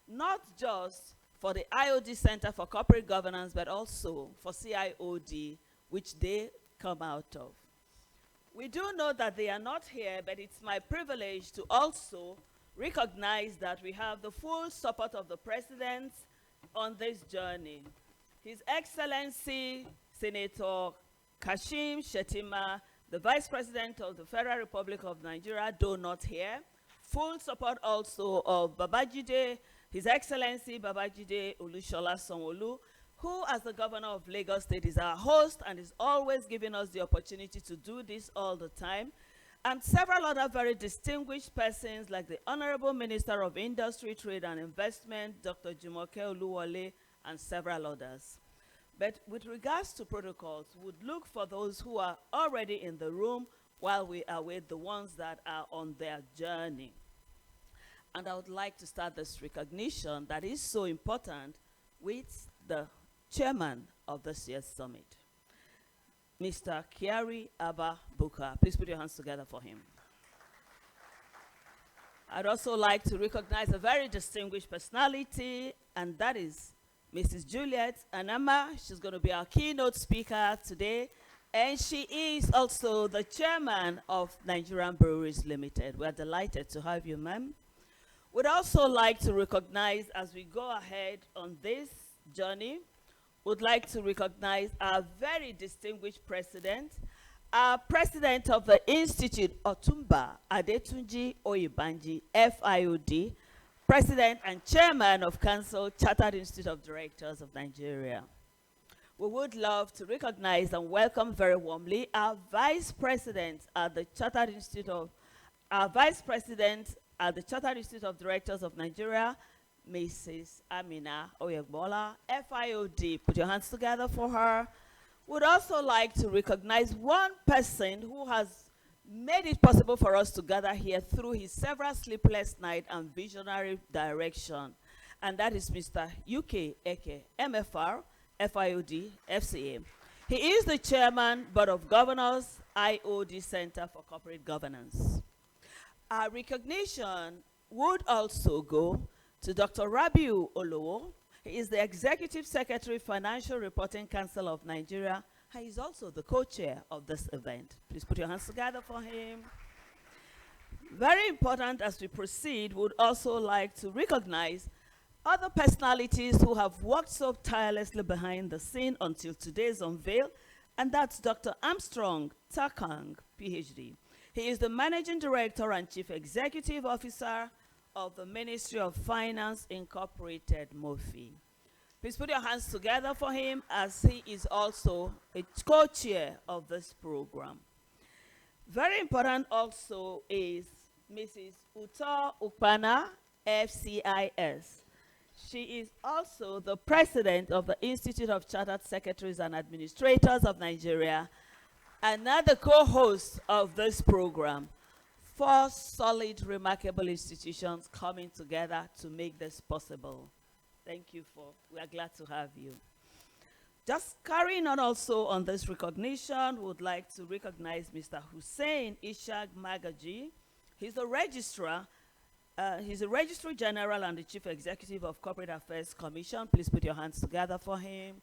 not just for the IOD Center for Corporate Governance, but also for CIOD, which they come out of. We do know that they are not here, but it's my privilege to also recognize that we have the full support of the President on this journey. His Excellency, Senator Kashim Shettima, the Vice President of the Federal Republic of Nigeria, though not here. Full support also of Babajide, His Excellency Babajide Olushola Sanwo-Olu, who as the Governor of Lagos State is our host and is always giving us the opportunity to do this all the time. And several other very distinguished persons like the Honorable Minister of Industry, Trade and Investment, Dr. Jumoke Oluwole, and several others. But with regards to protocols, we'd look for those who are already in the room while we await the ones that are on their journey. And I would like to start this recognition that is so important with the chairman of this year's summit, Mr. Kyari Abba Bukar. Please put your hands together for him. I'd also like to recognize a very distinguished personality, and that is Mrs. Juliet Anama. She's going to be our keynote speaker today, and she is also the chairman of Nigerian Breweries Limited. We're delighted to have you, ma'am. We'd also like to recognize, as we go ahead on this journey, would like to recognize our very distinguished president, our president of the Institute, Otumba Adetunji Oyebanji, FIOD, president and chairman of Council Chartered Institute of Directors of Nigeria. We would love to recognize and welcome very warmly our vice president at the Chartered Institute of Directors of Nigeria, Mrs. Amina Oyegbola, FIOD. Put your hands together for her. Would also like to recognize one person who has made it possible for us to gather here through his several sleepless nights and visionary direction, and that is Mr. UK Eke, MFR, FIOD, FCA. He is the chairman, Board of Governors, IOD Center for Corporate Governance. Our recognition would also go to Dr. Rabiu Olowo. He is the Executive Secretary, Financial Reporting Council of Nigeria. He is also the co-chair of this event. Please put your hands together for him. Very important as we proceed, would also like to recognize other personalities who have worked so tirelessly behind the scene until today's unveil, and that's Dr. Armstrong Takang, PhD. He is the Managing Director and Chief Executive Officer of the Ministry of Finance, Incorporated, MOFI. Please put your hands together for him, as he is also a co-chair of this program. Very important also is Mrs. Uto Ukpana, FCIS. She is also the president of the Institute of Chartered Secretaries and Administrators of Nigeria, another co-host of this program. 4 solid, remarkable institutions coming together to make this possible. Thank you we are glad to have you. Just carrying on also on this recognition, would like to recognize Mr. Hussein Ishaq Magaji. He's the registrar. He's the Registrar General and the Chief Executive of Corporate Affairs Commission. Please put your hands together for him.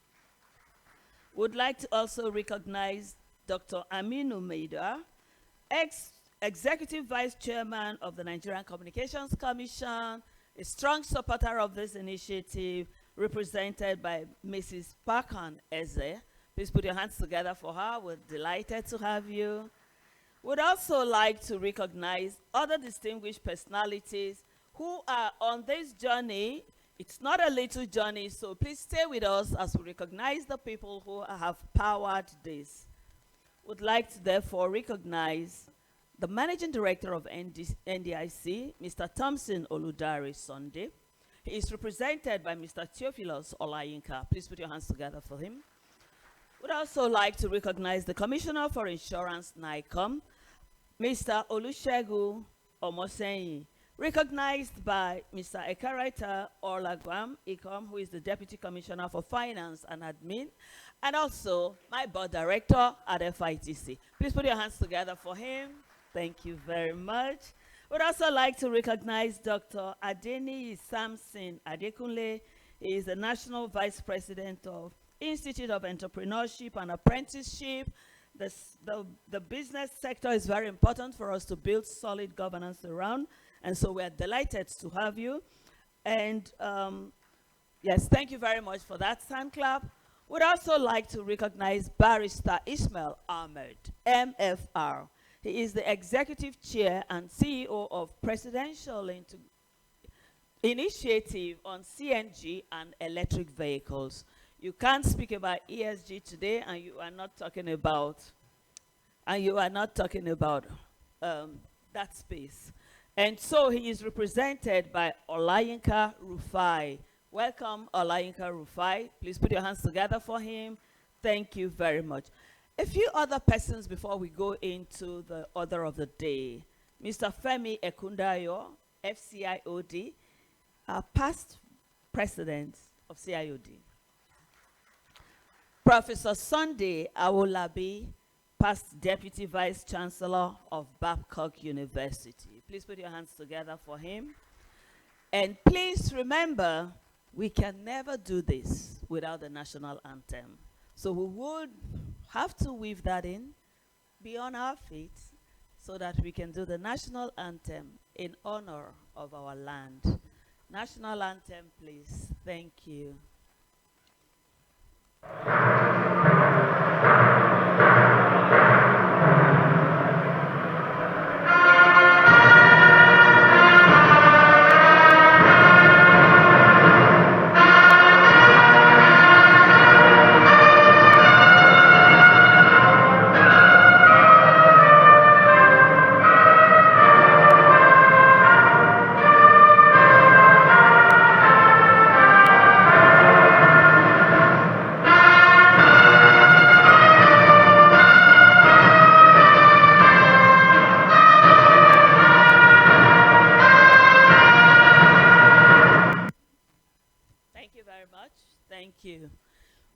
Would like to also recognize Dr. Aminu Maida, Executive Vice Chairman of the Nigerian Communications Commission, a strong supporter of this initiative, represented by Mrs. Pakan Eze. Please put your hands together for her. We're delighted to have you. Would also like to recognize other distinguished personalities who are on this journey. It's not a little journey, so please stay with us as we recognize the people who have powered this. Would like to therefore recognize the Managing Director of NDIC, Mr. Thompson Oludare Sunday. He is represented by Mr. Theophilus Olayinka. Please put your hands together for him. Would also like to recognize the Commissioner for Insurance, NICOM, Mr. Olusegun Omoseyin, recognized by Mr. Ekaraita Olagwam Ikom, who is the Deputy Commissioner for Finance and Admin, and also my Board Director at FITC. Please put your hands together for him. Thank you very much. We'd also like to recognize Dr. Adeni Samson Adekunle. He is the National Vice President of Institute of Entrepreneurship and Apprenticeship. The business sector is very important for us to build solid governance around, and so we're delighted to have you. And yes, thank you very much for that hand clap. We'd also like to recognize Barrister Ismail Ahmed, MFR. He is the Executive Chair and CEO of Presidential Initiative on CNG and Electric Vehicles. You can't speak about ESG today and you are not talking about that space. And so he is represented by Olayinka Rufai. Welcome, Olayinka Rufai. Please put your hands together for him. Thank you very much. A few other persons before we go into the order of the day. Mr. Femi Ekundayo, FCIOD, past president of CIOD. Professor Sunday Awolabi, past Deputy Vice Chancellor of Babcock University. Please put your hands together for him. And please remember, we can never do this without the national anthem. So we would have to weave that in, be on our feet, so that we can do the national anthem in honor of our land. National anthem, please. Thank you.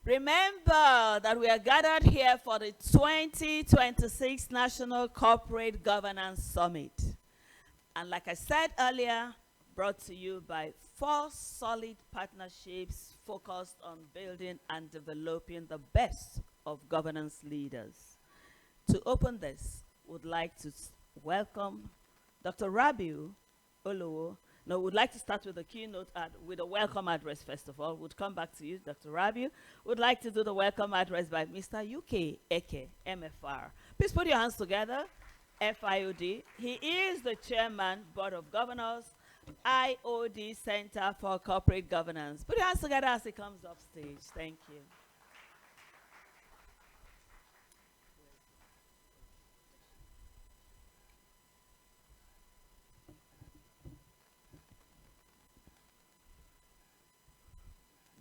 Remember that we are gathered here for the 2026 National Corporate Governance Summit. And like I said earlier, brought to you by 4 solid partnerships focused on building and developing the best of governance leaders. To open this, would like to welcome Dr. Rabiu Olowo. No, we'd like to start with a keynote with a welcome address, first of all. We'll come back to you, Dr. Rabiu. Would like to do the welcome address by Mr. UK Eke, MFR. Please put your hands together, FIOD. He is the Chairman, Board of Governors, IOD Center for Corporate Governance. Put your hands together as he comes off stage. Thank you.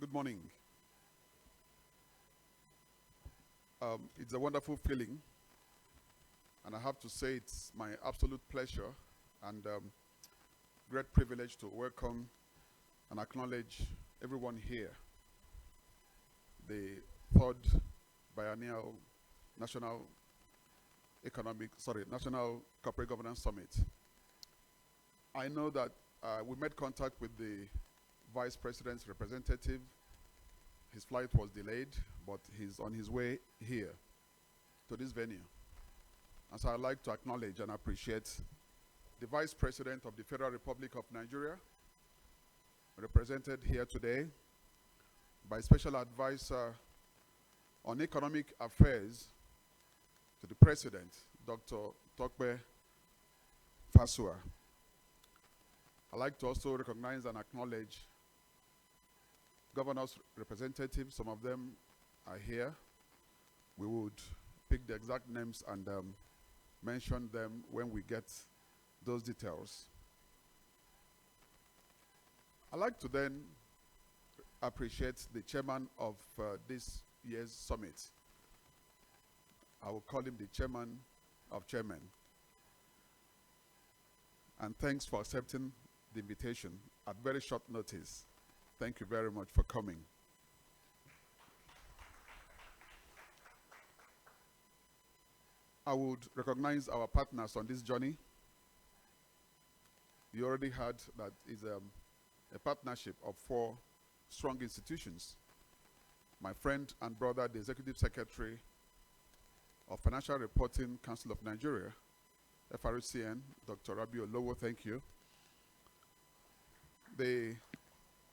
Good morning. It's a wonderful feeling, and I have to say it's my absolute pleasure and great privilege to welcome and acknowledge everyone here. The 3rd Biennial National Corporate Governance Summit. I know that we made contact with the Vice President's representative. His flight was delayed, but he's on his way here to this venue. And so I'd like to acknowledge and appreciate the Vice President of the Federal Republic of Nigeria, represented here today by Special Advisor on Economic Affairs to the President, Dr. Tokpe Fasua. I'd like to also recognize and acknowledge governors' representatives. Some of them are here. We would pick the exact names and mention them when we get those details. I'd like to then appreciate the chairman of this year's summit. I will call him the chairman of chairmen. And thanks for accepting the invitation at very short notice. Thank you very much for coming. I would recognize our partners on this journey. you already heard that is a partnership of 4 strong institutions. My friend and brother, the Executive Secretary of Financial Reporting Council of Nigeria, FRCN, Dr. Rabi Olowo, thank you. The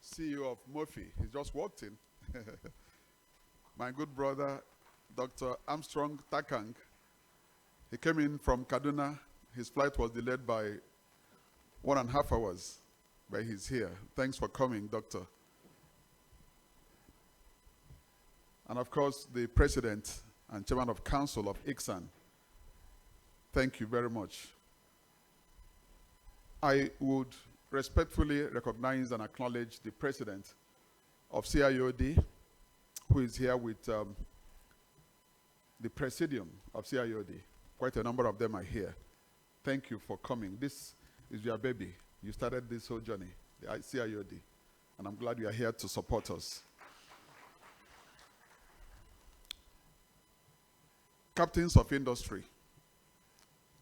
CEO of Mofi, he just walked in. My good brother, Dr. Armstrong Takang, he came in from Kaduna. His flight was delayed by 1.5 hours, but he's here. Thanks for coming, Doctor. And of course, the President and Chairman of Council of ICSAN, thank you very much. I would respectfully recognize and acknowledge the President of CIOD, who is here with the Presidium of CIOD. Quite a number of them are here. Thank you for coming. This is your baby. You started this whole journey, the CIOD, and I'm glad you are here to support us. Captains of industry,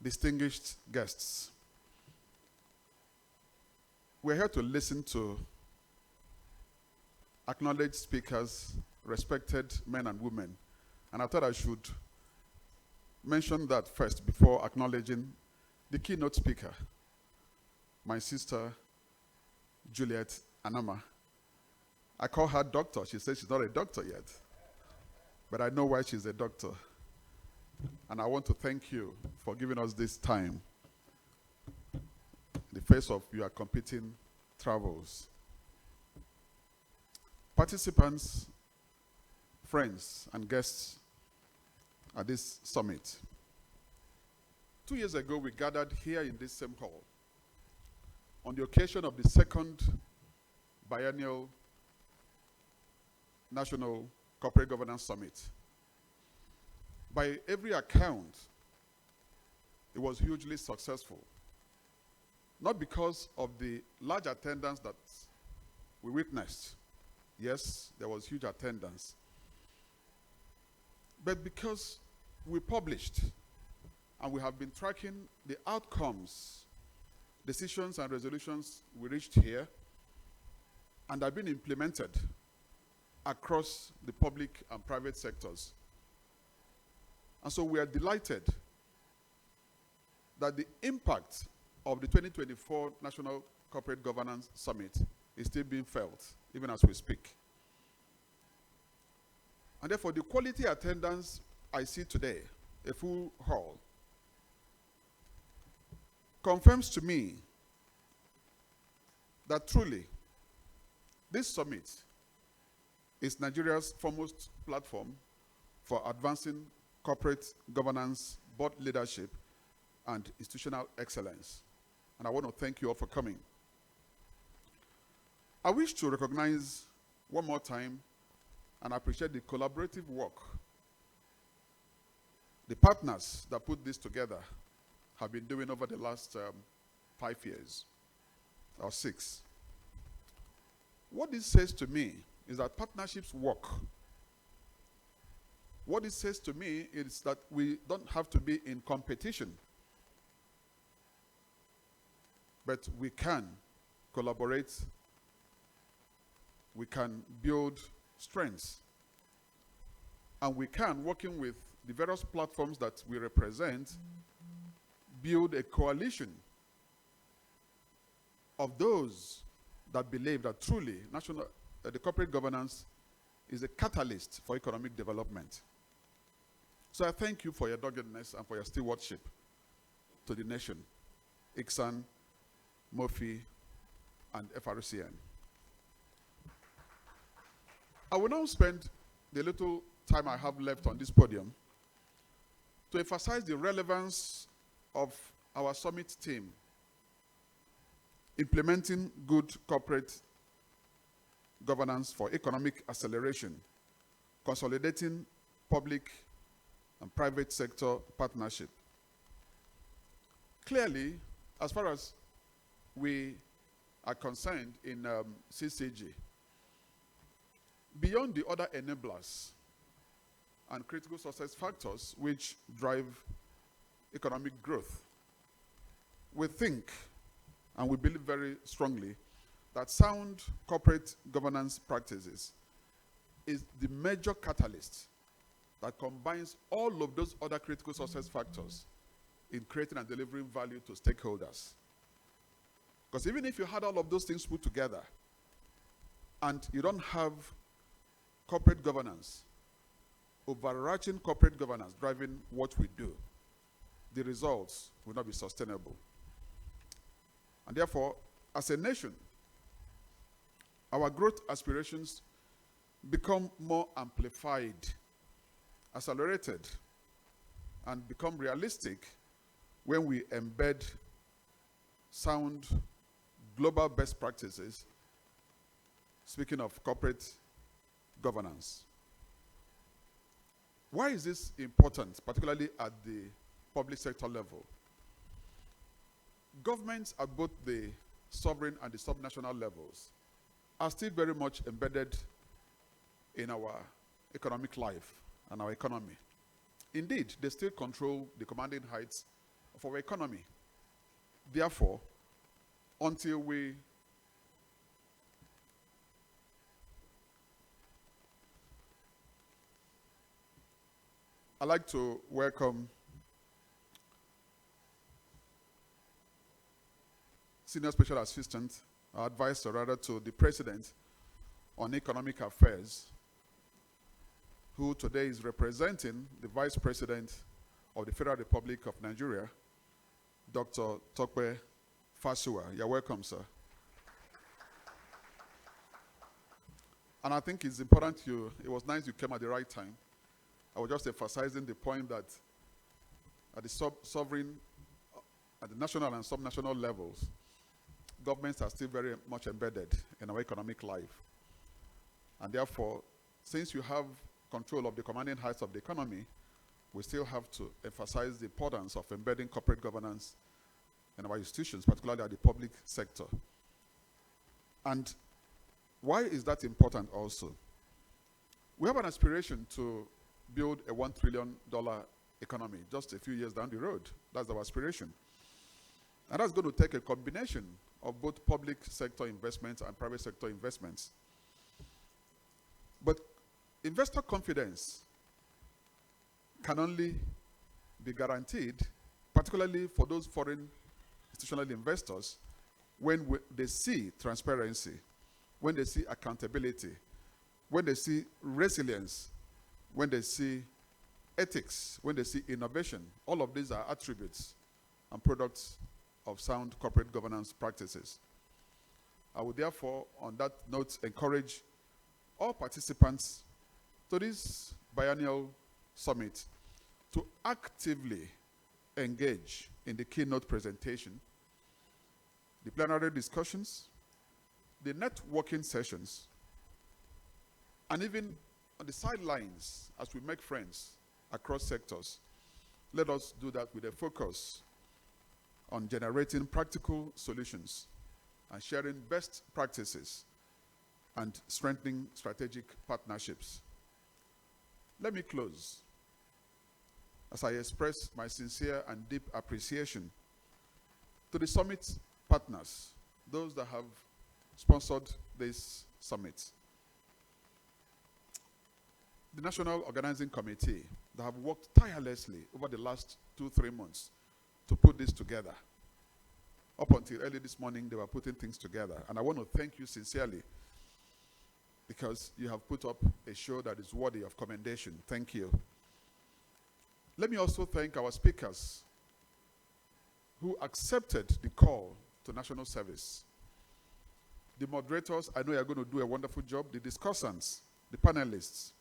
distinguished guests, we're here to listen to acknowledged speakers, respected men and women. And I thought I should mention that first before acknowledging the keynote speaker, my sister, Juliet Anama. I call her doctor. She says she's not a doctor yet, but I know why she's a doctor. And I want to thank you for giving us this time in the face of your competing travels. Participants, friends, and guests at this summit. 2 years ago, we gathered here in this same hall on the occasion of the 2nd Biennial National Corporate Governance Summit. By every account, it was hugely successful. Not because of the large attendance that we witnessed. Yes, there was huge attendance. But because we published and we have been tracking the outcomes, decisions and resolutions we reached here, and have been implemented across the public and private sectors. And so we are delighted that the impact of the 2024 National Corporate Governance Summit is still being felt, even as we speak. And therefore, the quality attendance I see today, a full hall, confirms to me that truly this summit is Nigeria's foremost platform for advancing corporate governance, board leadership, and institutional excellence. And I want to thank you all for coming. I wish to recognize one more time and appreciate the collaborative work the partners that put this together have been doing over the last 5 years or 6. What this says to me is that partnerships work. What it says to me is that we don't have to be in competition, but we can collaborate, we can build strengths, and we can, working with the various platforms that we represent, build a coalition of those that believe that truly the corporate governance is a catalyst for economic development. So I thank you for your doggedness and for your stewardship to the nation, ICSAN, MOFI, and FRCN. I will now spend the little time I have left on this podium to emphasize the relevance of our summit team implementing good corporate governance for economic acceleration, consolidating public and private sector partnership. Clearly, as far as we are concerned in CCG, beyond the other enablers and critical success factors which drive economic growth, we think and we believe very strongly that sound corporate governance practices is the major catalyst that combines all of those other critical success factors in creating and delivering value to stakeholders. Because even if you had all of those things put together and you don't have corporate governance, overarching corporate governance driving what we do, the results will not be sustainable. And therefore, as a nation, our growth aspirations become more amplified, accelerated, and become realistic when we embed sound global best practices, speaking of corporate governance. Why is this important, particularly at the public sector level? Governments at both the sovereign and the subnational levels are still very much embedded in our economic life and our economy. Indeed, they still control the commanding heights of our economy. Therefore, until I'd like to welcome Senior Special Assistant, Advisor rather, to the President on Economic Affairs, who today is representing the Vice President of the Federal Republic of Nigeria, Dr. Tokwe Fasua. You're welcome, sir. And I think it's important it was nice you came at the right time. I was just emphasizing the point that at the sovereign, at the national and subnational levels, governments are still very much embedded in our economic life. And therefore, since you have control of the commanding heights of the economy, we still have to emphasize the importance of embedding corporate governance in our institutions, particularly at the public sector. And why is that important also? We have an aspiration to build a $1 trillion economy just a few years down the road. That's our aspiration. And that's going to take a combination of both public sector investments and private sector investments. But investor confidence can only be guaranteed, particularly for those foreign institutional investors, when they see transparency, when they see accountability, when they see resilience, when they see ethics, when they see innovation. All of these are attributes and products of sound corporate governance practices. I would therefore, on that note, encourage all participants to this biennial summit to actively engage in the keynote presentation, the plenary discussions, the networking sessions, and even on the sidelines as we make friends across sectors. Let us do that with a focus on generating practical solutions and sharing best practices and strengthening strategic partnerships. Let me close as I express my sincere and deep appreciation to the summit partners, those that have sponsored this summit. The National Organizing Committee that have worked tirelessly over the last 2-3 months to put this together. Up until early this morning, they were putting things together. And I want to thank you sincerely because you have put up a show that is worthy of commendation. Thank you. Let me also thank our speakers who accepted the call to national service. The moderators, I know you're going to do a wonderful job. The discussants, the panelists,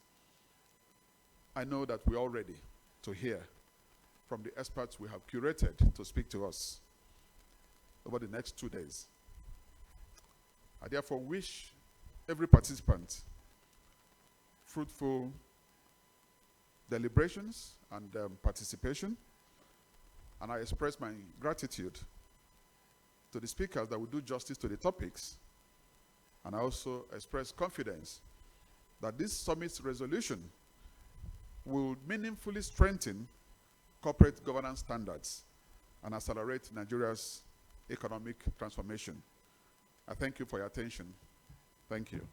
I know that we're all ready to hear from the experts we have curated to speak to us over the next 2 days. I therefore wish every participant fruitful deliberations and participation, and I express my gratitude to the speakers that will do justice to the topics, and I also express confidence that this summit's resolution will meaningfully strengthen corporate governance standards and accelerate Nigeria's economic transformation. I thank you for your attention. Thank you.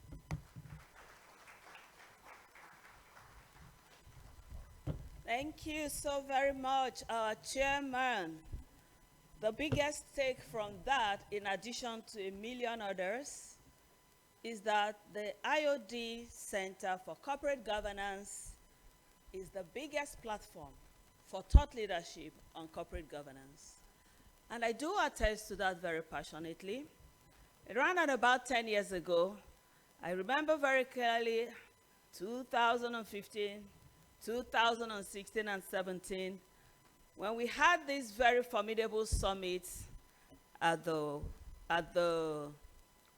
Thank you so very much, our chairman. The biggest take from that, in addition to a million others, is that the IOD Center for Corporate Governance is the biggest platform for thought leadership on corporate governance. And I do attest to that very passionately. It ran at about 10 years ago. I remember very clearly 2015, 2016 and 17, when we had these very formidable summits at the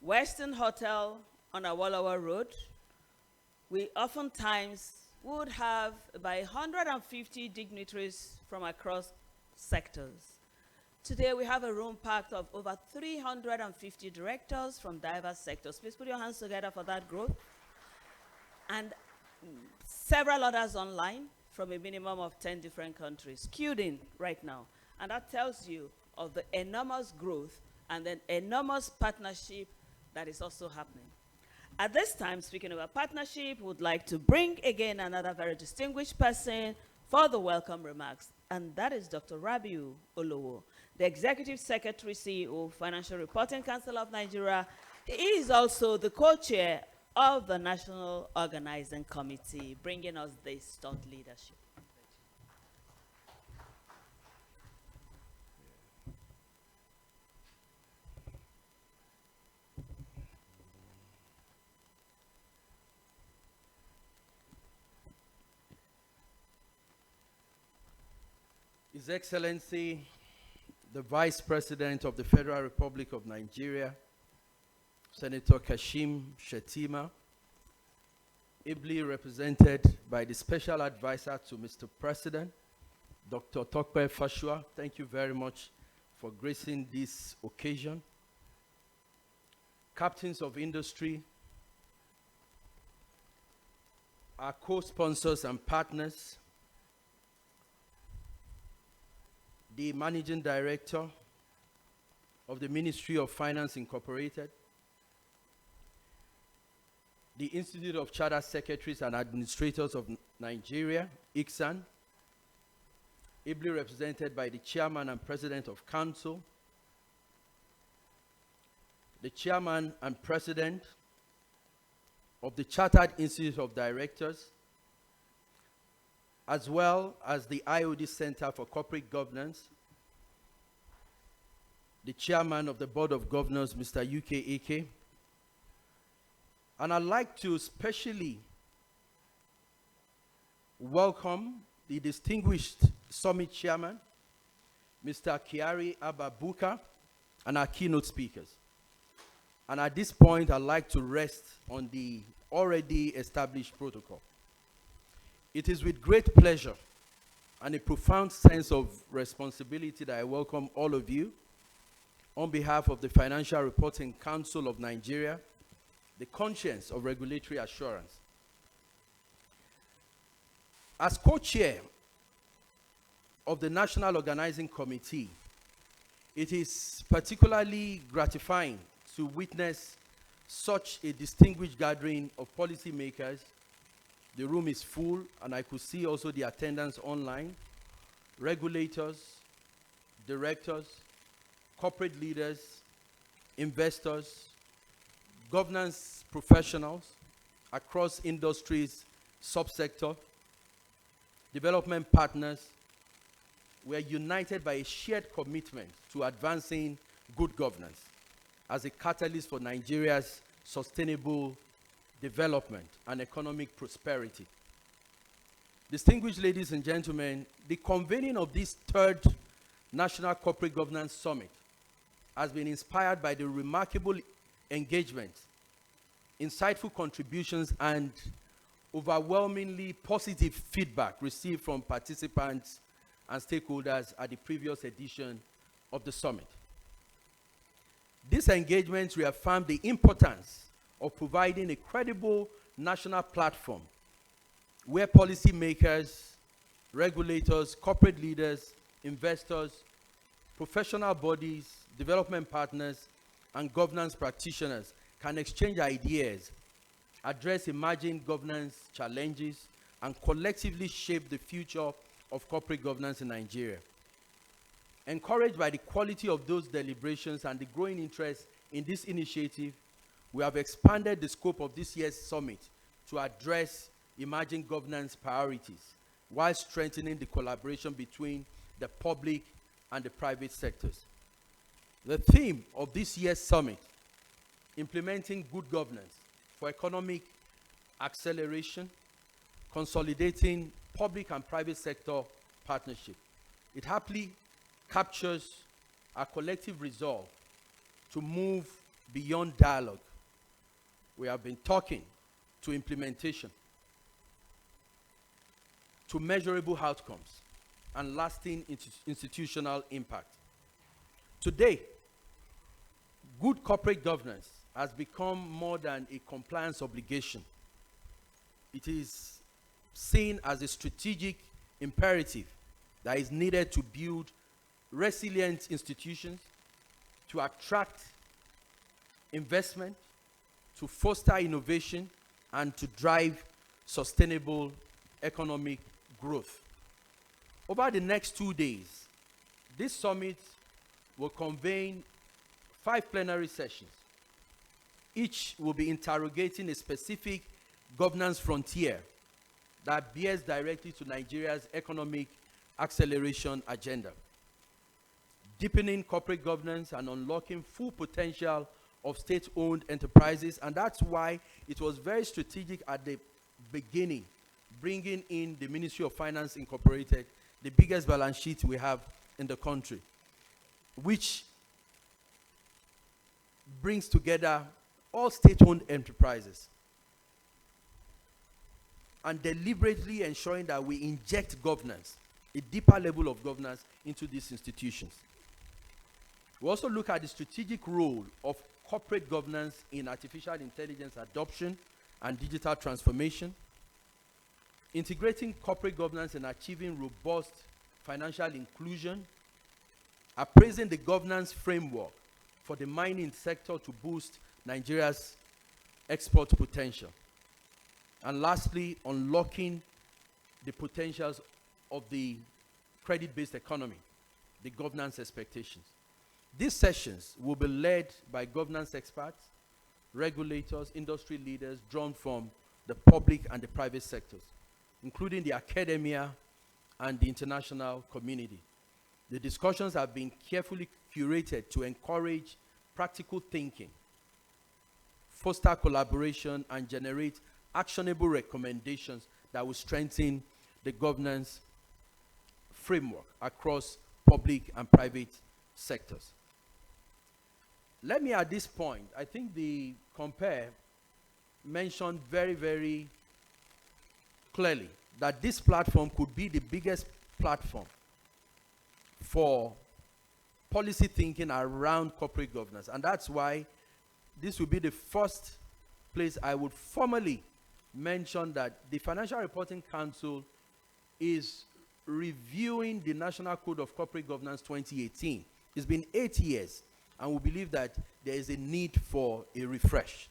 Western Hotel on Awolowo Road. We oftentimes would have about 150 dignitaries from across sectors. Today we have a room packed of over 350 directors from diverse sectors. Please put your hands together for that growth. And several others online from a minimum of 10 different countries, queued in right now. And that tells you of the enormous growth and the enormous partnership that is also happening. At this time, speaking of a partnership, would like to bring again another very distinguished person for the welcome remarks, and that is Dr. Rabiu Olowo, the Executive Secretary, CEO, Financial Reporting Council of Nigeria. He is also the co-chair of the National Organizing Committee, bringing us this thought leadership. His Excellency, the Vice President of the Federal Republic of Nigeria, Senator Kashim Shettima, ably represented by the Special Advisor to Mr. President, Dr. Tokpe Fashua. Thank you very much for gracing this occasion. Captains of industry, our co-sponsors and partners, the Managing Director of the Ministry of Finance Incorporated, the Institute of Chartered Secretaries and Administrators of Nigeria, ICSAN, ably represented by the Chairman and President of Council, the Chairman and President of the Chartered Institute of Directors, as well as the IOD Center for Corporate Governance, the Chairman of the Board of Governors, Mr. UK Eke. And I'd like to especially welcome the distinguished Summit Chairman, Mr. Kiari Ababuka, and our keynote speakers. And at this point, I'd like to rest on the already established protocol. It is with great pleasure and a profound sense of responsibility that I welcome all of you on behalf of the Financial Reporting Council of Nigeria, the conscience of regulatory assurance. As co-chair of the National Organizing Committee, it is particularly gratifying to witness such a distinguished gathering of policymakers. The room is full, and I could see also the attendance online. Regulators, directors, corporate leaders, investors, governance professionals across industries, subsector, development partners were united by a shared commitment to advancing good governance as a catalyst for Nigeria's sustainable development and economic prosperity. Distinguished ladies and gentlemen, the convening of this third National Corporate Governance Summit has been inspired by the remarkable engagement, insightful contributions, and overwhelmingly positive feedback received from participants and stakeholders at the previous edition of the summit. This engagement reaffirmed the importance of providing a credible national platform where policymakers, regulators, corporate leaders, investors professional bodies, development partners, and governance practitioners can exchange ideas, address emerging governance challenges, and collectively shape the future of corporate governance in Nigeria. Encouraged by the quality of those deliberations and the growing interest in this initiative, we have expanded the scope of this year's summit to address emerging governance priorities while strengthening the collaboration between the public and the private sectors. The theme of this year's summit, implementing good governance for economic acceleration, consolidating public and private sector partnership. It happily captures our collective resolve to move beyond dialogue. We have been talking to implementation, to measurable outcomes, and lasting institutional impact. Today, good corporate governance has become more than a compliance obligation. It is seen as a strategic imperative that is needed to build resilient institutions, to attract investment, to foster innovation, and to drive sustainable economic growth. Over the next 2 days, this summit will convene 5 plenary sessions. Each will be interrogating a specific governance frontier that bears directly to Nigeria's economic acceleration agenda, deepening corporate governance and unlocking full potential of state-owned enterprises. And that's why it was very strategic at the beginning, bringing in the Ministry of Finance Incorporated, the biggest balance sheet we have in the country, which brings together all state-owned enterprises and deliberately ensuring that we inject governance, a deeper level of governance into these institutions. We also look at the strategic role of corporate governance in artificial intelligence adoption and digital transformation, integrating corporate governance in achieving robust financial inclusion, appraising the governance framework for the mining sector to boost Nigeria's export potential, and lastly, unlocking the potentials of the credit-based economy, the governance expectations. These sessions will be led by governance experts, regulators, industry leaders drawn from the public and the private sectors, including the academia and the international community. The discussions have been carefully curated to encourage practical thinking, foster collaboration, and generate actionable recommendations that will strengthen the governance framework across public and private sectors. Let me at this point, I think the compare mentioned very, very clearly that this platform could be the biggest platform for policy thinking around corporate governance. And that's why this will be the first place I would formally mention that the Financial Reporting Council is reviewing the National Code of Corporate Governance 2018. It's been 8 years, and we believe that there is a need for a refresh.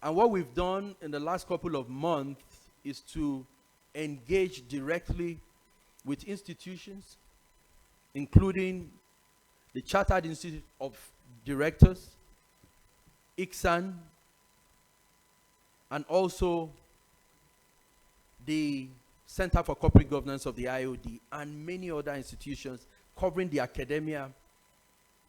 And what we've done in the last couple of months is to engage directly with institutions, including the Chartered Institute of Directors, ICSAN, and also the Center for Corporate Governance of the IOD, and many other institutions covering the academia,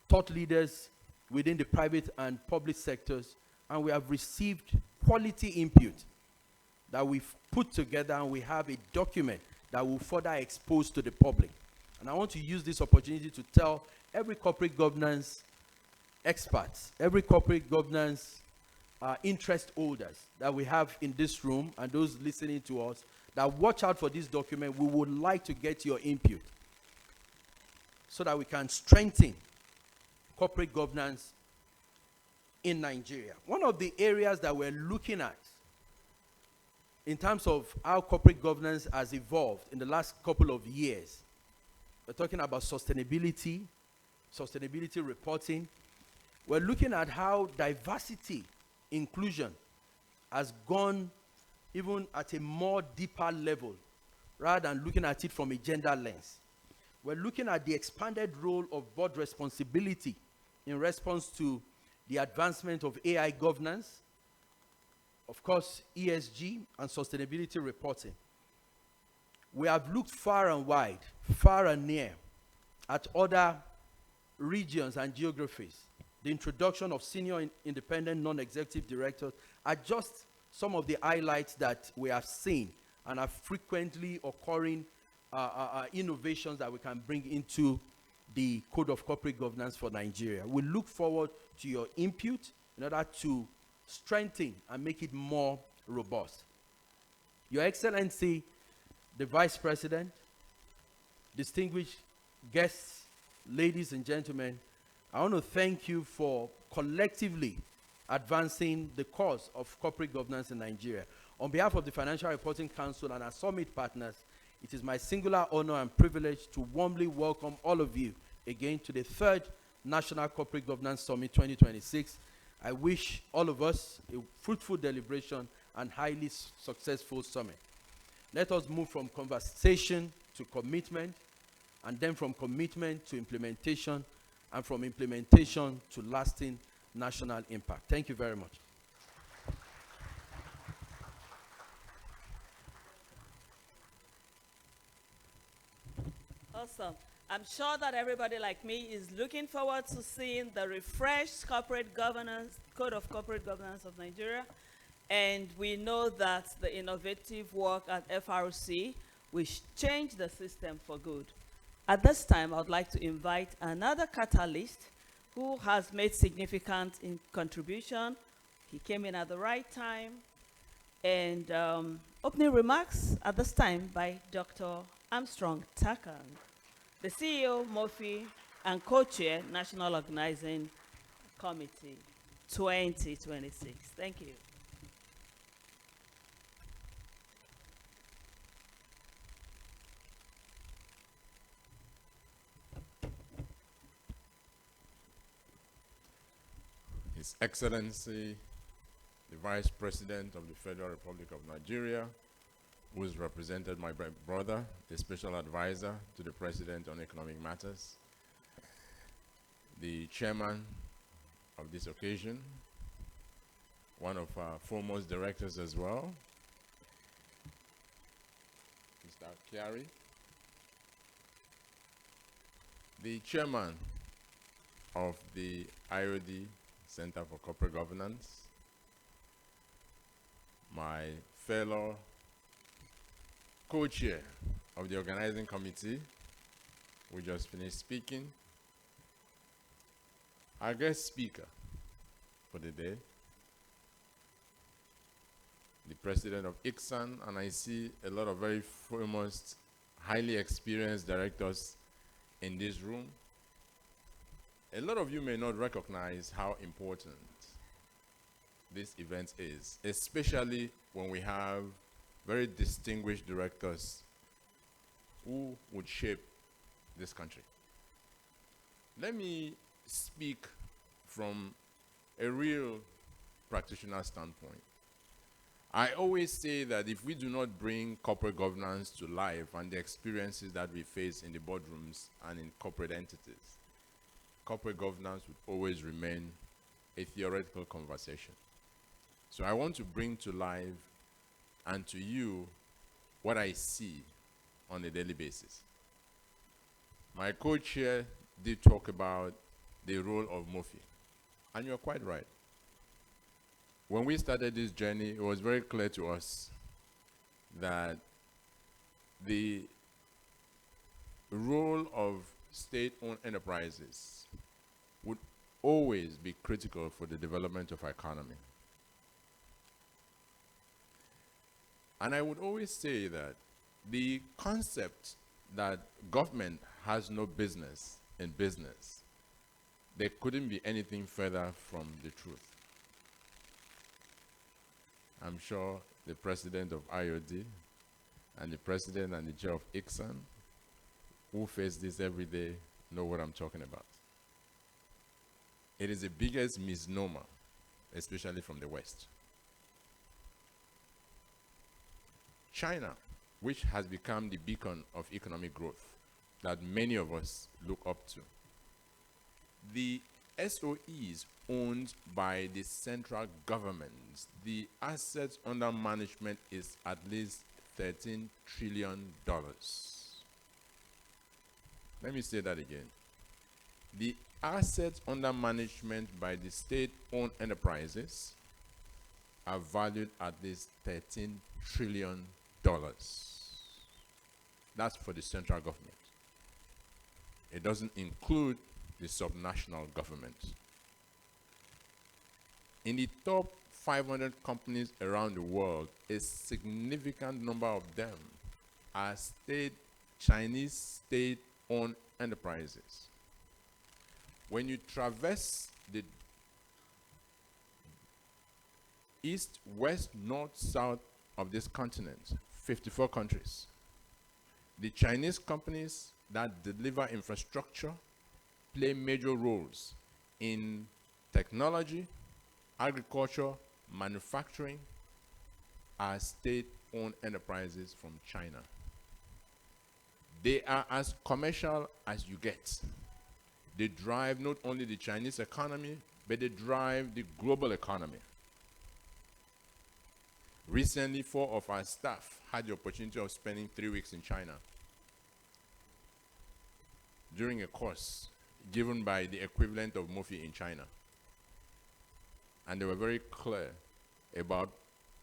thought leaders within the private and public sectors, and we have received quality input that we've put together, and we have a document that will further expose to the public. And I want to use this opportunity to tell every corporate governance expert, every corporate governance interest holders that we have in this room and those listening to us, that watch out for this document. We would like to get your input so that we can strengthen corporate governance in Nigeria. One of the areas that we're looking at in terms of how corporate governance has evolved in the last couple of years we're talking about sustainability, sustainability reporting. We're looking at how diversity, inclusion has gone even at a more deeper level rather than looking at it from a gender lens. We're looking at the expanded role of board responsibility in response to the advancement of AI governance, of course, ESG and sustainability reporting. We have looked far and wide, far and near, at other regions and geographies. The introduction of senior independent non-executive directors are just some of the highlights that we have seen and are frequently occurring innovations that we can bring into the Code of Corporate Governance for Nigeria. We look forward to your input in order to strengthen and make it more robust. Your Excellency, the Vice President, distinguished guests, ladies and gentlemen, I want to thank you for collectively advancing the cause of corporate governance in Nigeria. On behalf of the Financial Reporting Council and our summit partners, it is my singular honor and privilege to warmly welcome all of you again to the 3rd National Corporate Governance Summit 2026. I wish all of us a fruitful deliberation and highly successful summit. Let us move from conversation to commitment, and then from commitment to implementation, and from implementation to lasting national impact. Thank you very much. Awesome. I'm sure that everybody like me is looking forward to seeing the refreshed corporate governance, Code of Corporate Governance of Nigeria. And we know that the innovative work at FRC will change the system for good. At this time, I would like to invite another catalyst who has made significant contribution. He came in at the right time. And opening remarks at this time by Dr. Armstrong Takan, the CEO, Murphy, and co-chair, National Organizing Committee 2026. Thank you. His Excellency, the Vice President of the Federal Republic of Nigeria, who is represented my brother, the Special Advisor to the President on Economic Matters, the Chairman of this occasion, one of our foremost directors as well, Mr. Chiari, the Chairman of the IOD Center for Corporate Governance, my fellow co-chair of the organizing committee, who just finished speaking, our guest speaker for the day, the president of ICSAN, and I see a lot of very famous, highly experienced directors in this room. A lot of you may not recognize how important this event is, especially when we have very distinguished directors who would shape this country. Let me speak from a real practitioner standpoint. I always say that if we do not bring corporate governance to life and the experiences that we face in the boardrooms and in corporate entities, corporate governance would always remain a theoretical conversation. So I want to bring to life and to you what I see on a daily basis. My co-chair did talk about the role of Murphy, and you're quite right. When we started this journey, it was very clear to us that the role of state-owned enterprises would always be critical for the development of our economy. And I would always say that the concept that government has no business in business, there couldn't be anything further from the truth. I'm sure the president of IOD and the president and the chair of ICSAN who face this every day know what I'm talking about. It is the biggest misnomer, especially from the West. China, which has become the beacon of economic growth that many of us look up to. The SOEs owned by the central governments, the assets under management is at least $13 trillion. Let me say that again. The assets under management by the state-owned enterprises are valued at least $13 trillion. That's for the central government. It doesn't include the subnational government. In the top 500 companies around the world, a significant number of them are Chinese state-owned enterprises. When you traverse the east, west, north, south of this continent, 54 countries, the Chinese companies that deliver infrastructure play major roles in technology, agriculture, manufacturing, are state-owned enterprises from China. They are as commercial as you get. They drive not only the Chinese economy, but they drive the global economy. Recently, 4 of our staff had the opportunity of spending 3 weeks in China during a course given by the equivalent of MOFI in China. And they were very clear about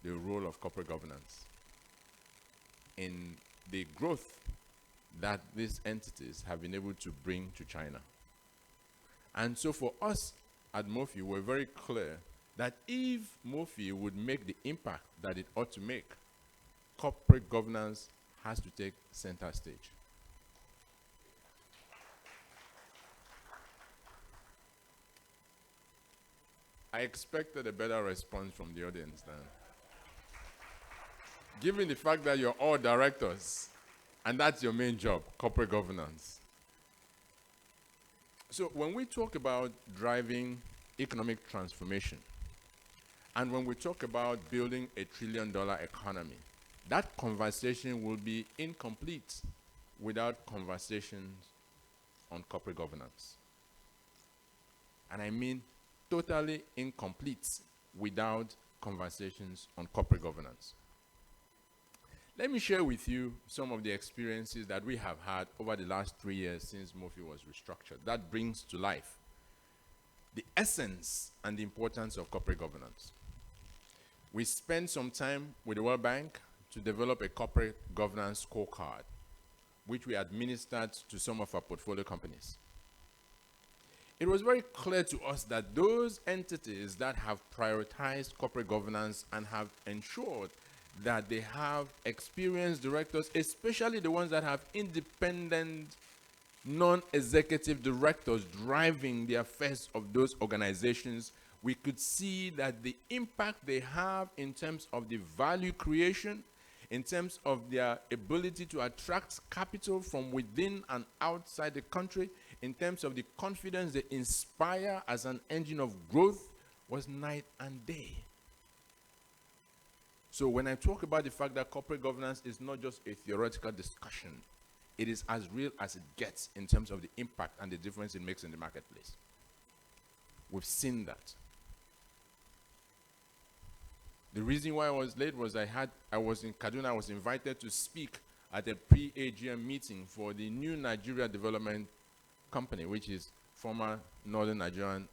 the role of corporate governance in the growth that these entities have been able to bring to China. And so for us at MOFI, we're very clear that if MOFI would make the impact that it ought to make, corporate governance has to take center stage. I expected a better response from the audience than. Given the fact that you're all directors, and that's your main job, corporate governance. So when we talk about driving economic transformation, and when we talk about building a $1 trillion economy, that conversation will be incomplete without conversations on corporate governance. And I mean totally incomplete without conversations on corporate governance. Let me share with you some of the experiences that we have had over the last 3 years since MOFI was restructured. That brings to life the essence and the importance of corporate governance. We spent some time with the World Bank to develop a corporate governance scorecard, which we administered to some of our portfolio companies. It was very clear to us that those entities that have prioritized corporate governance and have ensured that they have experienced directors, especially the ones that have independent, non-executive directors driving the affairs of those organizations, we could see that the impact they have in terms of the value creation, in terms of their ability to attract capital from within and outside the country, in terms of the confidence they inspire as an engine of growth, was night and day. So when I talk about the fact that corporate governance is not just a theoretical discussion, it is as real as it gets in terms of the impact and the difference it makes in the marketplace. We've seen that. The reason why I was late was I was in Kaduna. I was invited to speak at a pre-AGM meeting for the new Nigeria Development Company, which is former Northern Nigerian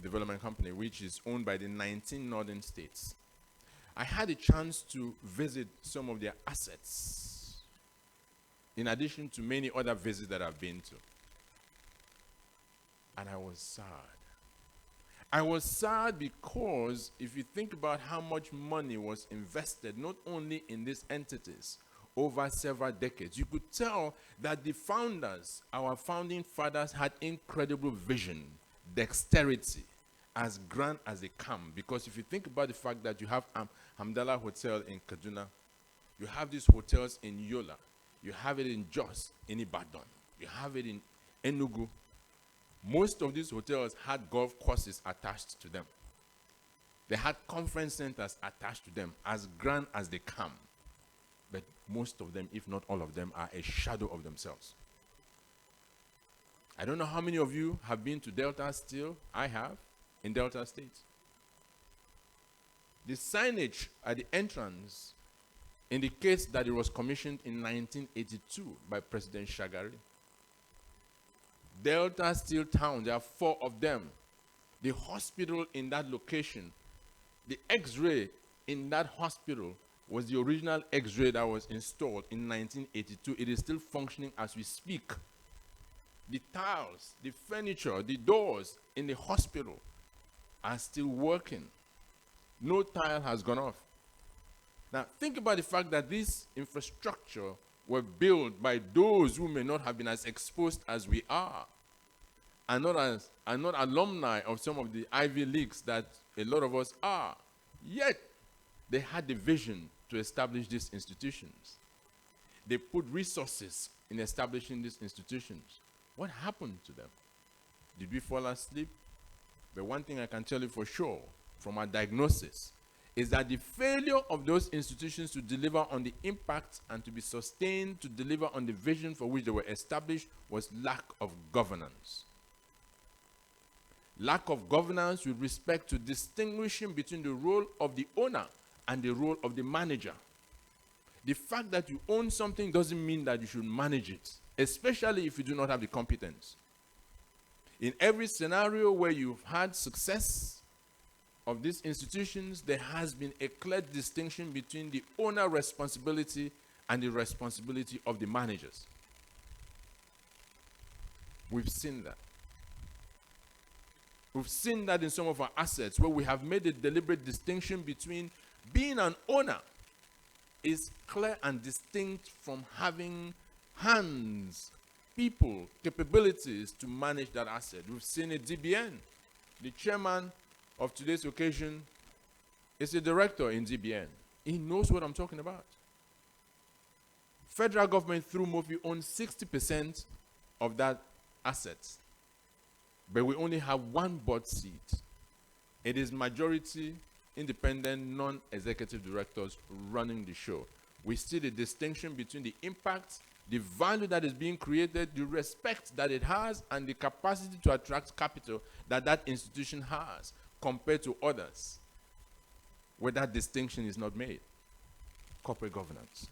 Development Company, which is owned by the 19 northern states. I had a chance to visit some of their assets, in addition to many other visits that I've been to. And I was sad. I was sad because if you think about how much money was invested, not only in these entities, over several decades, you could tell that the founders, our founding fathers, had incredible vision, dexterity, as grand as they come. Because if you think about the fact that you have Hamdallah Hotel in Kaduna, you have these hotels in Yola, you have it in Jos, in Ibadan, you have it in Enugu. Most of these hotels had golf courses attached to them. They had conference centers attached to them, as grand as they come. But most of them, if not all of them, are a shadow of themselves. I don't know how many of you have been to Delta Steel. I have, in Delta State. The signage at the entrance indicates that it was commissioned in 1982 by President Shagari. Delta Steel Town, there are 4 of them. The hospital in that location, the X-ray in that hospital was the original X-ray that was installed in 1982. It is still functioning as we speak. The tiles, the furniture, the doors in the hospital are still working. No tile has gone off. Now, think about the fact that this infrastructure were built by those who may not have been as exposed as we are, and not alumni of some of the Ivy Leagues that a lot of us are. Yet, they had the vision to establish these institutions. They put resources in establishing these institutions. What happened to them? Did we fall asleep? But one thing I can tell you for sure, from our diagnosis, is that the failure of those institutions to deliver on the impact and to be sustained to deliver on the vision for which they were established was lack of governance. Lack of governance with respect to distinguishing between the role of the owner and the role of the manager. The fact that you own something doesn't mean that you should manage it, especially if you do not have the competence. In every scenario where you've had success of these institutions, there has been a clear distinction between the owner responsibility and the responsibility of the managers. We've seen that. We've seen that in some of our assets where we have made a deliberate distinction between being an owner is clear and distinct from having hands, people, capabilities to manage that asset. We've seen a DBN. The chairman of today's occasion is a director in DBN. He knows what I'm talking about. Federal government through MOFI owns 60% of that asset. But we only have 1 board seat. It is majority independent, non-executive directors running the show. We see the distinction between the impact, the value that is being created, the respect that it has, and the capacity to attract capital that that institution has compared to others, where that distinction is not made. Corporate governance.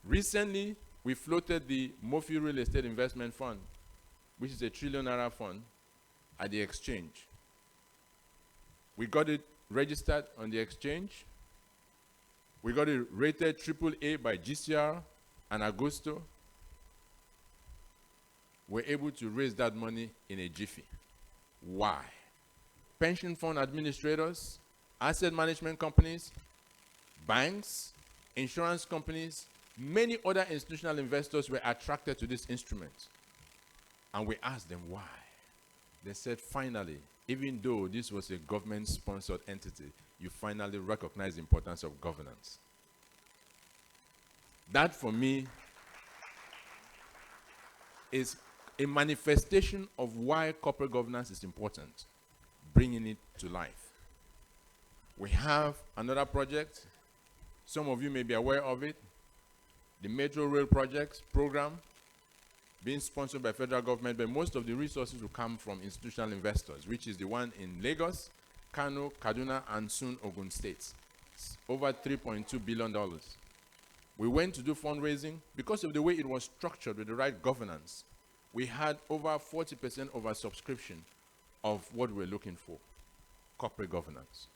Recently, we floated the MOFI Real Estate Investment Fund, which is a $1 trillion fund, at the exchange. We got it registered on the exchange. We got it rated AAA by GCR and Augusto. We're able to raise that money in a jiffy. Why? Pension fund administrators, asset management companies, banks, insurance companies, many other institutional investors were attracted to this instrument. And we asked them why. They said, finally, even though this was a government-sponsored entity, you finally recognize the importance of governance. That, for me, is a manifestation of why corporate governance is important, bringing it to life. We have another project. Some of you may be aware of it. The Metro Rail Project program, being sponsored by federal government, but most of the resources will come from institutional investors, which is the one in Lagos, Kano, Kaduna, and soon Ogun State. It's over $3.2 billion. We went to do fundraising. Because of the way it was structured with the right governance, we had over 40% over subscription of what we're looking for, corporate governance.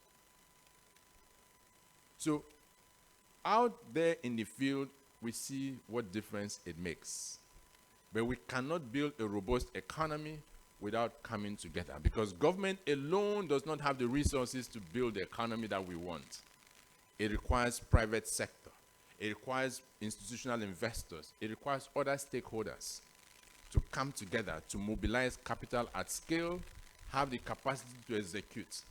So out there in the field, we see what difference it makes. But we cannot build a robust economy without coming together, because government alone does not have the resources to build the economy that we want. It requires private sector. It requires institutional investors. It requires other stakeholders to come together to mobilize capital at scale, have the capacity to execute.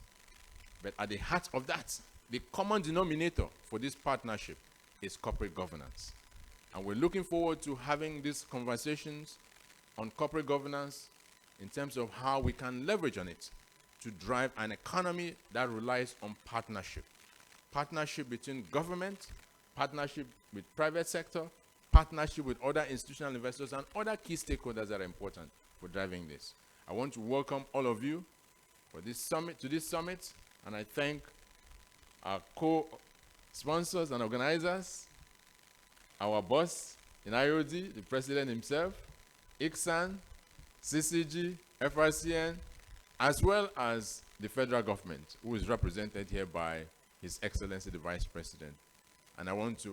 But at the heart of that, the common denominator for this partnership is corporate governance. And we're looking forward to having these conversations on corporate governance in terms of how we can leverage on it to drive an economy that relies on partnership. Partnership between government, partnership with private sector, partnership with other institutional investors and other key stakeholders that are important for driving this. I want to welcome all of you for this summit, and I thank our co-sponsors and organizers, our boss in IOD, the president himself, ICSAN, CCG, FRCN, as well as the federal government, who is represented here by His Excellency the Vice President. And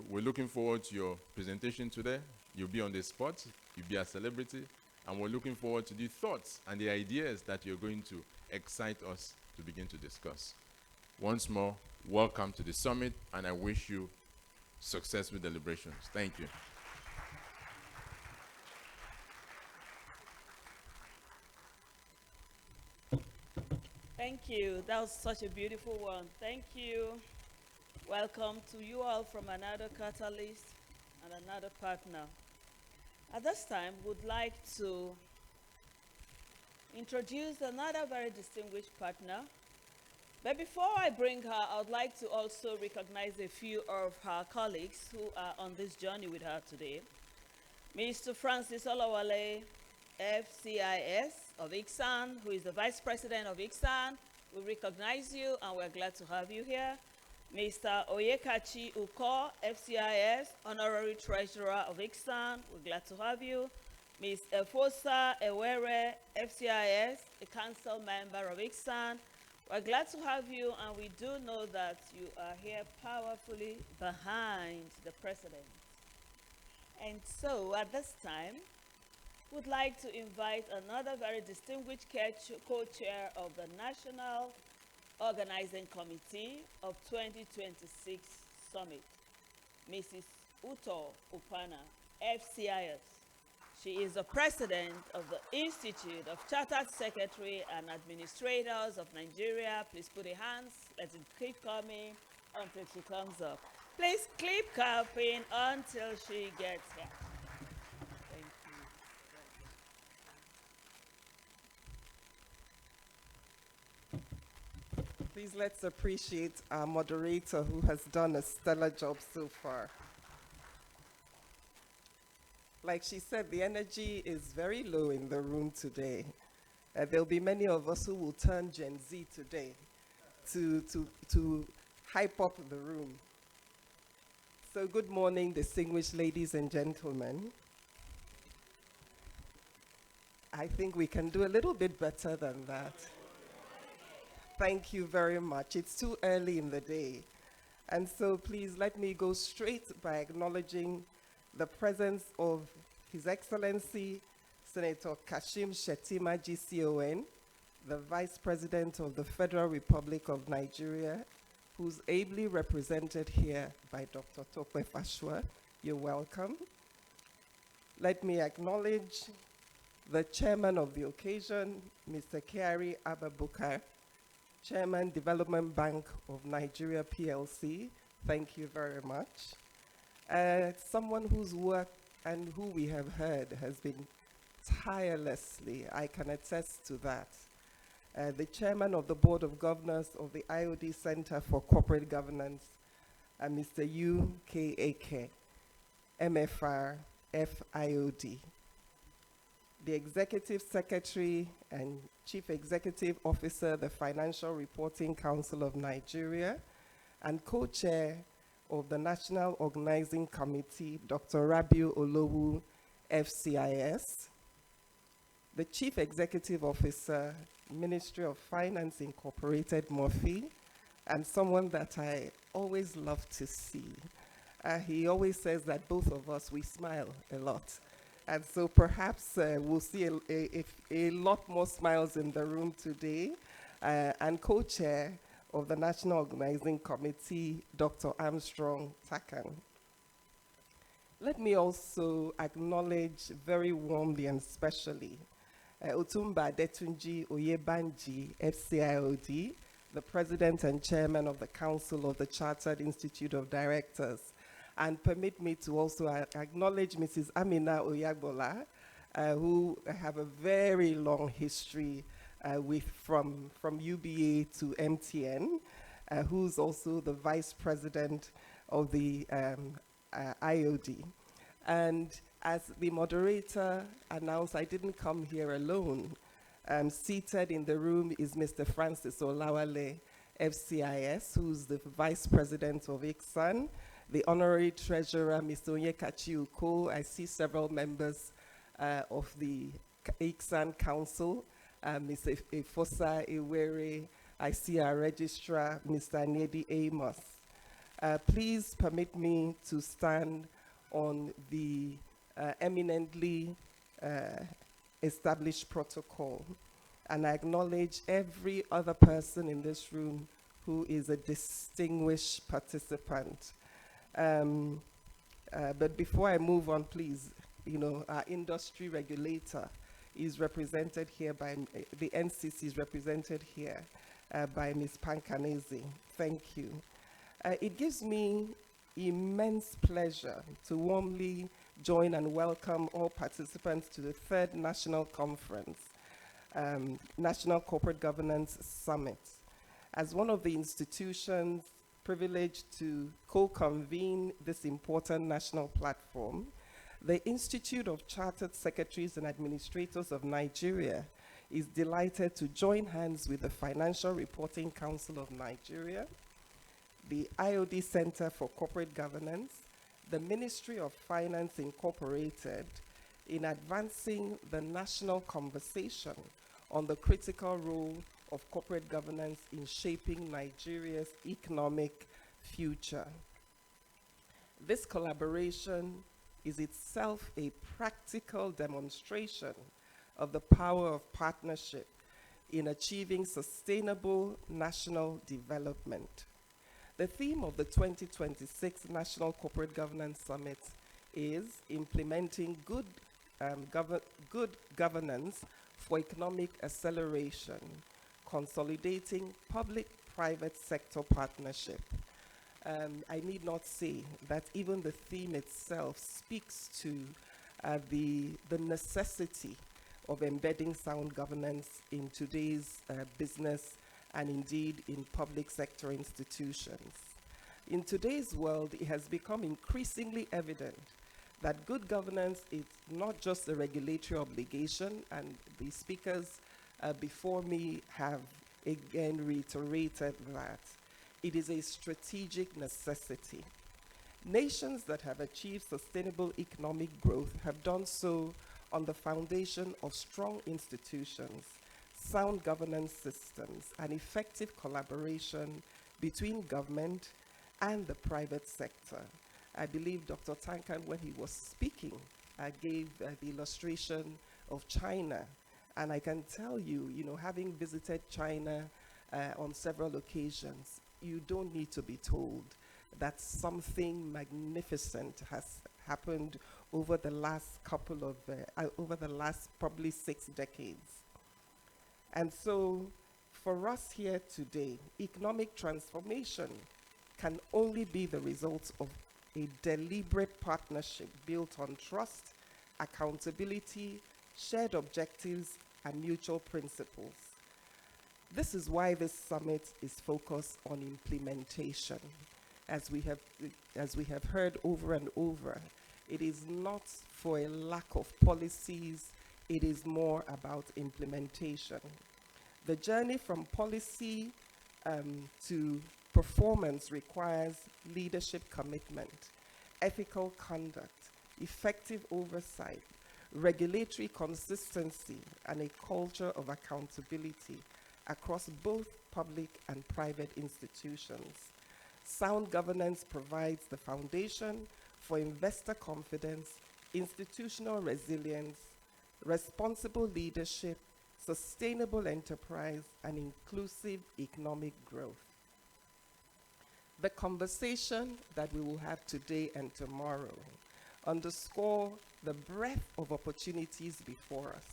we're looking forward to your presentation today. You'll be on the spot, you'll be a celebrity, and we're looking forward to the thoughts and the ideas that you're going to excite us to begin to discuss. Once more, welcome to the summit, and I wish you successful deliberations. Thank you. Thank you. That was such a beautiful one. Thank you. Welcome to you all from another catalyst and another partner. At this time, would like to introduce another very distinguished partner. But before I bring her, I would like to also recognize a few of her colleagues who are on this journey with her today. Mr. Francis Olawale, FCIS of ICSAN, who is the Vice President of ICSAN. We recognize you and we're glad to have you here. Mr. Oyekachi Uko, FCIS, Honorary Treasurer of ICSAN. We're glad to have you. Ms. Efosa Ewere, FCIS, a council member of ICSAN. We're glad to have you, and we do know that you are here powerfully behind the president. And so at this time, would like to invite another very distinguished co-chair of the National Organizing Committee of 2026 Summit, Mrs. Uto Upana, FCIS. She is the president of the Institute of Chartered Secretary and Administrators of Nigeria. Please put your hands. Let it keep coming until she comes up. Please keep clapping until she gets here. Thank you. Please let's appreciate our moderator who has done a stellar job so far. Like she said, the energy is very low in the room today. There'll be many of us who will turn Gen Z today to hype up the room. So good morning, distinguished ladies and gentlemen. I think we can do a little bit better than that. Thank you very much. It's too early in the day. And so please let me go straight by acknowledging the presence of His Excellency Senator Kashim Shettima GCON, the Vice President of the Federal Republic of Nigeria, who's ably represented here by Dr. Tope Fashua. You're welcome. Let me acknowledge the chairman of the occasion, Mr. Kyari Ababukar, Chairman, Development Bank of Nigeria PLC. Thank you very much. Someone whose work and who we have heard has been tirelessly, I can attest to that. The chairman of the Board of Governors of the IOD Center for Corporate Governance, Mr. UKAK, MFR, FIOD. The Executive Secretary and Chief Executive Officer, the Financial Reporting Council of Nigeria, and co-chair of the National Organizing Committee, Dr. Rabiu Olowu, FCIS, the Chief Executive Officer, Ministry of Finance Incorporated, Murphy, and someone that I always love to see. He always says that both of us, we smile a lot. And so perhaps we'll see a lot more smiles in the room today. And co-chair of the National Organizing Committee, Dr. Armstrong Takan. Let me also acknowledge very warmly and specially Otumba Detunji Oyebanji, FCIOD, the President and Chairman of the Council of the Chartered Institute of Directors. And permit me to also acknowledge Mrs. Amina Oyagbola, who have a very long history from UBA to MTN, who's also the Vice President of the IOD. And as the moderator announced, I didn't come here alone. Seated in the room is Mr. Francis Olawale, FCIS, who's the Vice President of ICSAN, the Honorary Treasurer, Mr. Onyekachi Uko. I see several members of the ICSAN Council, Mr. Efosa Iwere. I see our Registrar, Mr. Nedi Amos. Please permit me to stand on the eminently established protocol, and I acknowledge every other person in this room who is a distinguished participant. But before I move on, please, our industry regulator is represented here by, the NCC is represented here by Ms. Pankanezi. Thank you. It gives me immense pleasure to warmly join and welcome all participants to the 3rd National Conference, National Corporate Governance Summit. As one of the institutions privileged to co-convene this important national platform, the Institute of Chartered Secretaries and Administrators of Nigeria is delighted to join hands with the Financial Reporting Council of Nigeria, the IOD Center for Corporate Governance, the Ministry of Finance Incorporated, in advancing the national conversation on the critical role of corporate governance in shaping Nigeria's economic future. This collaboration is itself a practical demonstration of the power of partnership in achieving sustainable national development. The theme of the 2026 National Corporate Governance Summit is implementing good governance for economic acceleration, consolidating public-private sector partnership. I need not say that even the theme itself speaks to the necessity of embedding sound governance in today's business and indeed in public sector institutions. In today's world, it has become increasingly evident that good governance is not just a regulatory obligation, and the speakers before me have again reiterated that. It is a strategic necessity. Nations that have achieved sustainable economic growth have done so on the foundation of strong institutions, sound governance systems, and effective collaboration between government and the private sector. I believe Dr. Tankan, when he was speaking, gave the illustration of China. And I can tell you, having visited China on several occasions, you don't need to be told that something magnificent has happened over the last probably 6 decades. And so for us here today, economic transformation can only be the result of a deliberate partnership built on trust, accountability, shared objectives, and mutual principles. This is why this summit is focused on implementation. As we have heard over and over, it is not for a lack of policies, it is more about implementation. The journey from policy to performance requires leadership commitment, ethical conduct, effective oversight, regulatory consistency, and a culture of accountability across both public and private institutions. Sound governance provides the foundation for investor confidence, institutional resilience, responsible leadership, sustainable enterprise, and inclusive economic growth. The conversation that we will have today and tomorrow underscore the breadth of opportunities before us.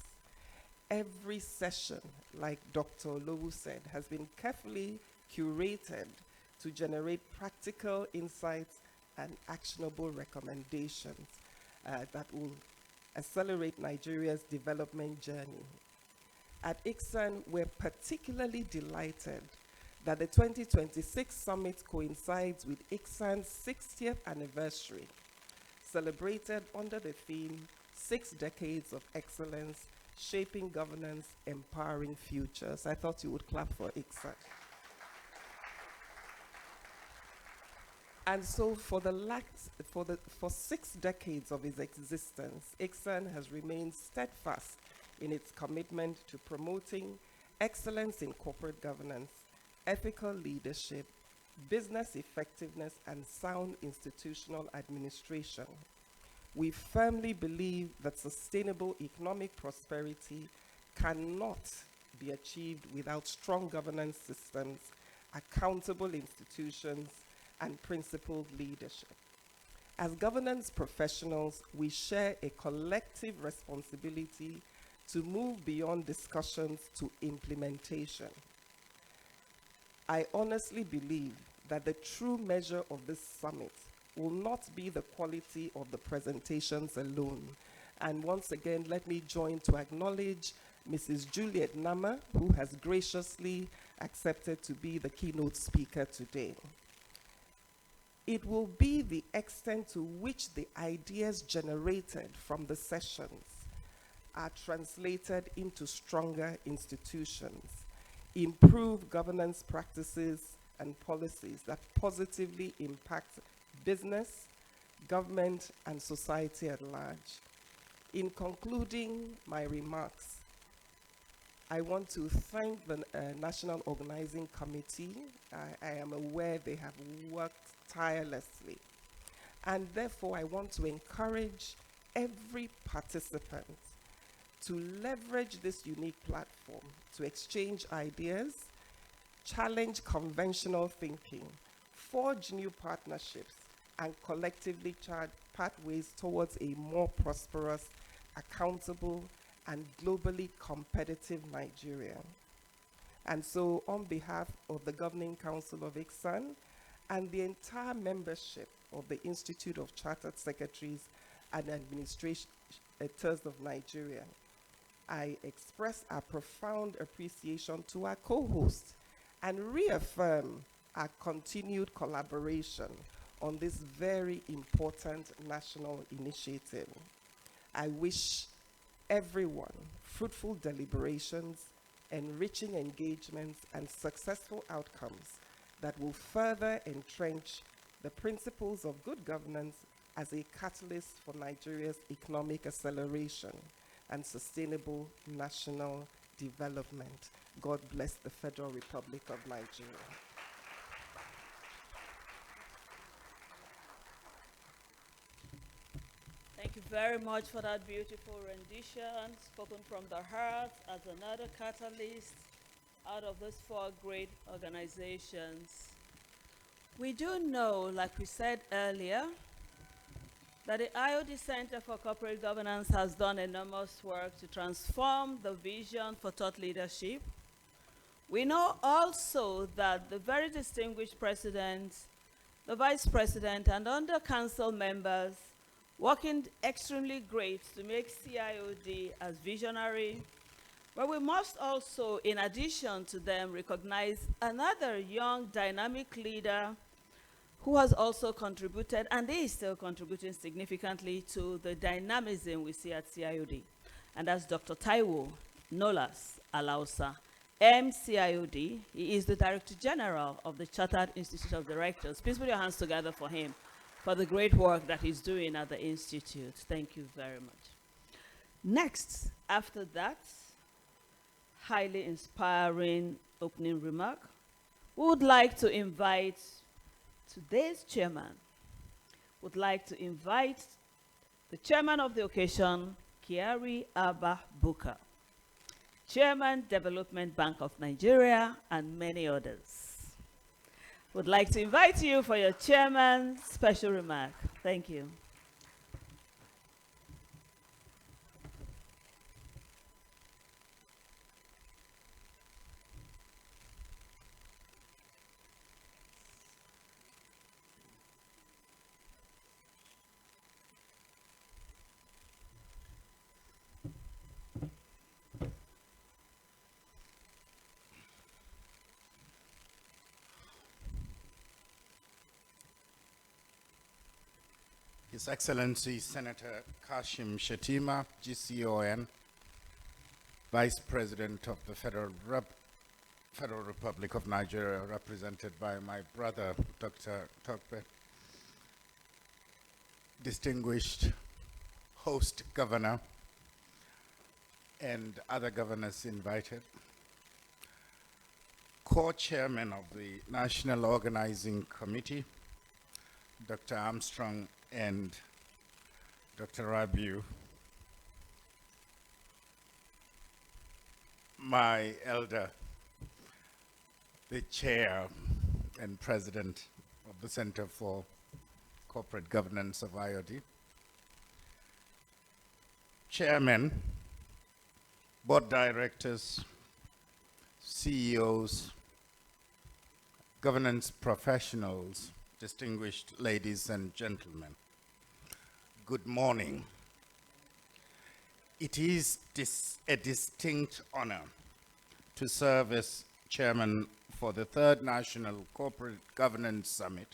Every session, like Dr. Olowu said, has been carefully curated to generate practical insights and actionable recommendations that will accelerate Nigeria's development journey. At ICSAN, we're particularly delighted that the 2026 summit coincides with ICSAN's 60th anniversary, celebrated under the theme, 6 Decades of Excellence, Shaping Governance, Empowering Futures. I thought you would clap for ICSAN. And so for 6 decades of its existence, ICSAN has remained steadfast in its commitment to promoting excellence in corporate governance, ethical leadership, business effectiveness, and sound institutional administration. We firmly believe that sustainable economic prosperity cannot be achieved without strong governance systems, accountable institutions, and principled leadership. As governance professionals, we share a collective responsibility to move beyond discussions to implementation. I honestly believe that the true measure of this summit will not be the quality of the presentations alone. And once again, let me join to acknowledge Mrs. Juliet Nama, who has graciously accepted to be the keynote speaker today. It will be the extent to which the ideas generated from the sessions are translated into stronger institutions, improve governance practices and policies that positively impact business, government, and society at large. In concluding my remarks, I want to thank the National Organizing Committee. I am aware they have worked tirelessly. And therefore, I want to encourage every participant to leverage this unique platform to exchange ideas, challenge conventional thinking, forge new partnerships, and collectively chart pathways towards a more prosperous, accountable, and globally competitive Nigeria. And so, on behalf of the Governing Council of ICSAN and the entire membership of the Institute of Chartered Secretaries and Administrators of Nigeria, I express our profound appreciation to our co-host and reaffirm our continued collaboration on this very important national initiative. I wish everyone fruitful deliberations, enriching engagements, and successful outcomes that will further entrench the principles of good governance as a catalyst for Nigeria's economic acceleration and sustainable national development. God bless the Federal Republic of Nigeria. Thank you very much for that beautiful rendition, spoken from the heart as another catalyst out of these 4 great organizations. We do know, like we said earlier, that the IOD Center for Corporate Governance has done enormous work to transform the vision for thought leadership. We know also that the very distinguished president, the vice president, and under council members working extremely great to make CIOD as visionary. But we must also, in addition to them, recognize another young, dynamic leader who has also contributed, and is still contributing significantly to the dynamism we see at CIOD. And that's Dr. Taiwo Nolas Alausa, MCIOD. He is the Director General of the Chartered Institute of Directors. Please put your hands together for him, for the great work that he's doing at the Institute. Thank you very much. Next, after that highly inspiring opening remark, we would like to invite today's chairman. Would like to invite the chairman of the occasion, Kiari Abba Buka, Chairman, Development Bank of Nigeria, and many others. Would like to invite you for your chairman's special remark. Thank you. His Excellency Senator Kashim Shettima, GCON, Vice President of the Federal Republic of Nigeria, represented by my brother, Dr. Tokpe, distinguished host governor, and other governors invited, co-chairman of the National Organizing Committee, Dr. Armstrong and Dr. Rabiu, my elder, the chair and president of the Center for Corporate Governance of IOD, chairmen, board directors, CEOs, governance professionals, distinguished ladies and gentlemen, good morning. It is a distinct honor to serve as chairman for the third National Corporate Governance Summit.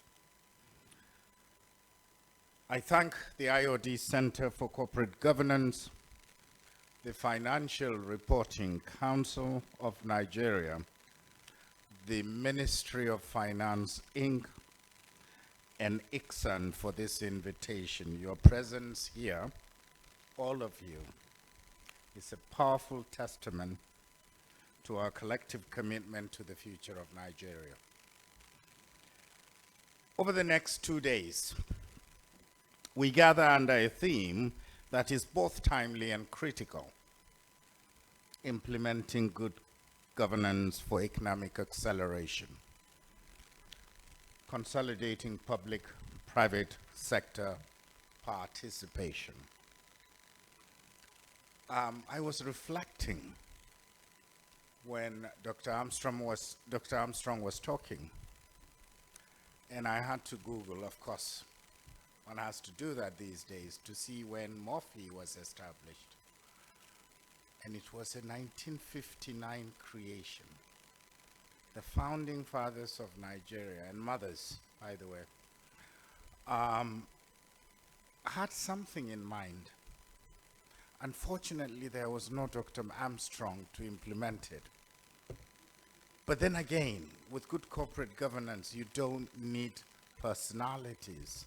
I thank the IOD Center for Corporate Governance, the Financial Reporting Council of Nigeria, the Ministry of Finance, Inc., and ICSAN for this invitation. Your presence here, all of you, is a powerful testament to our collective commitment to the future of Nigeria. Over the next 2 days, we gather under a theme that is both timely and critical: implementing good governance for economic acceleration. Consolidating public-private sector participation. I was reflecting when Dr. Armstrong was talking, and I had to Google, of course. One has to do that these days to see when MOFI was established. And it was a 1959 creation. The founding fathers of Nigeria, and mothers, by the way, had something in mind. Unfortunately, there was no Dr. Armstrong to implement it. But then again, with good corporate governance, you don't need personalities.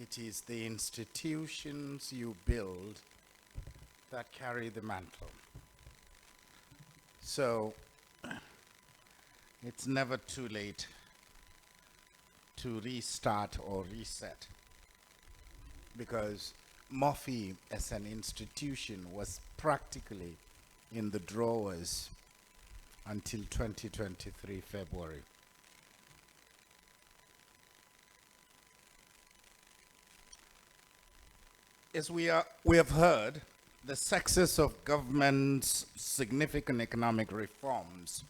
It is the institutions you build that carry the mantle. So, it's never too late to restart or reset, because MOFI as an institution was practically in the drawers until 2023 February. As we have heard, the success of government's significant economic reforms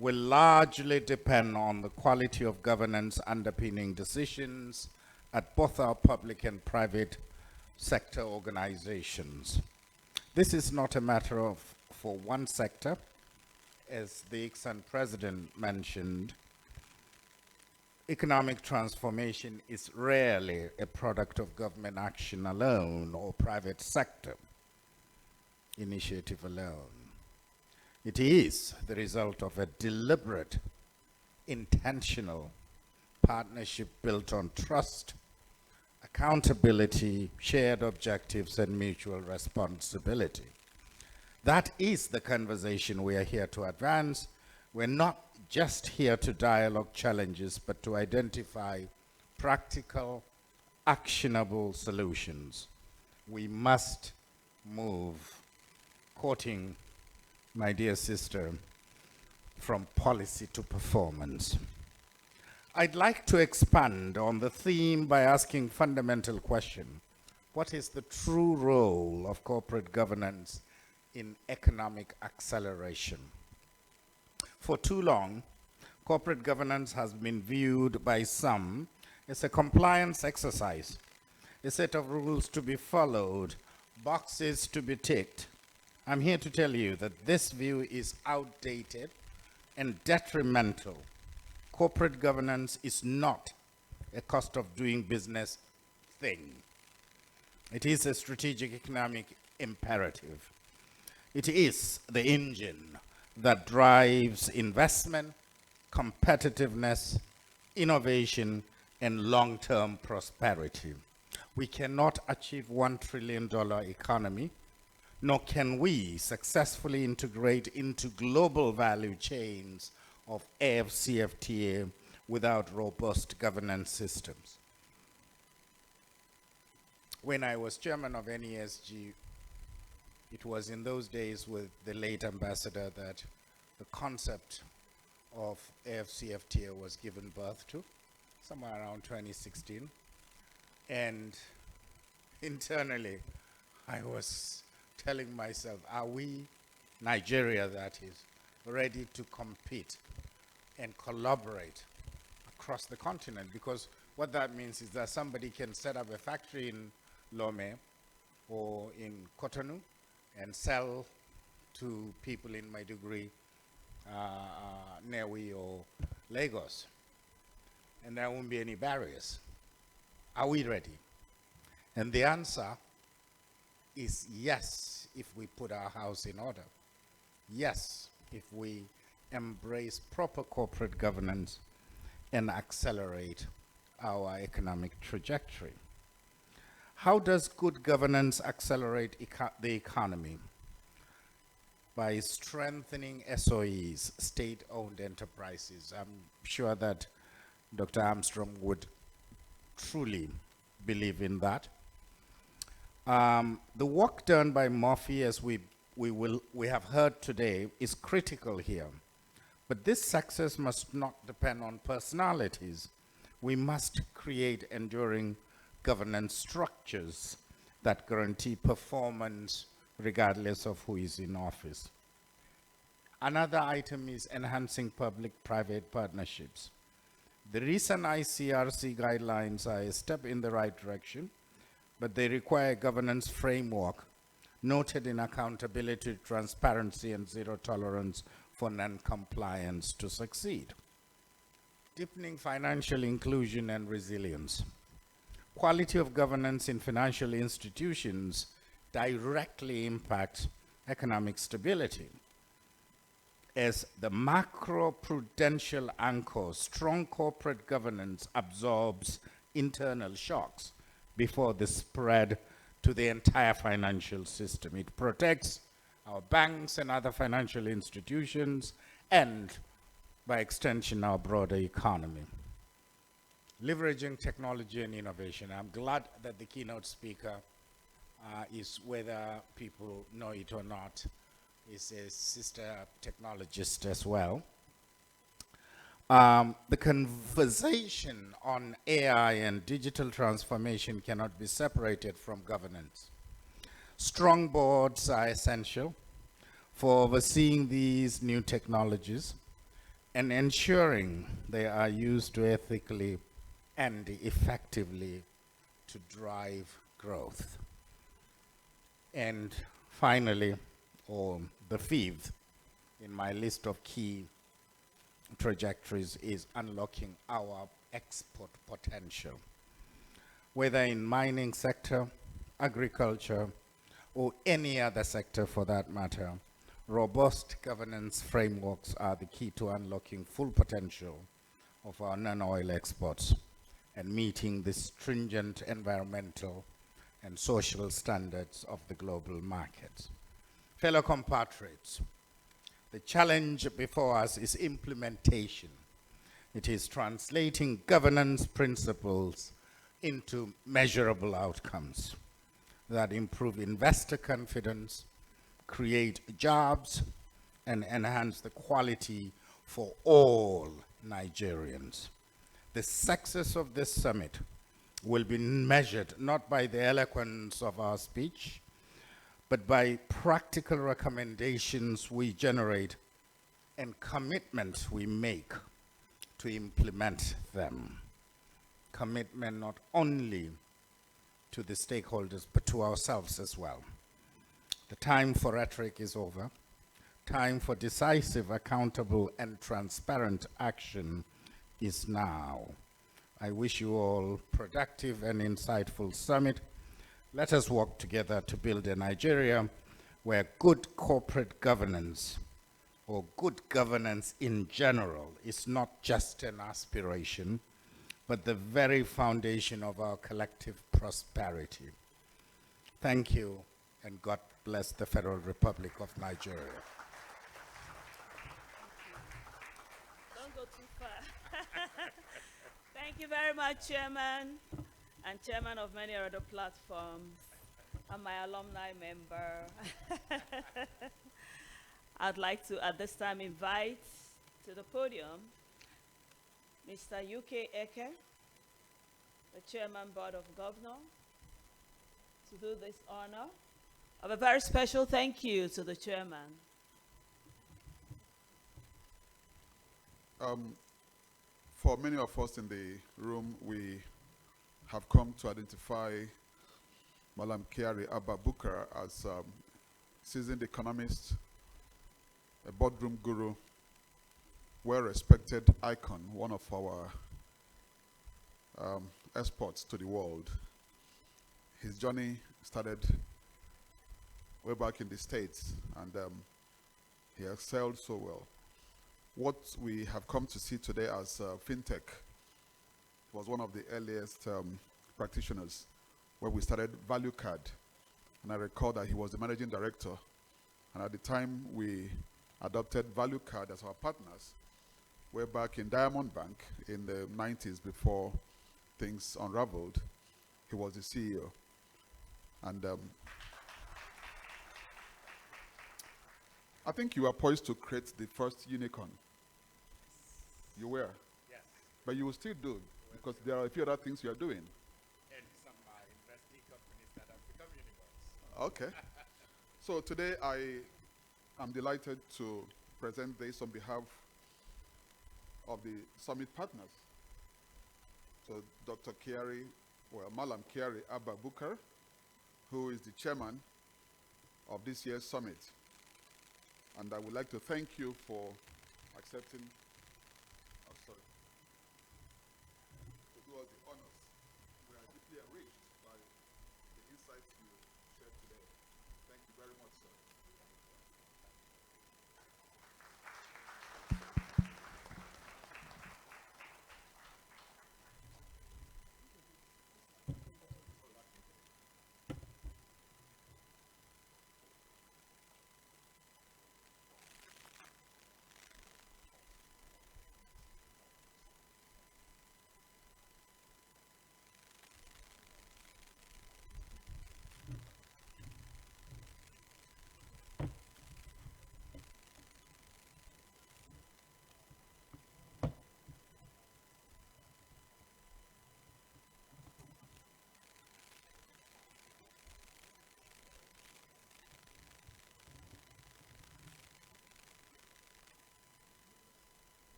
will largely depend on the quality of governance underpinning decisions at both our public and private sector organizations. This is not a matter of for one sector. As the ICSAN president mentioned, economic transformation is rarely a product of government action alone or private sector initiative alone. It is the result of a deliberate, intentional partnership built on trust, accountability, shared objectives, and mutual responsibility. That is the conversation we are here to advance. We're not just here to dialogue challenges, but to identify practical, actionable solutions. We must move, quoting my dear sister, from policy to performance. I'd like to expand on the theme by asking fundamental question: what is the true role of corporate governance in economic acceleration? For too long, corporate governance has been viewed by some as a compliance exercise, a set of rules to be followed, boxes to be ticked. I'm here to tell you that this view is outdated and detrimental. Corporate governance is not a cost of doing business thing. It is a strategic economic imperative. It is the engine that drives investment, competitiveness, innovation, and long-term prosperity. We cannot achieve $1 trillion economy, nor can we successfully integrate into global value chains of AFCFTA without robust governance systems. When I was chairman of NESG, it was in those days with the late ambassador that the concept of AFCFTA was given birth to, somewhere around 2016. And internally, I was telling myself, are we, Nigeria that is, ready to compete and collaborate across the continent? Because what that means is that somebody can set up a factory in Lomé or in Cotonou and sell to people in Maiduguri, Newi or Lagos, and there won't be any barriers. Are we ready? And the answer is yes, if we put our house in order. Yes, if we embrace proper corporate governance and accelerate our economic trajectory. How does good governance accelerate the economy? By strengthening SOEs, state-owned enterprises. I'm sure that Dr. Armstrong would truly believe in that. The work done by Murphy, as we have heard today, is critical here. But this success must not depend on personalities. We must create enduring governance structures that guarantee performance regardless of who is in office. Another item is enhancing public-private partnerships. The recent ICRC guidelines are a step in the right direction, but they require a governance framework noted in accountability, transparency, and zero tolerance for non-compliance to succeed. Deepening financial inclusion and resilience. Quality of governance in financial institutions directly impacts economic stability. As the macro-prudential anchor, strong corporate governance absorbs internal shocks before they spread to the entire financial system. It protects our banks and other financial institutions and, by extension, our broader economy. Leveraging technology and innovation. I'm glad that the keynote speaker is, whether people know it or not, is a sister technologist as well. The conversation on AI and digital transformation cannot be separated from governance. Strong boards are essential for overseeing these new technologies and ensuring they are used to ethically and effectively to drive growth. And finally, or the fifth in my list of key trajectories, is unlocking our export potential. Whether in mining sector, agriculture, or any other sector for that matter, robust governance frameworks are the key to unlocking full potential of our non-oil exports and meeting the stringent environmental and social standards of the global markets. Fellow compatriots, the challenge before us is implementation. It is translating governance principles into measurable outcomes that improve investor confidence, create jobs, and enhance the quality for all Nigerians. The success of this summit will be measured not by the eloquence of our speech, but by practical recommendations we generate and commitment we make to implement them. Commitment not only to the stakeholders, but to ourselves as well. The time for rhetoric is over. Time for decisive, accountable, and transparent action is now. I wish you all productive and insightful summit. Let us work together to build a Nigeria where good corporate governance or good governance in general is not just an aspiration, but the very foundation of our collective prosperity. Thank you, and God bless the Federal Republic of Nigeria. Don't go too far. Thank you very much, Chairman, and Chairman of many other platforms, and my alumni member. I'd like to, at this time, invite to the podium Mr. UK Eke, the Chairman Board of Governors, to do this honor of a very special thank you to the Chairman. For many of us in the room, we have come to identify Malam Kyari Abba Bukar as seasoned economist, a boardroom guru, well-respected icon, one of our exports to the world. His journey started way back in the States, and he excelled so well. What we have come to see today as fintech was one of the earliest practitioners where we started Value Card. And I recall that he was the managing director. And at the time we adopted Value Card as our partners, way back in Diamond Bank in the 90s before things unraveled, he was the CEO. And I think you are poised to create the first unicorn. You were? Yes. But you will still do, because there are a few other things you are doing. And some investee companies that have become unicorns. Okay. So today I am delighted to present this on behalf of the summit partners. So Dr. Kyari, well, Malam Kyari Abba Bukar, who is the chairman of this year's summit. And I would like to thank you for accepting, to do us the honors. We are deeply enriched by the insights you shared today. Thank you very much, sir.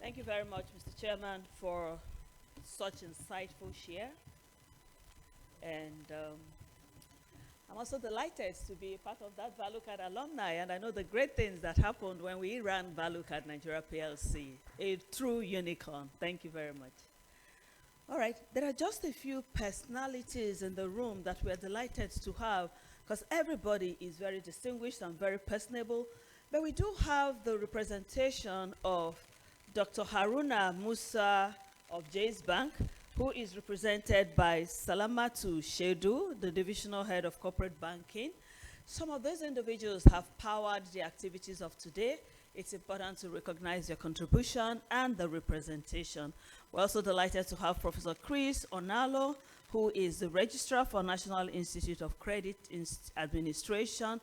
Thank you very much, Mr. Chairman, for such insightful share. And I'm also delighted to be part of that Value Card alumni, and I know the great things that happened when we ran Value Card Nigeria PLC, a true unicorn. Thank you very much. All right, there are just a few personalities in the room that we're delighted to have, because everybody is very distinguished and very personable, but we do have the representation of Dr. Haruna Musa of Jay's Bank, who is represented by Salamatu Shedu, the Divisional Head of Corporate Banking. Some of those individuals have powered the activities of today. It's important to recognize their contribution and the representation. We're also delighted to have Professor Chris Onalo, who is the Registrar for National Institute of Credit Administration.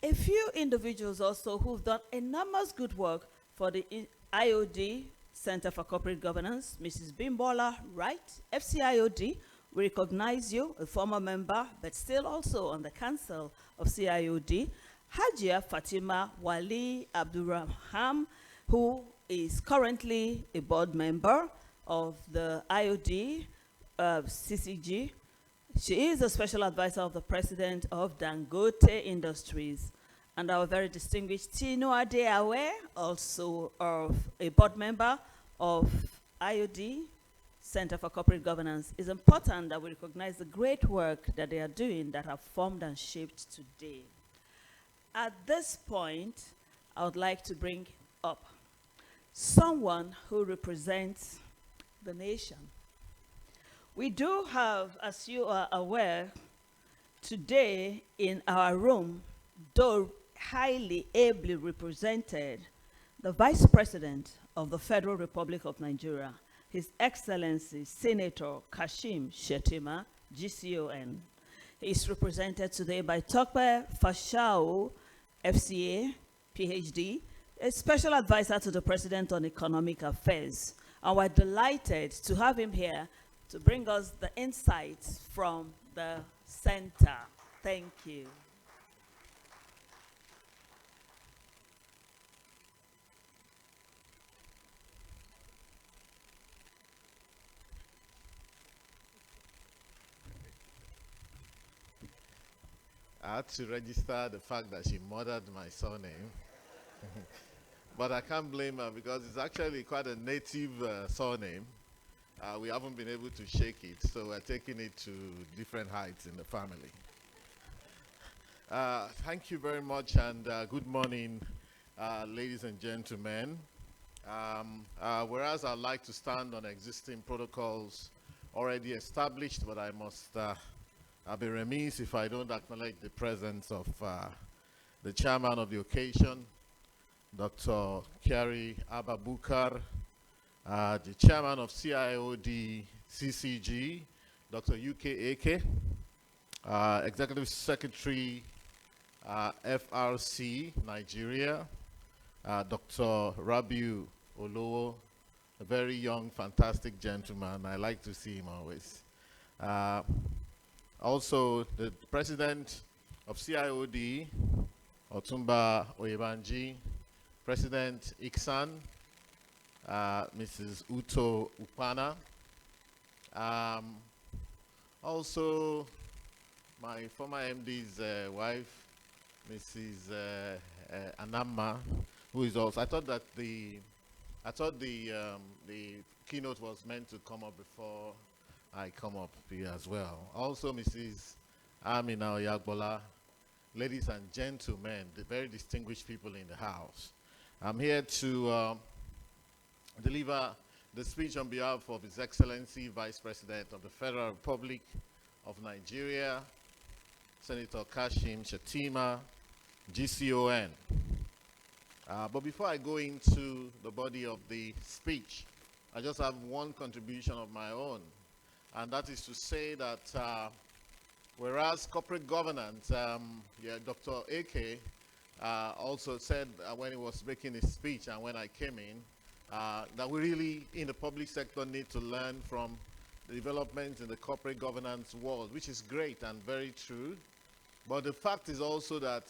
A few individuals also who've done enormous good work for the IOD, Center for Corporate Governance, Mrs. Bimbola Wright, FCIOD, We recognize you, a former member, but still also on the Council of CIOD, Hajia Fatima Wali Abdurrahman, who is currently a board member of the IOD, CCG. She is a special advisor of the president of Dangote Industries. And our very distinguished Tino Adeawe, also of a board member of IOD, Center for Corporate Governance. It's important that we recognize the great work that they are doing that have formed and shaped today. At this point, I would like to bring up someone who represents the nation. We do have, as you are aware, today in our room, though highly ably represented, the Vice President of the Federal Republic of Nigeria, His Excellency Senator Kashim Shettima, GCON. He is represented today by Tokpe Fashao, FCA, PhD, a special advisor to the President on Economic Affairs. And we're delighted to have him here to bring us the insights from the center. Thank you. I had to register the fact that she murdered my surname. But I can't blame her because it's actually quite a native surname. We haven't been able to shake it, so we're taking it to different heights in the family. Thank you very much, and good morning, ladies and gentlemen. Whereas I'd like to stand on existing protocols already established, but I must I'll be remiss if I don't acknowledge the presence of the chairman of the occasion, Dr. Kyari Ababukar, the chairman of CIOD CCG, Dr. UK Eke, Executive Secretary FRC Nigeria, Dr. Rabiu Olowo, a very young, fantastic gentleman. I like to see him always. Also, the president of CIOD, Otumba Oyebanji, President Iksan, Mrs. Uto Upana. Also, my former MD's wife, Mrs. Anamma, who is also. I thought the keynote was meant to come up before I come up here as well. Also, Mrs. Amina Oyagbola, ladies and gentlemen, the very distinguished people in the house. I'm here to deliver the speech on behalf of His Excellency Vice President of the Federal Republic of Nigeria, Senator Kashim Shettima, GCON. But before I go into the body of the speech, I just have one contribution of my own. And that is to say that whereas corporate governance, Dr. Eke also said when he was making his speech and when I came in, that we really, in the public sector, need to learn from the developments in the corporate governance world, which is great and very true. But the fact is also that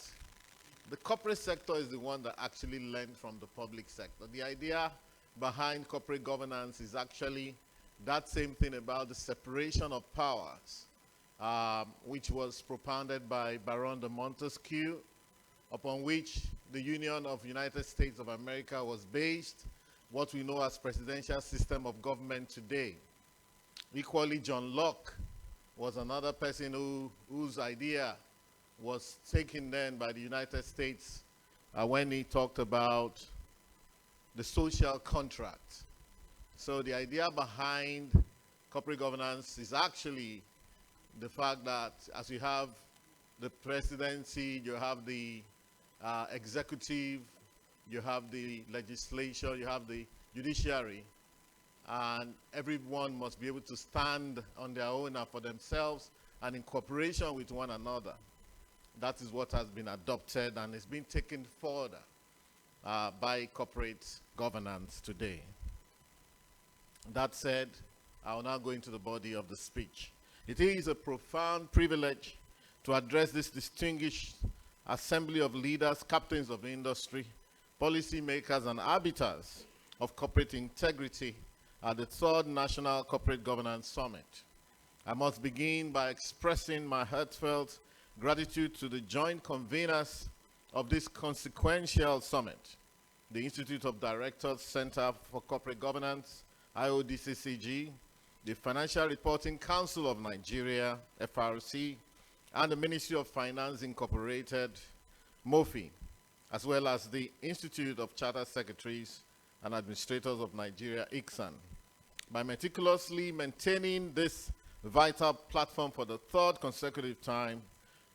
the corporate sector is the one that actually learned from the public sector. The idea behind corporate governance is actually that same thing about the separation of powers, which was propounded by Baron de Montesquieu, upon which the Union of United States of America was based, what we know as presidential system of government today. Equally, John Locke was another person whose idea was taken then by the United States when he talked about the social contract. So the idea behind corporate governance is actually the fact that as you have the presidency, you have the executive, you have the legislature, you have the judiciary, and everyone must be able to stand on their own and for themselves and in cooperation with one another. That is what has been adopted and is being taken further by corporate governance today. That said, I will now go into the body of the speech. It is a profound privilege to address this distinguished assembly of leaders, captains of industry, policymakers, and arbiters of corporate integrity at the 3rd National Corporate Governance Summit. I must begin by expressing my heartfelt gratitude to the joint conveners of this consequential summit, the Institute of Directors Center for Corporate Governance, IODCCG, the Financial Reporting Council of Nigeria, FRC, and the Ministry of Finance Incorporated, MOFI, as well as the Institute of Chartered Secretaries and Administrators of Nigeria, ICSAN. By meticulously maintaining this vital platform for the 3rd consecutive time,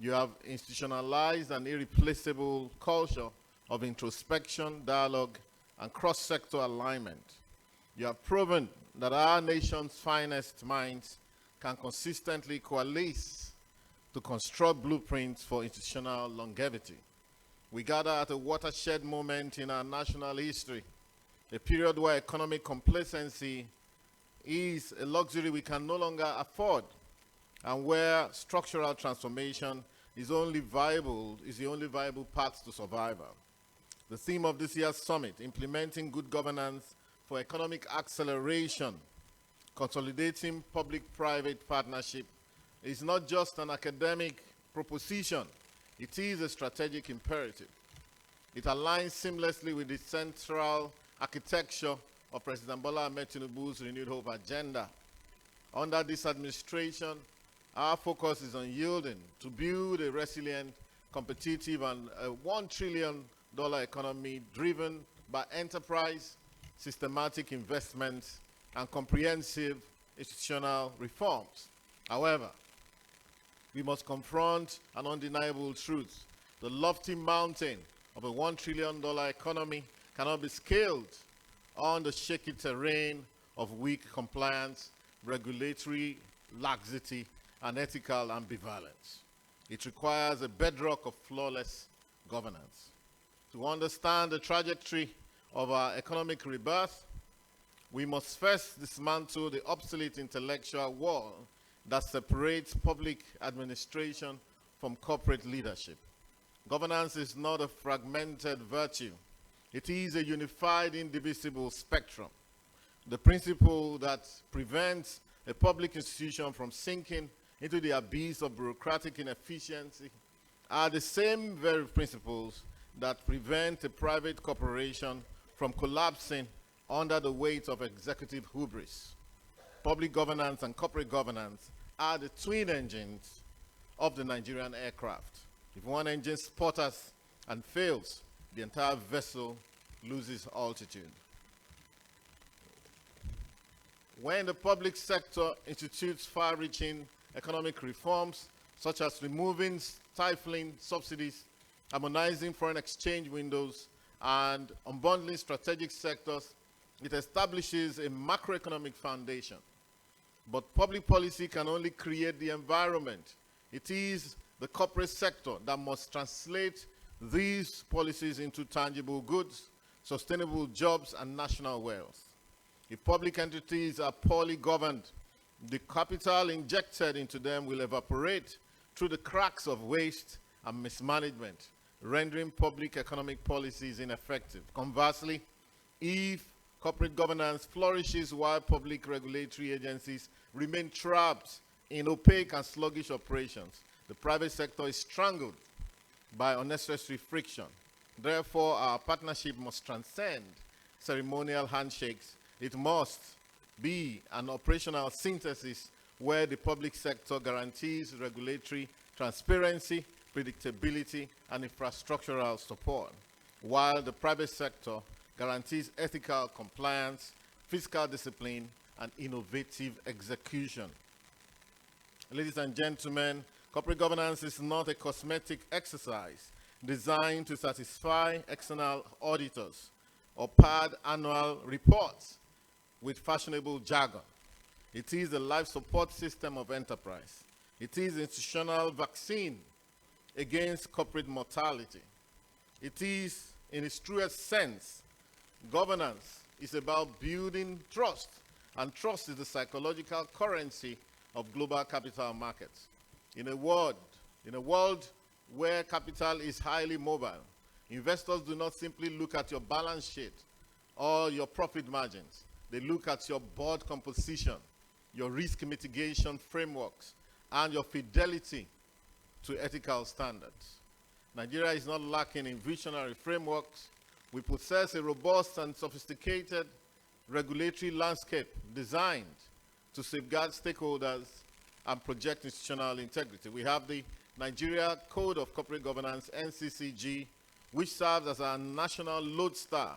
you have institutionalized an irreplaceable culture of introspection, dialogue, and cross-sector alignment. You have proven that our nation's finest minds can consistently coalesce to construct blueprints for institutional longevity. We gather at a watershed moment in our national history, a period where economic complacency is a luxury we can no longer afford, and where structural transformation is the only viable path to survival. The theme of this year's summit, implementing good governance for economic acceleration, consolidating public-private partnership, is not just an academic proposition, it is a strategic imperative. It aligns seamlessly with the central architecture of President Bola Ahmed Tinubu's Renewed Hope agenda. Under this administration, our focus is on yielding to build a resilient, competitive, and a $1 trillion economy driven by enterprise, systematic investments, and comprehensive institutional reforms. However, we must confront an undeniable truth. The lofty mountain of a $1 trillion economy cannot be scaled on the shaky terrain of weak compliance, regulatory laxity, and ethical ambivalence. It requires a bedrock of flawless governance. To understand the trajectory of our economic rebirth, we must first dismantle the obsolete intellectual wall that separates public administration from corporate leadership. Governance is not a fragmented virtue. It is a unified, indivisible spectrum. The principle that prevents a public institution from sinking into the abyss of bureaucratic inefficiency are the same very principles that prevent a private corporation from collapsing under the weight of executive hubris. Public governance and corporate governance are the twin engines of the Nigerian aircraft. If one engine sputters and fails, the entire vessel loses altitude. When the public sector institutes far-reaching economic reforms, such as removing stifling subsidies, harmonizing foreign exchange windows, and unbundling strategic sectors, it establishes a macroeconomic foundation. But public policy can only create the environment. It is the corporate sector that must translate these policies into tangible goods, sustainable jobs, and national wealth. If public entities are poorly governed, the capital injected into them will evaporate through the cracks of waste and mismanagement, rendering public economic policies ineffective. Conversely, if corporate governance flourishes while public regulatory agencies remain trapped in opaque and sluggish operations, the private sector is strangled by unnecessary friction. Therefore, our partnership must transcend ceremonial handshakes. It must be an operational synthesis where the public sector guarantees regulatory transparency, predictability, and infrastructural support, while the private sector guarantees ethical compliance, fiscal discipline, and innovative execution. Ladies and gentlemen, corporate governance is not a cosmetic exercise designed to satisfy external auditors or pad annual reports with fashionable jargon. It is a life support system of enterprise. It is institutional vaccine against corporate mortality. It is, in its truest sense, governance is about building trust, and trust is the psychological currency of global capital markets. In a world where capital is highly mobile, investors do not simply look at your balance sheet or your profit margins. They look at your board composition, your risk mitigation frameworks, and your fidelity to ethical standards. Nigeria is not lacking in visionary frameworks. We possess a robust and sophisticated regulatory landscape designed to safeguard stakeholders and project institutional integrity. We have the Nigeria Code of Corporate Governance, NCCG, which serves as our national lodestar,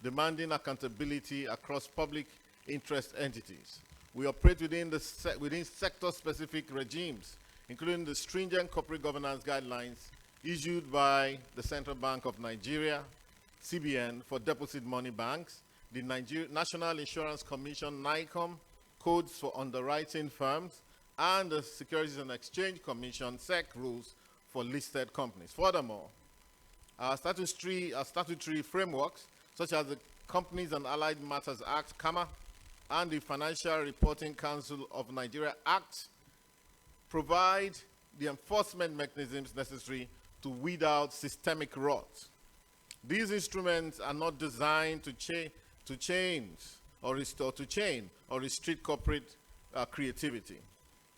demanding accountability across public interest entities. We operate within sector-specific regimes, including the stringent corporate governance guidelines issued by the Central Bank of Nigeria, CBN, for deposit money banks, the National Insurance Commission, NICOM, codes for underwriting firms, and the Securities and Exchange Commission, SEC, rules for listed companies. Furthermore, our statutory frameworks, such as the Companies and Allied Matters Act, CAMA, and the Financial Reporting Council of Nigeria Act, provide the enforcement mechanisms necessary to weed out systemic rot. These instruments are not designed to chain or restrict corporate creativity.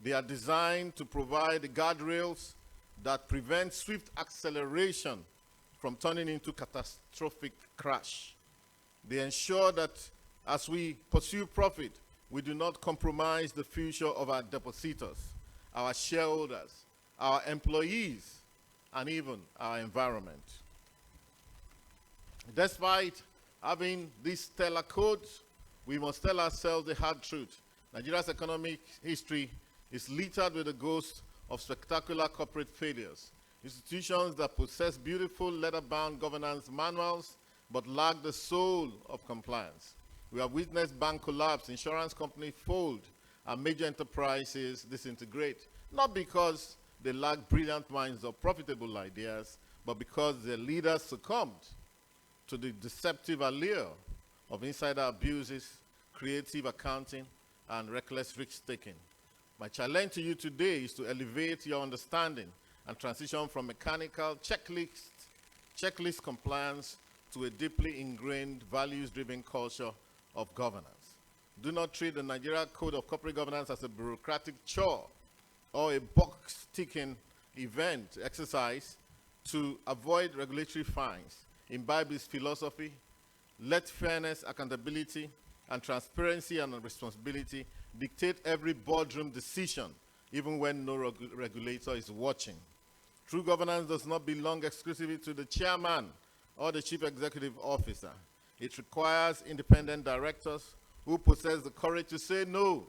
They are designed to provide the guardrails that prevent swift acceleration from turning into catastrophic crash. They ensure that as we pursue profit, we do not compromise the future of our depositors, our shareholders, our employees, and even our environment. Despite having these stellar codes, we must tell ourselves the hard truth. Nigeria's economic history is littered with the ghosts of spectacular corporate failures. Institutions that possess beautiful leather-bound governance manuals but lack the soul of compliance. We have witnessed bank collapse, insurance companies fold, and major enterprises disintegrate, not because they lack brilliant minds or profitable ideas, but because their leaders succumbed to the deceptive allure of insider abuses, creative accounting, and reckless risk-taking. My challenge to you today is to elevate your understanding and transition from mechanical checklist compliance to a deeply ingrained, values-driven culture of governance. Do not treat the Nigeria Code of Corporate Governance as a bureaucratic chore or a box-ticking event exercise to avoid regulatory fines. Imbibe this philosophy. Let fairness, accountability, and transparency and responsibility dictate every boardroom decision, even when no regulator is watching. True governance does not belong exclusively to the chairman or the chief executive officer. It requires independent directors who possess the courage to say no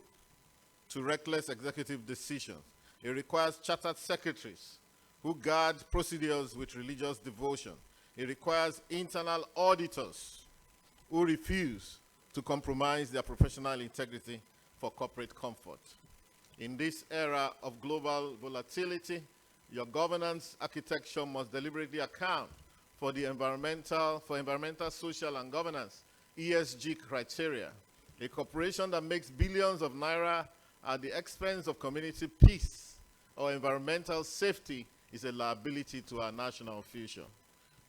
to reckless executive decisions. It requires chartered secretaries who guard procedures with religious devotion. It requires internal auditors who refuse to compromise their professional integrity for corporate comfort. In this era of global volatility, your governance architecture must deliberately account for the environmental, social, and governance ESG criteria. A corporation that makes billions of naira at the expense of community peace or environmental safety is a liability to our national future.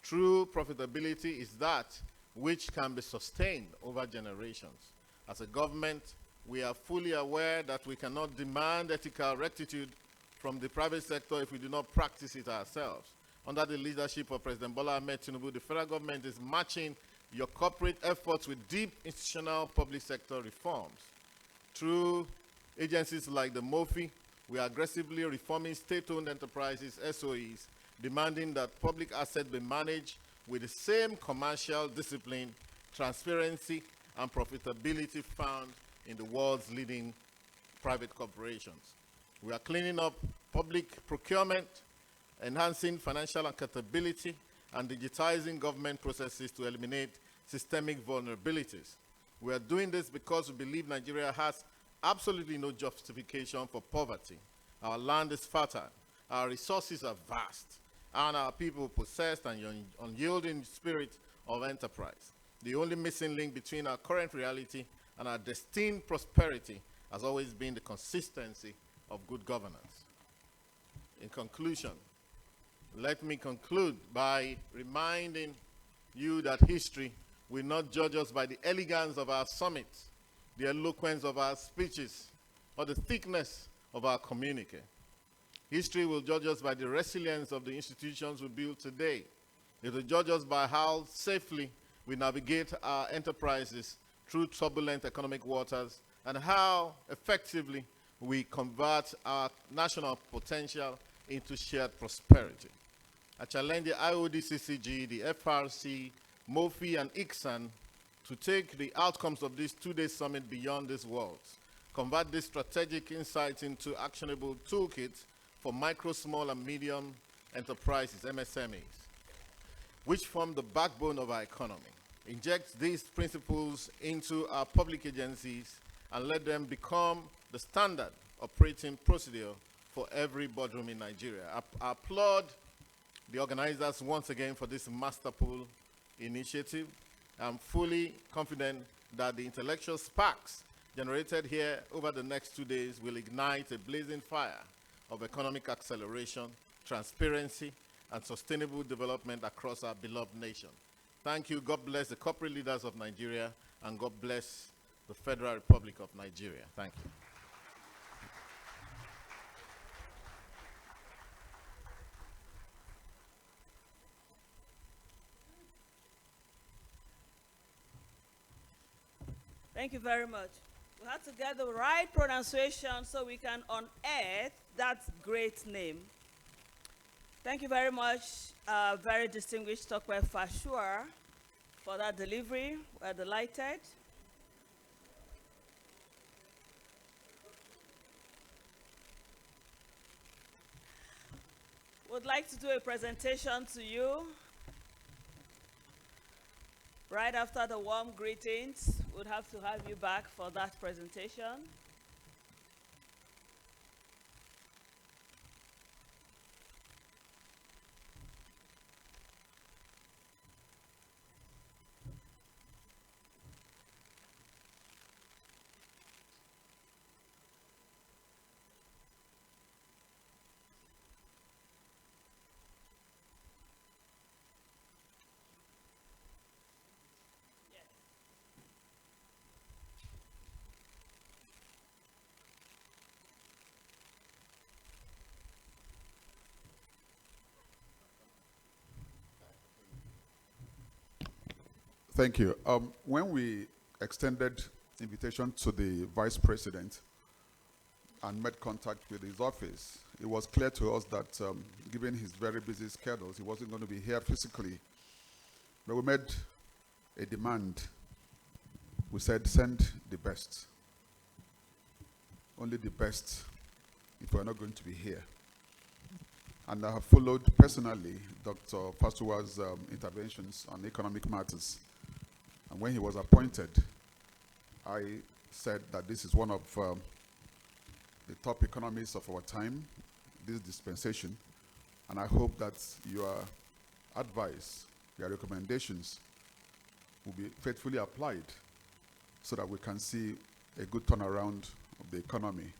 True profitability is that which can be sustained over generations. As a government, we are fully aware that we cannot demand ethical rectitude from the private sector if we do not practice it ourselves. Under the leadership of President Bola Ahmed Tinubu, the federal government is matching your corporate efforts with deep institutional public sector reforms. Through agencies like the MOFI, we are aggressively reforming state-owned enterprises, SOEs, demanding that public assets be managed with the same commercial discipline, transparency, and profitability found in the world's leading private corporations. We are cleaning up public procurement, enhancing financial accountability, and digitizing government processes to eliminate systemic vulnerabilities. We are doing this because we believe Nigeria has absolutely no justification for poverty. Our land is fertile, our resources are vast, and our people possess an unyielding spirit of enterprise. The only missing link between our current reality and our destined prosperity has always been the consistency of good governance. In conclusion, let me conclude by reminding you that history will not judge us by the elegance of our summits, the eloquence of our speeches, or the thickness of our communique. History will judge us by the resilience of the institutions we build today. It will judge us by how safely we navigate our enterprises through turbulent economic waters and how effectively we convert our national potential into shared prosperity. I challenge the IODCCG, the FRC, MOFI, and ICSAN to take the outcomes of this two-day summit beyond these words, convert these strategic insights into actionable toolkits for micro, small, and medium enterprises, MSMEs, which form the backbone of our economy. Inject these principles into our public agencies and let them become the standard operating procedure for every boardroom in Nigeria. I applaud the organizers once again for this masterful initiative. I'm fully confident that the intellectual sparks generated here over the next 2 days will ignite a blazing fire of economic acceleration, transparency, and sustainable development across our beloved nation. Thank you. God bless the corporate leaders of Nigeria, and God bless the Federal Republic of Nigeria. Thank you. Thank you very much. We have to get the right pronunciation so we can unearth that great name. Thank you very much, very distinguished Tokwe Fashua, for that delivery. We're delighted. Would like to do a presentation to you. Right after the warm greetings, we'd have to have you back for that presentation. Thank you. When we extended invitation to the Vice President and made contact with his office, it was clear to us that given his very busy schedules, he wasn't going to be here physically. But we made a demand. We said, send the best. Only the best if we're not going to be here. And I have followed personally Dr. Fasua's interventions on economic matters. And when he was appointed, I said that this is one of the top economists of our time, this dispensation. And I hope that your advice, your recommendations will be faithfully applied so that we can see a good turnaround of the economy.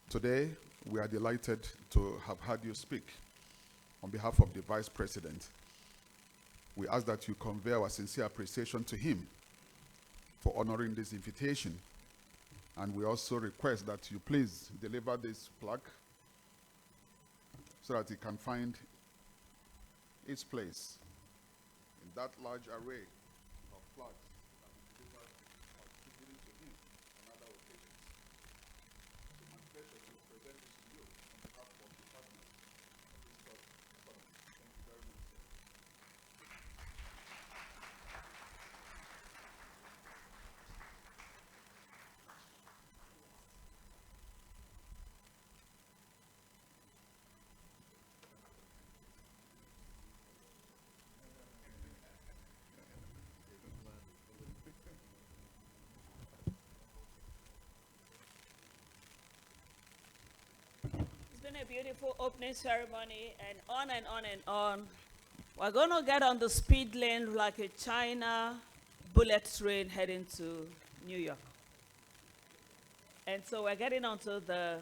Today, we are delighted to have heard you speak on behalf of the Vice President. We ask that you convey our sincere appreciation to him for honoring this invitation. And we also request that you please deliver this plaque so that it can find its place in that large array of plaques that we delivered or distributed to him on other occasions. It's my pleasure to present this to you on behalf of the partners of this club. Thank you very much, sir. It's been a beautiful opening ceremony, and on and on and on. We're going to get on the speed lane like a China bullet train heading to New York. And so we're getting on to the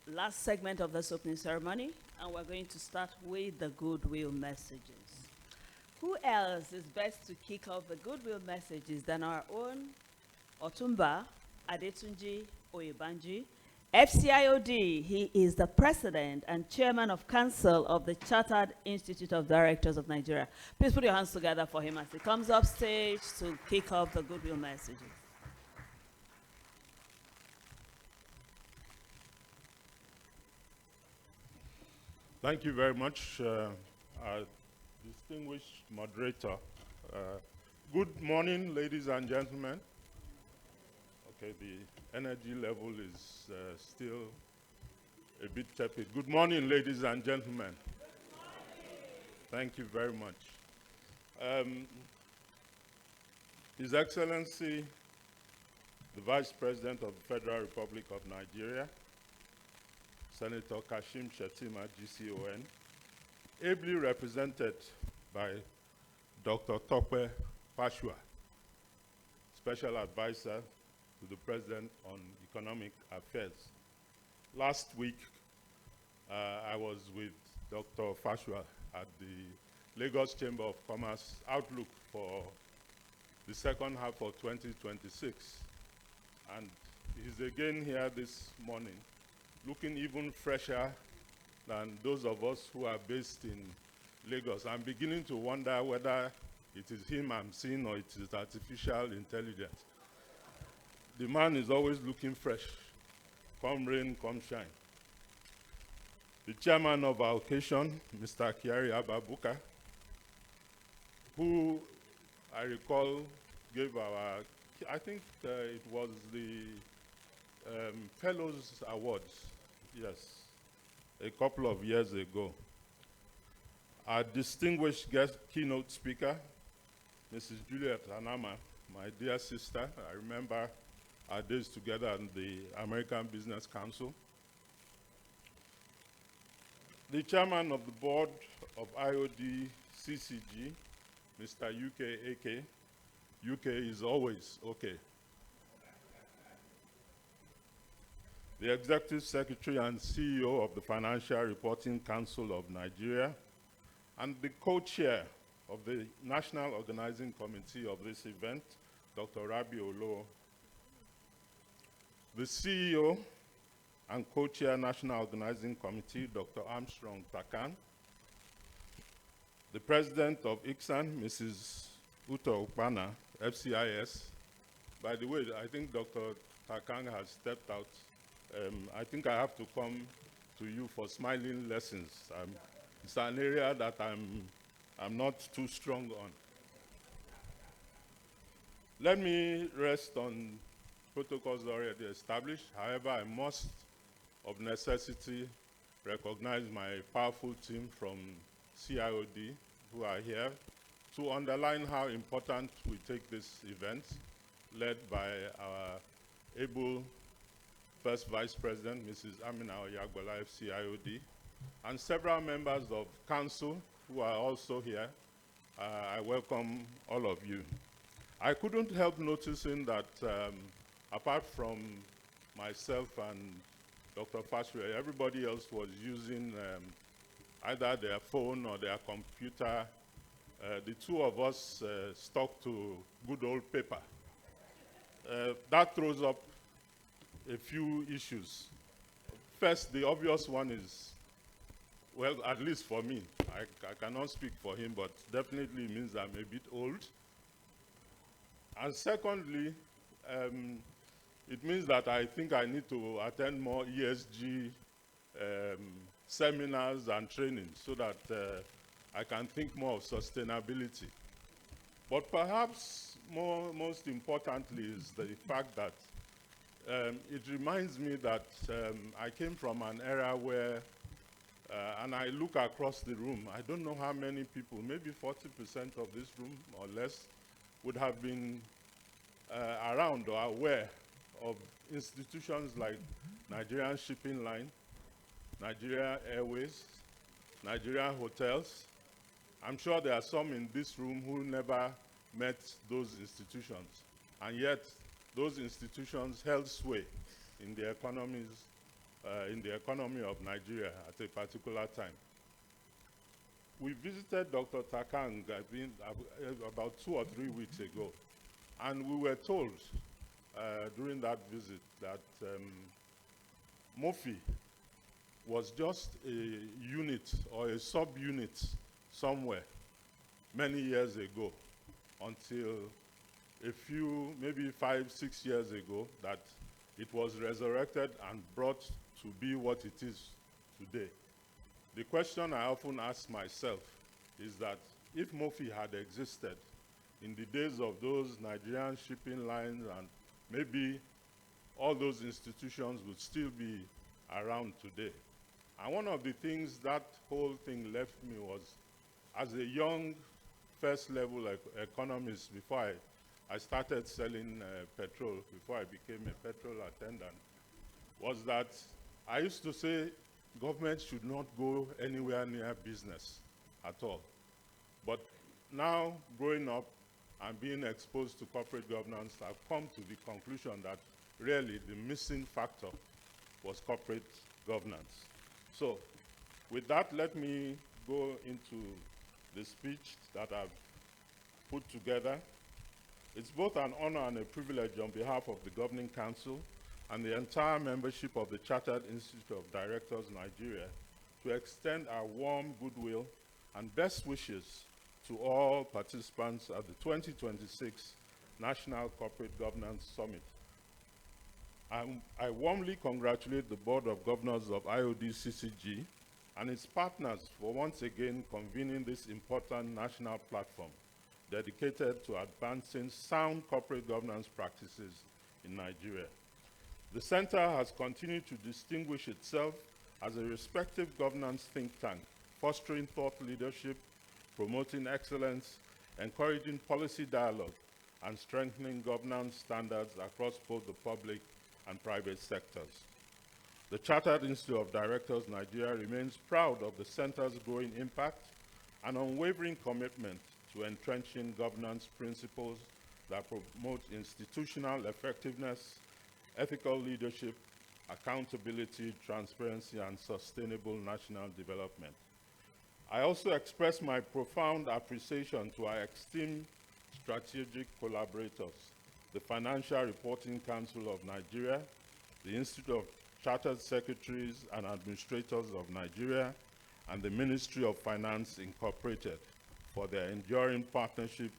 last segment of this opening ceremony, and we're going to start with the goodwill messages. Who else is best to kick off the goodwill messages than our own Otumba Adetunji Oyebanji, FCIOD? He is the president and chairman of council of the Chartered Institute of Directors of Nigeria. Please put your hands together for him as he comes up stage to kick off the goodwill messages. Thank you very much, our distinguished moderator. Good morning, ladies and gentlemen. Okay, the energy level is still a bit tepid. Good morning, ladies and gentlemen. Thank you very much. His Excellency, the Vice President of the Federal Republic of Nigeria, Senator Kashim Shettima, GCON, ably represented by Dr. Tope Pashua, Special Advisor to the President on Economic Affairs. Last week, I was with Dr. Pashua at the Lagos Chamber of Commerce Outlook for the second half of 2026. And he's again here this morning, looking even fresher than those of us who are based in Lagos. I'm beginning to wonder whether it is him I'm seeing or it is artificial intelligence. The man is always looking fresh, come rain, come shine. The chairman of our occasion, Mr. Kiari Ababuka, who I recall gave our, I think it was the Fellows Awards, yes, a couple of years ago. Our distinguished guest keynote speaker, Mrs. Juliet Anama, my dear sister. I remember our days together in the American Business Council. The chairman of the board of IOD CCG, Mr. UK AK. UK is always okay. The Executive Secretary and CEO of the Financial Reporting Council of Nigeria, and the co-chair of the National Organizing Committee of this event, Dr. Rabi Olo. The CEO and co-chair National Organizing Committee, Dr. Armstrong Takan. The president of ICSAN, Mrs. Uto Ukpana, FCIS. By the way, I think Dr. Takan has stepped out. I think I have to come to you for smiling lessons. It's an area that I'm not too strong on. Let me rest on protocols already established. However, I must, of necessity, recognize my powerful team from CIOD who are here to underline how important we take this event, led by our able First Vice President, Mrs. Amina Oyagbola, FCIOD, and several members of council who are also here. I welcome all of you. I couldn't help noticing that apart from myself and Dr. Fashwe, everybody else was using either their phone or their computer. The two of us stuck to good old paper. That throws up a few issues. First, the obvious one is, well, at least for me, I cannot speak for him, but definitely means I'm a bit old. And secondly, it means that I think I need to attend more ESG seminars and training so that I can think more of sustainability. But perhaps most importantly is the fact that it reminds me that I came from an era where, and I look across the room, I don't know how many people, maybe 40% of this room or less, would have been around or aware of institutions like Nigerian Shipping Line, Nigeria Airways, Nigerian Hotels. I'm sure there are some in this room who never met those institutions, and yet those institutions held sway in the economy of Nigeria at a particular time. We visited Dr. Takang about 2 or 3 weeks ago, and we were told during that visit that MOFI was just a unit or a sub-unit somewhere many years ago, until a few, maybe 5, 6 years ago, that it was resurrected and brought to be what it is today. The question I often ask myself is that if MOFI had existed in the days of those Nigerian shipping lines, and maybe all those institutions would still be around today. And one of the things that whole thing left me was, as a young first-level economist, before I started selling petrol, before I became a petrol attendant, was that I used to say government should not go anywhere near business at all. But now, growing up and being exposed to corporate governance, I've come to the conclusion that really the missing factor was corporate governance. So, with that, let me go into the speech that I've put together. It's both an honor and a privilege on behalf of the Governing Council and the entire membership of the Chartered Institute of Directors Nigeria to extend our warm goodwill and best wishes to all participants at the 2026 National Corporate Governance Summit. I warmly congratulate the Board of Governors of IOD-CCG and its partners for once again convening this important national platform dedicated to advancing sound corporate governance practices in Nigeria. The Center has continued to distinguish itself as a respected governance think tank, fostering thought leadership, promoting excellence, encouraging policy dialogue, and strengthening governance standards across both the public and private sectors. The Chartered Institute of Directors Nigeria remains proud of the Center's growing impact and unwavering commitment to entrenching governance principles that promote institutional effectiveness, ethical leadership, accountability, transparency, and sustainable national development. I also express my profound appreciation to our esteemed strategic collaborators, the Financial Reporting Council of Nigeria, the Institute of Chartered Secretaries and Administrators of Nigeria, and the Ministry of Finance Incorporated for their enduring partnership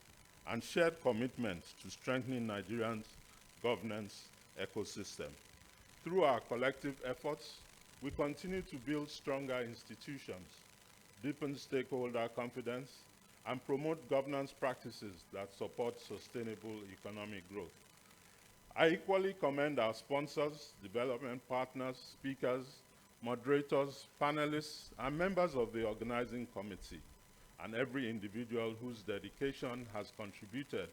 and shared commitment to strengthening Nigerians' governance ecosystem. Through our collective efforts, we continue to build stronger institutions, deepen stakeholder confidence, and promote governance practices that support sustainable economic growth. I equally commend our sponsors, development partners, speakers, moderators, panelists, and members of the organizing committee, and every individual whose dedication has contributed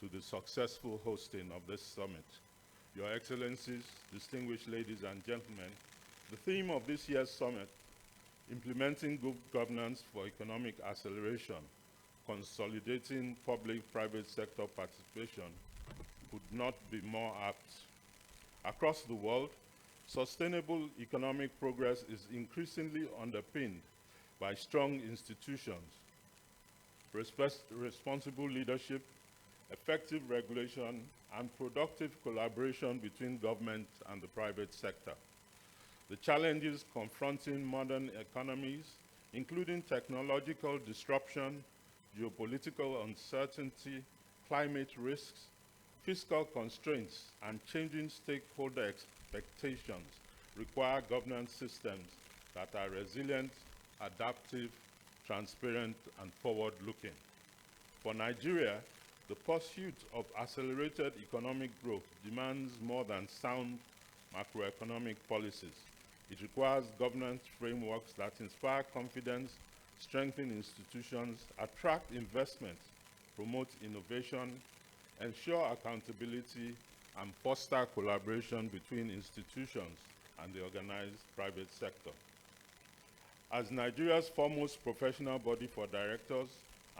to the successful hosting of this summit. Your Excellencies, distinguished ladies and gentlemen, the theme of this year's summit, Implementing Good Governance for Economic Acceleration, Consolidating Public-Private Sector Participation, could not be more apt. Across the world, sustainable economic progress is increasingly underpinned by strong institutions, responsible leadership, effective regulation, and productive collaboration between government and the private sector. The challenges confronting modern economies, including technological disruption, geopolitical uncertainty, climate risks, fiscal constraints, and changing stakeholder expectations, require governance systems that are resilient, adaptive, transparent, and forward-looking. For Nigeria, the pursuit of accelerated economic growth demands more than sound macroeconomic policies. It requires governance frameworks that inspire confidence, strengthen institutions, attract investment, promote innovation, ensure accountability, and foster collaboration between institutions and the organized private sector. As Nigeria's foremost professional body for directors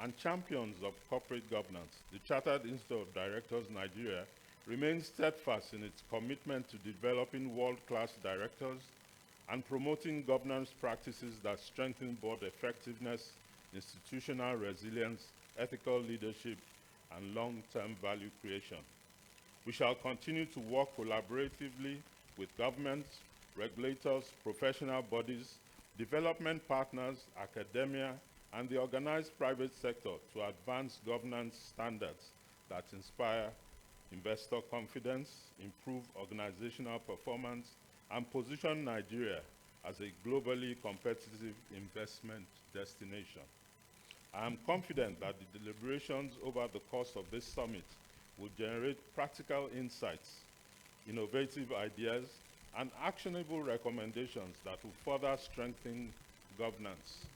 and champions of corporate governance, the Chartered Institute of Directors Nigeria remains steadfast in its commitment to developing world-class directors and promoting governance practices that strengthen board effectiveness, institutional resilience, ethical leadership, and long-term value creation. We shall continue to work collaboratively with governments, regulators, professional bodies, development partners, academia, and the organized private sector to advance governance standards that inspire investor confidence, improve organizational performance, and position Nigeria as a globally competitive investment destination. I am confident that the deliberations over the course of this summit will generate practical insights, innovative ideas, and actionable recommendations that will further strengthen governance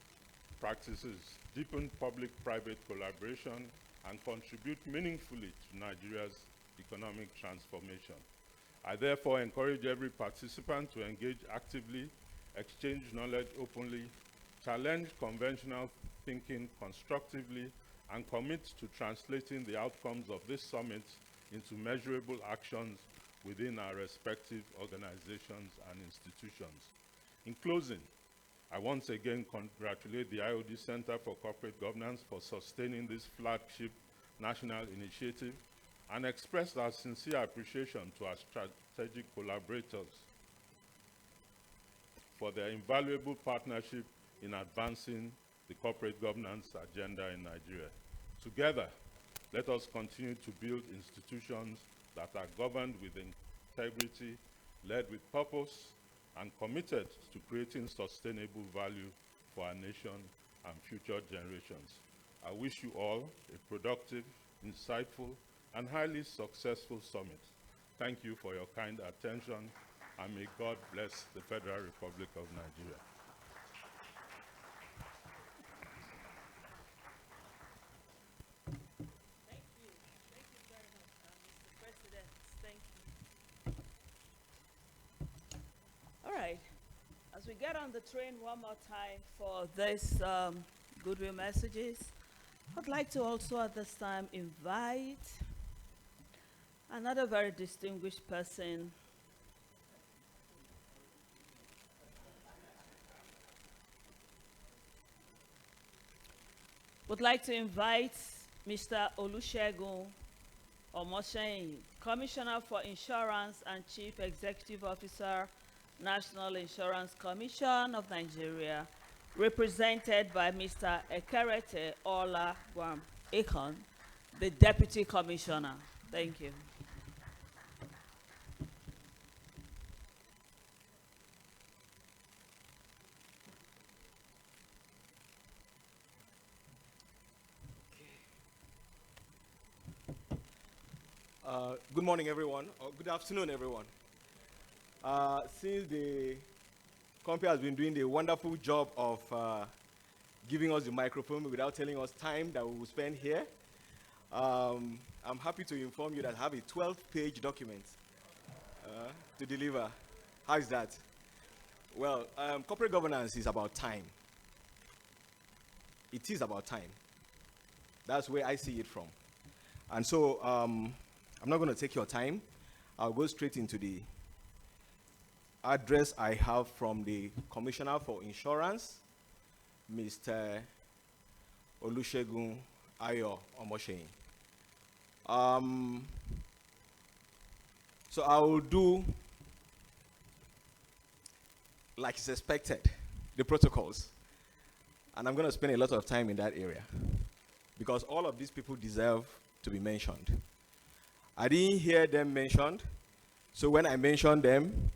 practices, deepen public-private collaboration, and contribute meaningfully to Nigeria's economic transformation. I therefore encourage every participant to engage actively, exchange knowledge openly, challenge conventional thinking constructively, and commit to translating the outcomes of this summit into measurable actions within our respective organizations and institutions. In closing, I once again congratulate the IOD Center for Corporate Governance for sustaining this flagship national initiative and express our sincere appreciation to our strategic collaborators for their invaluable partnership in advancing the corporate governance agenda in Nigeria. Together, let us continue to build institutions that are governed with integrity, led with purpose, and committed to creating sustainable value for our nation and future generations. I wish you all a productive, insightful, and highly successful summit. Thank you for your kind attention, and may God bless the Federal Republic of Nigeria. Thank you. Thank you very much, Mr. President. Thank you. All right. As we get on the train one more time for this goodwill messages, I'd like to also at this time invite another very distinguished person. Would like to invite Mr. Olusegun Omosheyin, Commissioner for Insurance and Chief Executive Officer, National Insurance Commission of Nigeria, represented by Mr. Ekerete Ola Gwam Ekon, the Deputy Commissioner. Thank you. Good morning, everyone, or good afternoon, everyone. Since the company has been doing the wonderful job of giving us the microphone without telling us time that we will spend here, I'm happy to inform you that I have a 12-page document to deliver. How is that? Well, corporate governance is about time. It is about time. That's where I see it from. And so I'm not going to take your time. I'll go straight into the address I have from the Commissioner for Insurance, Mr. Olusegun Ayo Omosheyin. So I will do like it's expected, the protocols. And I'm going to spend a lot of time in that area because all of these people deserve to be mentioned. I didn't hear them mentioned, so when I mention them,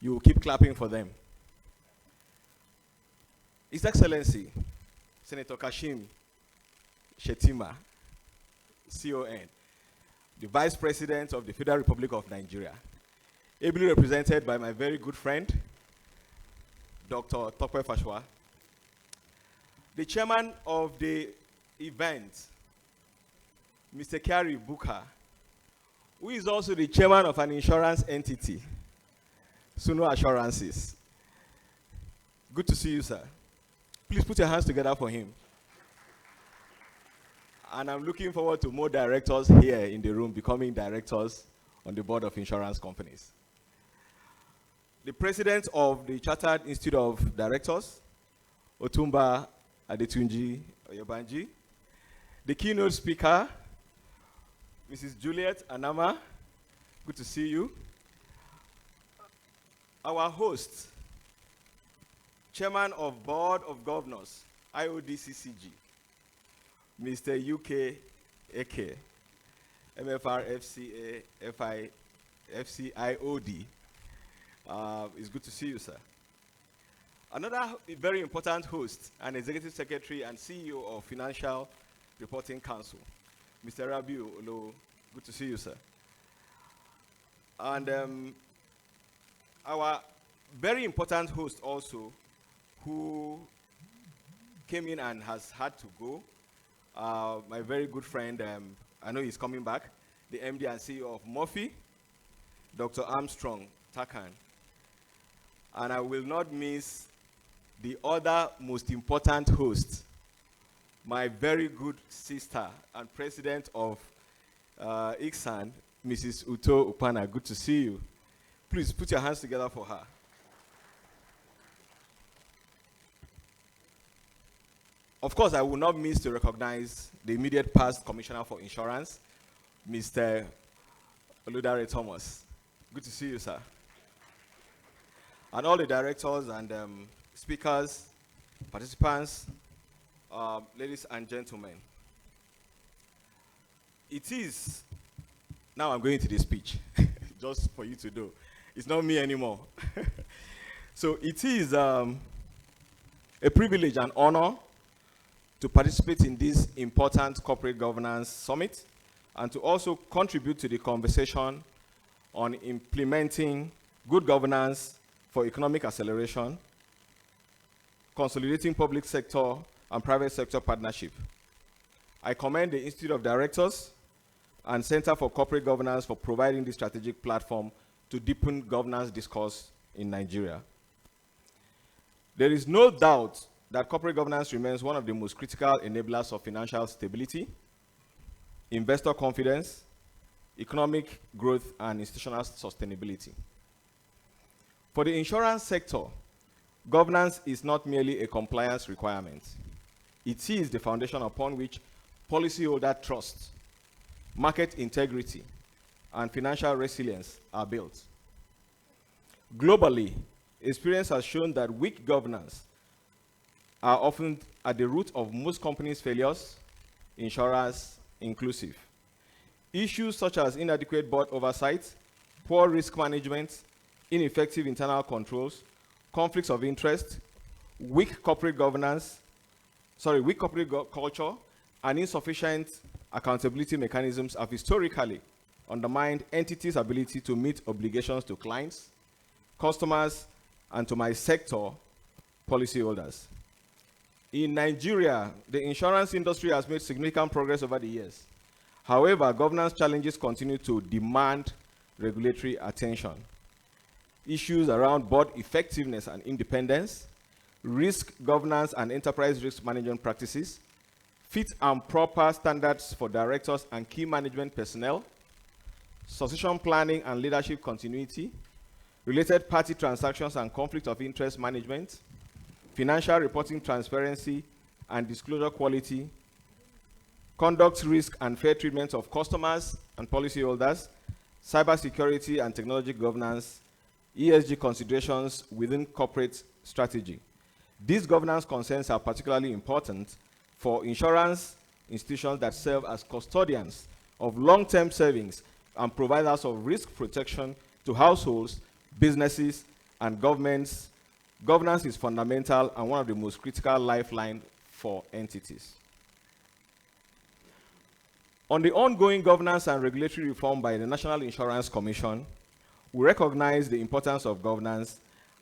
you will keep clapping for them. His Excellency, Senator Kashim Shettima, CON, the Vice President of the Federal Republic of Nigeria, ably represented by my very good friend, Dr. Tope Fashwa, the Chairman of the event, Mr. Kari Buka, who is also the Chairman of an insurance entity, Suno Assurances. Good to see you, sir. Please put your hands together for him. And I'm looking forward to more directors here in the room becoming directors on the board of insurance companies. The president of the Chartered Institute of Directors, Otumba Adetunji Oyebanji. The keynote speaker, Mrs. Juliet Anama, good to see you. Our host, Chairman of Board of Governors, IODCCG, Mr. UK AK, MFR FCA FI FCIOD. It's good to see you, sir. Another very important host and Executive Secretary and CEO of Financial Reporting Council, Mr. Rabiu Olo. Good to see you, sir. And our very important host also, who came in and has had to go, my very good friend, I know he's coming back, the MD and CEO of Murphy, Dr. Armstrong Takan. And I will not miss the other most important host, my very good sister and president of ICSAN, Mrs. Uto Upana. Good to see you. Please put your hands together for her. Of course, I will not miss to recognize the immediate past Commissioner for Insurance, Mr. Oludare Thomas. Good to see you, sir. And all the directors and speakers, participants, ladies and gentlemen. It is, now I'm going to the speech, just for you to know. It's not me anymore. So it is a privilege and honor to participate in this important corporate governance summit and to also contribute to the conversation on implementing good governance for economic acceleration, consolidating public sector and private sector partnership. I commend the Institute of Directors and Center for Corporate Governance for providing this strategic platform to deepen governance discourse in Nigeria. There is no doubt that corporate governance remains one of the most critical enablers of financial stability, investor confidence, economic growth, and institutional sustainability. For the insurance sector, governance is not merely a compliance requirement. It is the foundation upon which policyholder trust, market integrity, and financial resilience are built. Globally, experience has shown that weak governance are often at the root of most companies' failures, insurers inclusive. Issues such as inadequate board oversight, poor risk management, ineffective internal controls, conflicts of interest, weak corporate governance, culture, and insufficient accountability mechanisms have historically undermined entities' ability to meet obligations to clients, customers, and to my sector, policyholders. In Nigeria, the insurance industry has made significant progress over the years. However, governance challenges continue to demand regulatory attention. Issues around board effectiveness and independence, risk governance and enterprise risk management practices, fit and proper standards for directors and key management personnel, succession planning and leadership continuity, related party transactions and conflict of interest management, financial reporting transparency and disclosure quality, conduct risk and fair treatment of customers and policyholders, cybersecurity and technology governance, ESG considerations within corporate strategy. These governance concerns are particularly important for insurance institutions that serve as custodians of long-term savings and providers of risk protection to households, businesses, and governments. Governance is fundamental and one of the most critical lifelines for entities. On the ongoing governance and regulatory reform by the National Insurance Commission, we recognize the importance of governance,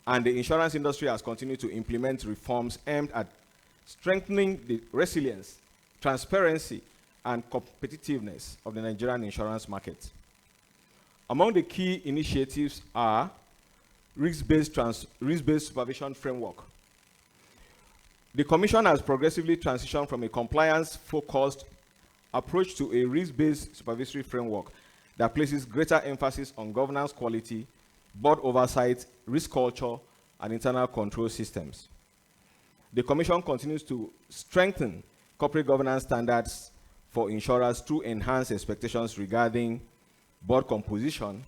and the insurance industry has continued to implement reforms aimed at strengthening the resilience, transparency, and competitiveness of the Nigerian insurance market. Among the key initiatives are risk-based supervision framework. The Commission has progressively transitioned from a compliance-focused approach to a risk-based supervisory framework that places greater emphasis on governance quality, board oversight, risk culture, and internal control systems. The Commission continues to strengthen corporate governance standards for insurers through enhanced expectations regarding board composition,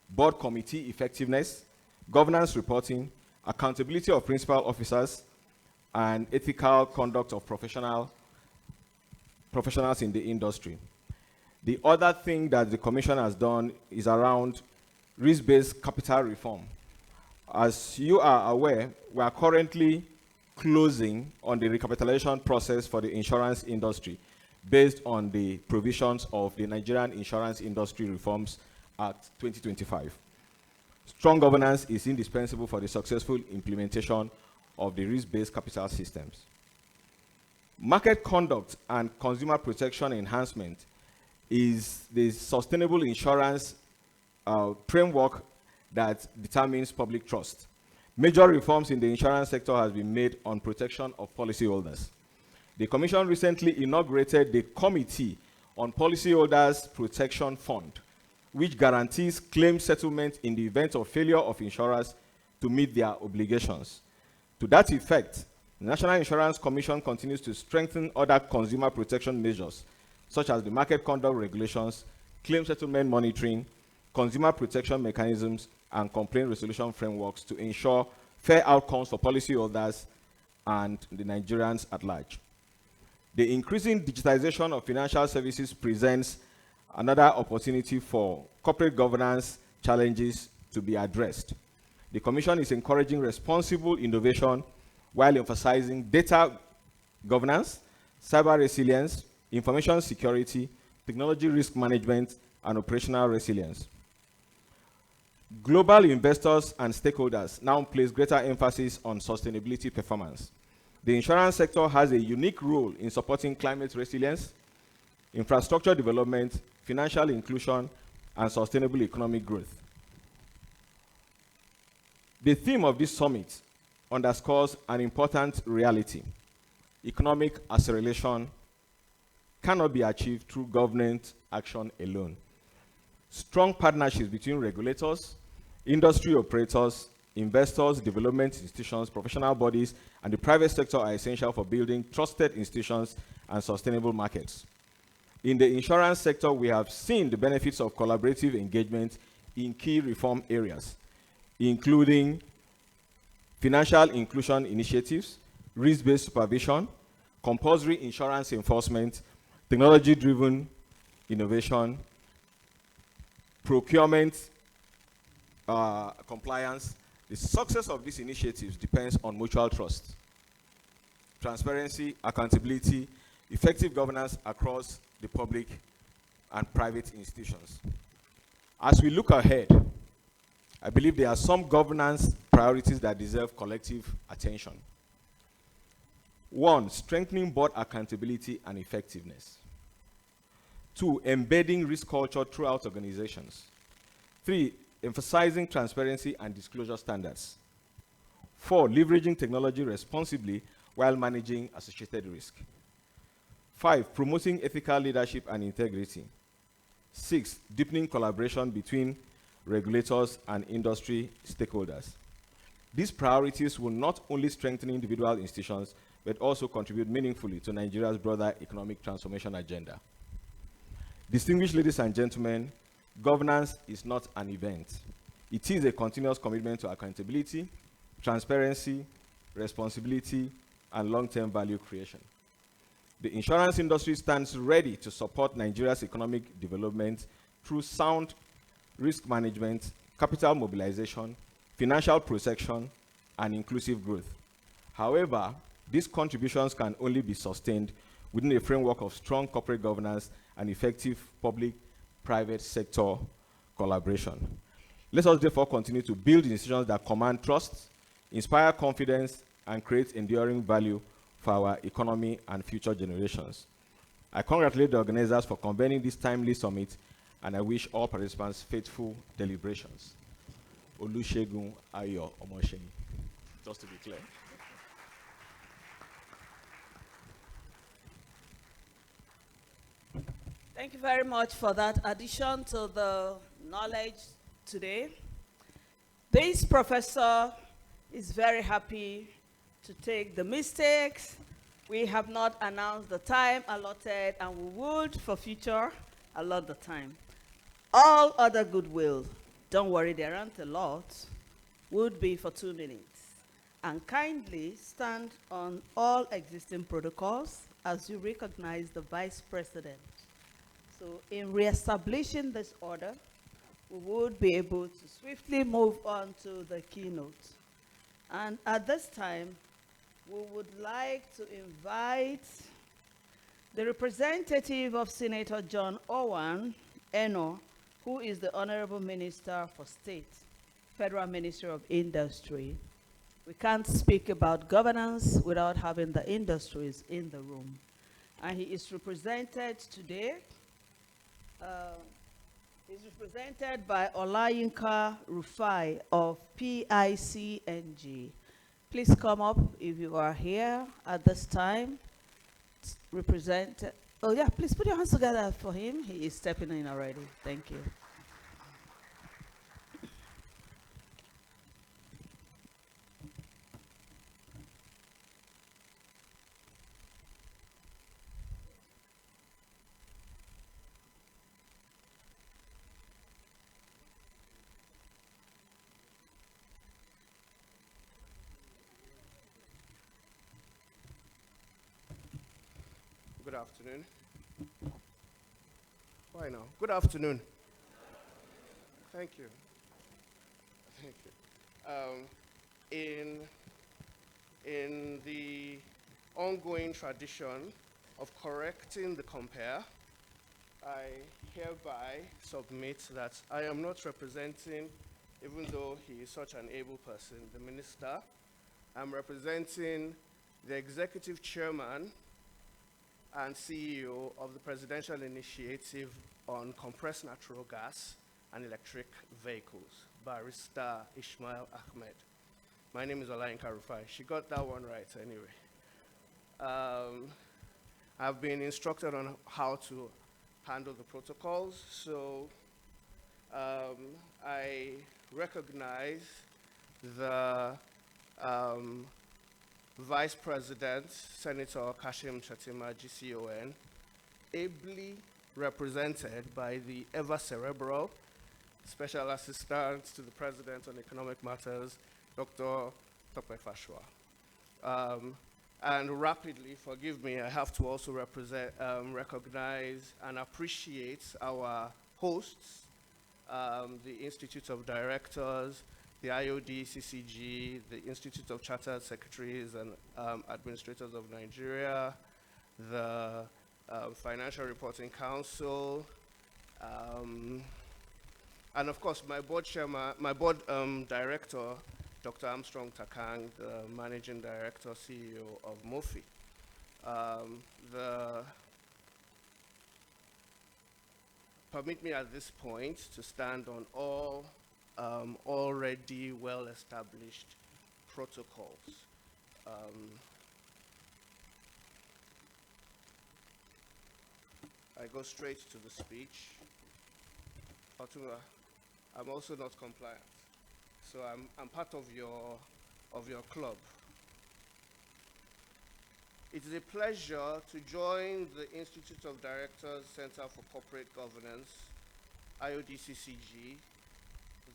board committee effectiveness, governance reporting, accountability of principal officers, and ethical conduct of professionals in the industry. The other thing that the Commission has done is around risk-based capital reform. As you are aware, we are currently closing on the recapitalization process for the insurance industry based on the provisions of the Nigerian Insurance Industry Reforms Act 2025. Strong governance is indispensable for the successful implementation of the risk-based capital systems. Market conduct and consumer protection enhancement is the sustainable insurance framework that determines public trust. Major reforms in the insurance sector has been made on protection of policyholders. The Commission recently inaugurated the Committee on Policyholders Protection Fund, which guarantees claim settlement in the event of failure of insurers to meet their obligations. To that effect, the National Insurance Commission continues to strengthen other consumer protection measures, such as the market conduct regulations, claim settlement monitoring, consumer protection mechanisms, and complaint resolution frameworks to ensure fair outcomes for policyholders and the Nigerians at large. The increasing digitization of financial services presents another opportunity for corporate governance challenges to be addressed. The Commission is encouraging responsible innovation while emphasizing data governance, cyber resilience, information security, technology risk management, and operational resilience. Global investors and stakeholders now place greater emphasis on sustainability performance. The insurance sector has a unique role in supporting climate resilience, infrastructure development, financial inclusion, and sustainable economic growth. The theme of this summit underscores an important reality. Economic acceleration cannot be achieved through government action alone. Strong partnerships between regulators, industry operators, investors, development institutions, professional bodies, and the private sector are essential for building trusted institutions and sustainable markets. In the insurance sector, we have seen the benefits of collaborative engagement in key reform areas, including financial inclusion initiatives, risk-based supervision, compulsory insurance enforcement, technology-driven innovation, procurement compliance. The success of these initiatives depends on mutual trust, transparency, accountability, effective governance across the public and private institutions. As we look ahead, I believe there are some governance priorities that deserve collective attention. 1, strengthening board accountability and effectiveness. 2, embedding risk culture throughout organizations. 3, emphasizing transparency and disclosure standards. 4, leveraging technology responsibly while managing associated risk. 5, promoting ethical leadership and integrity. 6, deepening collaboration between regulators and industry stakeholders. These priorities will not only strengthen individual institutions, but also contribute meaningfully to Nigeria's broader economic transformation agenda. Distinguished ladies and gentlemen, governance is not an event. It is a continuous commitment to accountability, transparency, responsibility, and long-term value creation. The insurance industry stands ready to support Nigeria's economic development through sound risk management, capital mobilization, financial protection, and inclusive growth. However, these contributions can only be sustained within a framework of strong corporate governance and effective public-private sector collaboration. Let us therefore continue to build institutions that command trust, inspire confidence, and create enduring value for our economy and future generations. I congratulate the organizers for convening this timely summit, and I wish all participants faithful deliberations. Olusegun Ayo Omosheni, just to be clear. Thank you very much for that addition to the knowledge today. This professor is very happy to take the mistakes. We have not announced the time allotted, and we would, for future, allot the time. All other goodwill, don't worry, there aren't a lot, would be for 2 minutes. And kindly stand on all existing protocols as you recognize the Vice President. So in reestablishing this order, we would be able to swiftly move on to the keynote. And at this time, we would like to invite the representative of Senator John Owen Eno, who is the Honorable Minister for State, Federal Ministry of Industry. We can't speak about governance without having the industries in the room. And he is represented today, he's represented by Olayinka Rufai of PICNG. Please come up if you are here at this time. Represent, oh yeah, please put your hands together for him. He is stepping in already. Thank you. Good afternoon. Why now? Good afternoon. Thank you. Thank you. In the ongoing tradition of correcting the compare, I hereby submit that I am not representing, even though he is such an able person, the minister. I'm representing the executive chairman and CEO of the Presidential Initiative on Compressed Natural Gas and Electric Vehicles, Barrister Ishmael Ahmed. My name is Olayinka Rufai. She got that one right anyway. I've been instructed on how to handle the protocols, so I recognize the Vice President, Senator Kashim Shettima, GCON, ably represented by the ever-cerebral Special Assistant to the President on Economic Matters, Dr. Tope Fashwa. And rapidly, forgive me, I have to also recognize and appreciate our hosts, the Institute of Directors, the IOD, CCG, the Institute of Chartered Secretaries and Administrators of Nigeria, the Financial Reporting Council, and of course my board chairman, my board director, Dr. Armstrong Takang, the Managing Director, CEO of MOFI. Permit me at this point to stand on all already well-established protocols. I go straight to the speech. Otuma, I'm also not compliant, so I'm part of your club. It is a pleasure to join the Institute of Directors Center for Corporate Governance, IODCCG,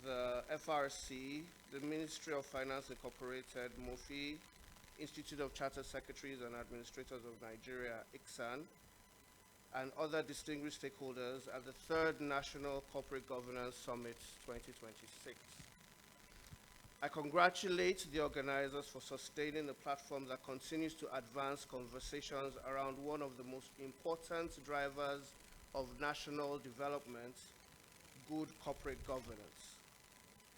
the FRC, the Ministry of Finance Incorporated, MOFI, Institute of Chartered Secretaries and Administrators of Nigeria, ICSAN, and other distinguished stakeholders at the 3rd National Corporate Governance Summit 2026. I congratulate the organizers for sustaining a platform that continues to advance conversations around one of the most important drivers of national development, good corporate governance.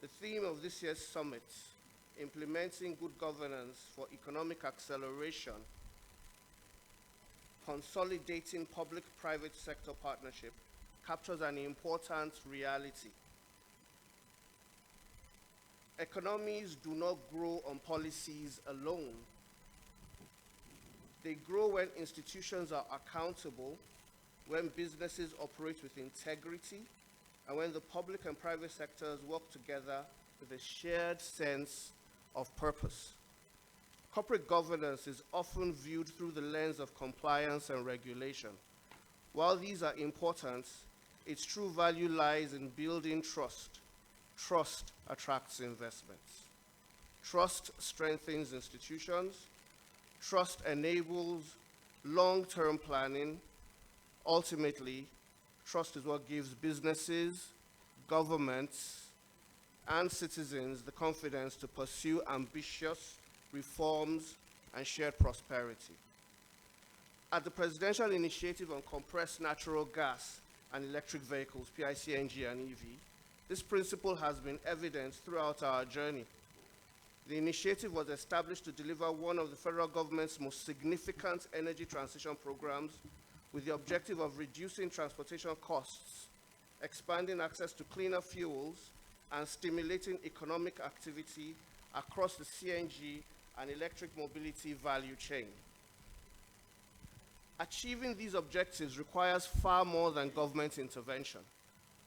The theme of this year's summit, implementing good governance for economic acceleration, consolidating public-private sector partnership, captures an important reality. Economies do not grow on policies alone. They grow when institutions are accountable, when businesses operate with integrity, and when the public and private sectors work together with a shared sense of purpose. Corporate governance is often viewed through the lens of compliance and regulation. While these are important, its true value lies in building trust. Trust attracts investments. Trust strengthens institutions. Trust enables long-term planning. Ultimately, trust is what gives businesses, governments, and citizens the confidence to pursue ambitious reforms and shared prosperity. At the Presidential Initiative on Compressed Natural Gas and Electric Vehicles, PICNG and EV, this principle has been evident throughout our journey. The initiative was established to deliver one of the federal government's most significant energy transition programs with the objective of reducing transportation costs, expanding access to cleaner fuels, and stimulating economic activity across the CNG and electric mobility value chain. Achieving these objectives requires far more than government intervention.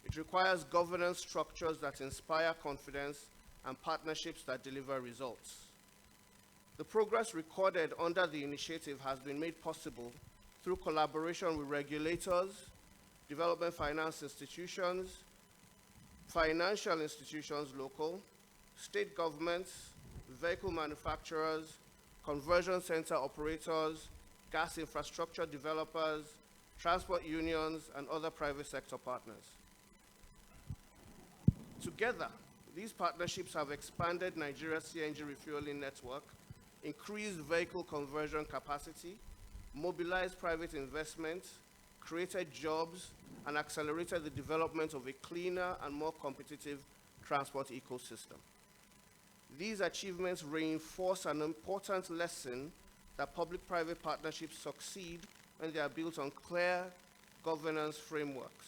It requires governance structures that inspire confidence and partnerships that deliver results. The progress recorded under the initiative has been made possible through collaboration with regulators, development finance institutions, financial institutions local, state governments, vehicle manufacturers, conversion center operators, gas infrastructure developers, transport unions, and other private sector partners. Together, these partnerships have expanded Nigeria's CNG refueling network, increased vehicle conversion capacity, mobilized private investment, created jobs, and accelerated the development of a cleaner and more competitive transport ecosystem. These achievements reinforce an important lesson that public-private partnerships succeed when they are built on clear governance frameworks,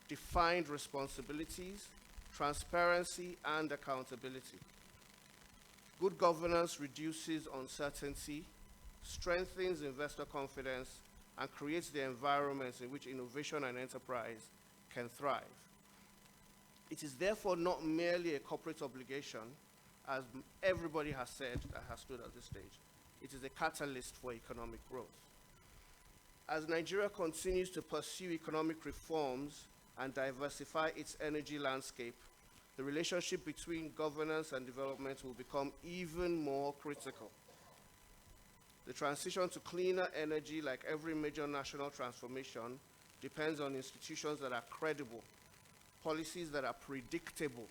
defined responsibilities, transparency, and accountability. Good governance reduces uncertainty, strengthens investor confidence, and creates the environments in which innovation and enterprise can thrive. It is therefore not merely a corporate obligation, as everybody has said that has stood at this stage. It is a catalyst for economic growth. As Nigeria continues to pursue economic reforms and diversify its energy landscape, the relationship between governance and development will become even more critical. The transition to cleaner energy, like every major national transformation, depends on institutions that are credible, policies that are predictable,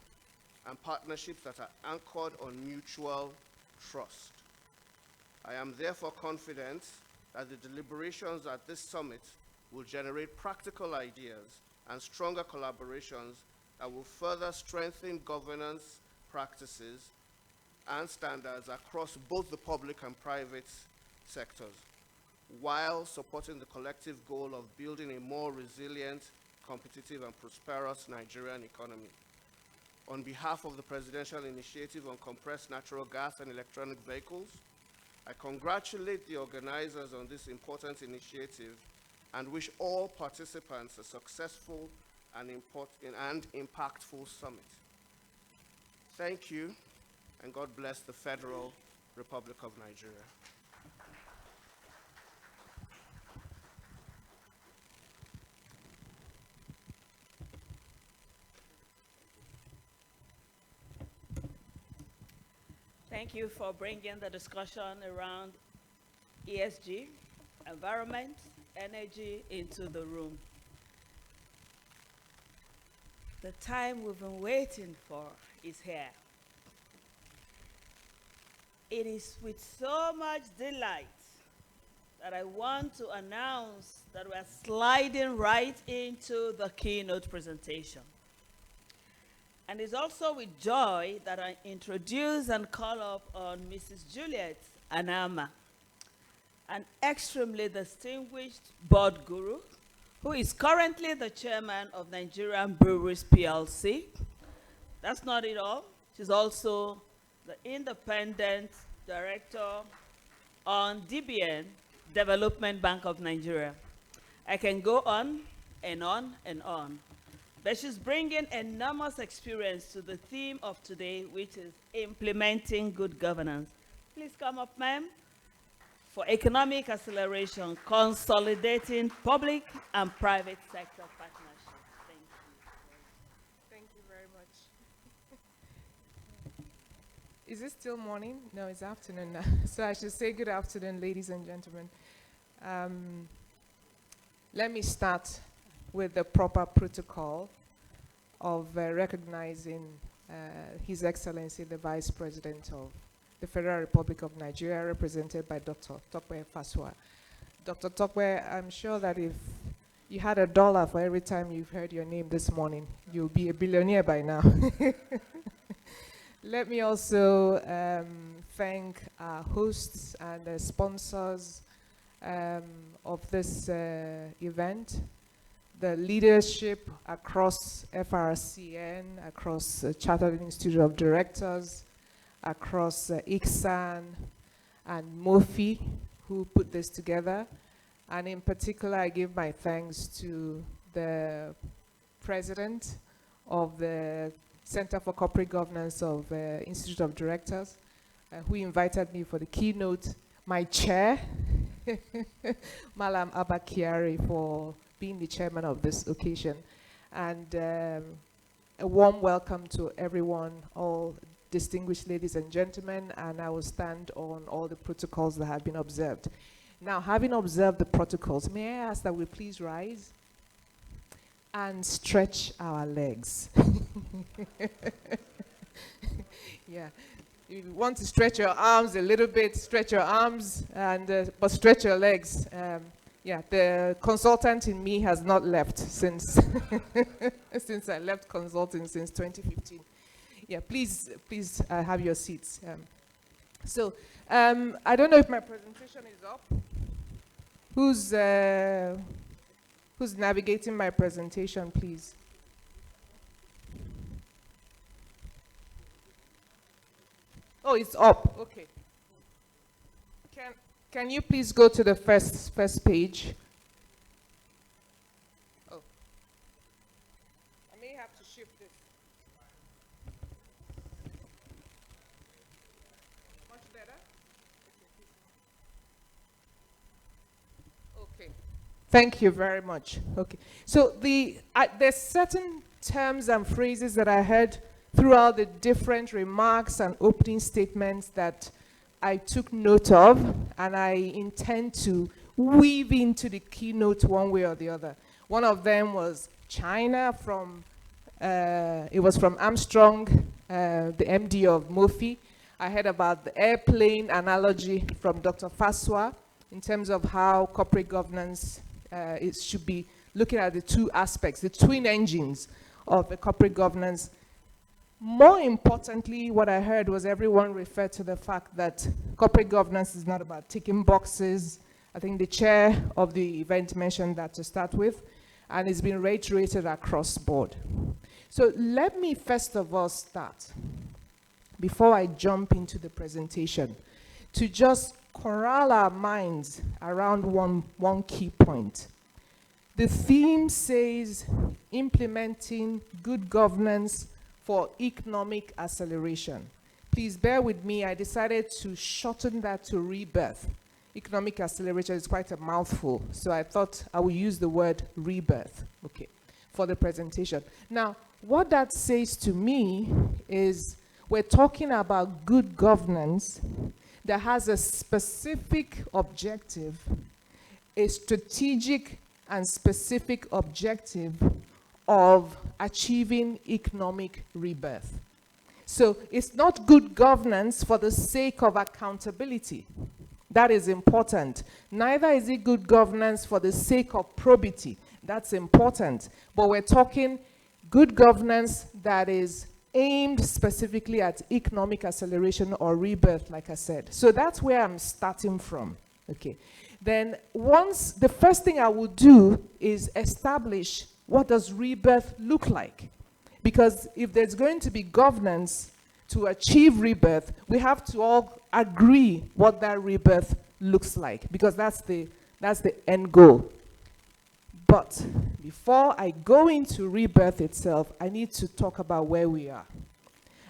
and partnerships that are anchored on mutual trust. I am therefore confident that the deliberations at this summit will generate practical ideas and stronger collaborations that will further strengthen governance practices and standards across both the public and private sectors, while supporting the collective goal of building a more resilient, competitive, and prosperous Nigerian economy. On behalf of the Presidential Initiative on Compressed Natural Gas and Electronic Vehicles, I congratulate the organizers on this important initiative and wish all participants a successful and impactful summit. Thank you, and God bless the Federal Republic of Nigeria. Thank you for bringing the discussion around ESG, environment, energy into the room. The time we've been waiting for is here. It is with so much delight that I want to announce that we're sliding right into the keynote presentation. And it's also with joy that I introduce and call up on Mrs. Juliet Anama, an extremely distinguished board guru who is currently the chairman of Nigerian Breweries PLC. That's not it all. She's also the independent director on DBN, Development Bank of Nigeria. I can go on and on and on. But she's bringing enormous experience to the theme of today, which is implementing good governance. Please come up, ma'am. For economic acceleration, consolidating public and private sector partnerships. Thank you. Thank you very much. Is it still morning? No, it's afternoon now. So I should say good afternoon, ladies and gentlemen. Let me start with the proper protocol of recognizing His Excellency, the Vice President of the Federal Republic of Nigeria, represented by Dr. Tokwe Fasua. Dr. Tokwe, I'm sure that if you had $1 for every time you've heard your name this morning, you'll be a billionaire by now. Let me also thank our hosts and the sponsors of this event, the leadership across FRCN, across Chartered Institute of Directors, across ICSAN and MOFI, who put this together. And in particular, I give my thanks to the president of the Center for Corporate Governance of Institute of Directors, who invited me for the keynote, my chair, Malam Abakiari, for being the chairman of this occasion. And a warm welcome to everyone, all distinguished ladies and gentlemen, and I will stand on all the protocols that have been observed. Now, having observed the protocols, may I ask that we please rise and stretch our legs. Yeah, you want to stretch your arms a little bit, stretch your arms, and but stretch your legs. Yeah, the consultant in me has not left since since I left consulting since 2015. Yeah, please have your seats. I don't know if my presentation is up. Who's navigating my presentation, please? Oh, it's up. Okay. Can you please go to the first page? Oh, I may have to shift this. Much better? Okay. Thank you very much. Okay. So there's certain terms and phrases that I heard throughout the different remarks and opening statements that I took note of, and I intend to weave into the keynote one way or the other. One of them was China it was from Armstrong, the MD of MOFI. I heard about the airplane analogy from Dr. Faswa in terms of how corporate governance it should be looking at the two aspects, the twin engines of the corporate governance. More importantly, what I heard was everyone referred to the fact that corporate governance is not about ticking boxes. I think the chair of the event mentioned that to start with, and it's been reiterated across board. So let me first of all start, before I jump into the presentation, to just corral our minds around one key point. The theme says implementing good governance for economic acceleration. Please bear with me, I decided to shorten that to rebirth. Economic acceleration is quite a mouthful, so I thought I would use the word rebirth, okay, for the presentation. Now, what that says to me is we're talking about good governance that has a specific objective, a strategic and specific objective of achieving economic rebirth. So it's not good governance for the sake of accountability. That is important. Neither is it good governance for the sake of probity. That's important. But we're talking good governance that is aimed specifically at economic acceleration or rebirth, like I said. So that's where I'm starting from. Okay. Then the first thing I will do is establish what does rebirth look like? Because if there's going to be governance to achieve rebirth, we have to all agree what that rebirth looks like, because that's the end goal. But before I go into rebirth itself, I need to talk about where we are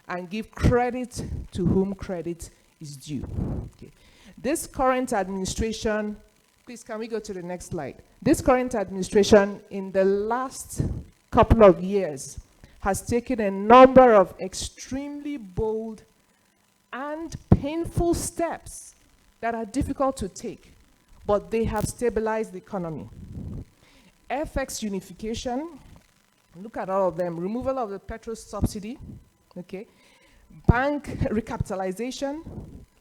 and give credit to whom credit is due. Okay. This current administration, please can we go to the next slide? This current administration in the last couple of years has taken a number of extremely bold and painful steps that are difficult to take, but they have stabilized the economy. FX unification, look at all of them. Removal of the petrol subsidy, okay. Bank recapitalization,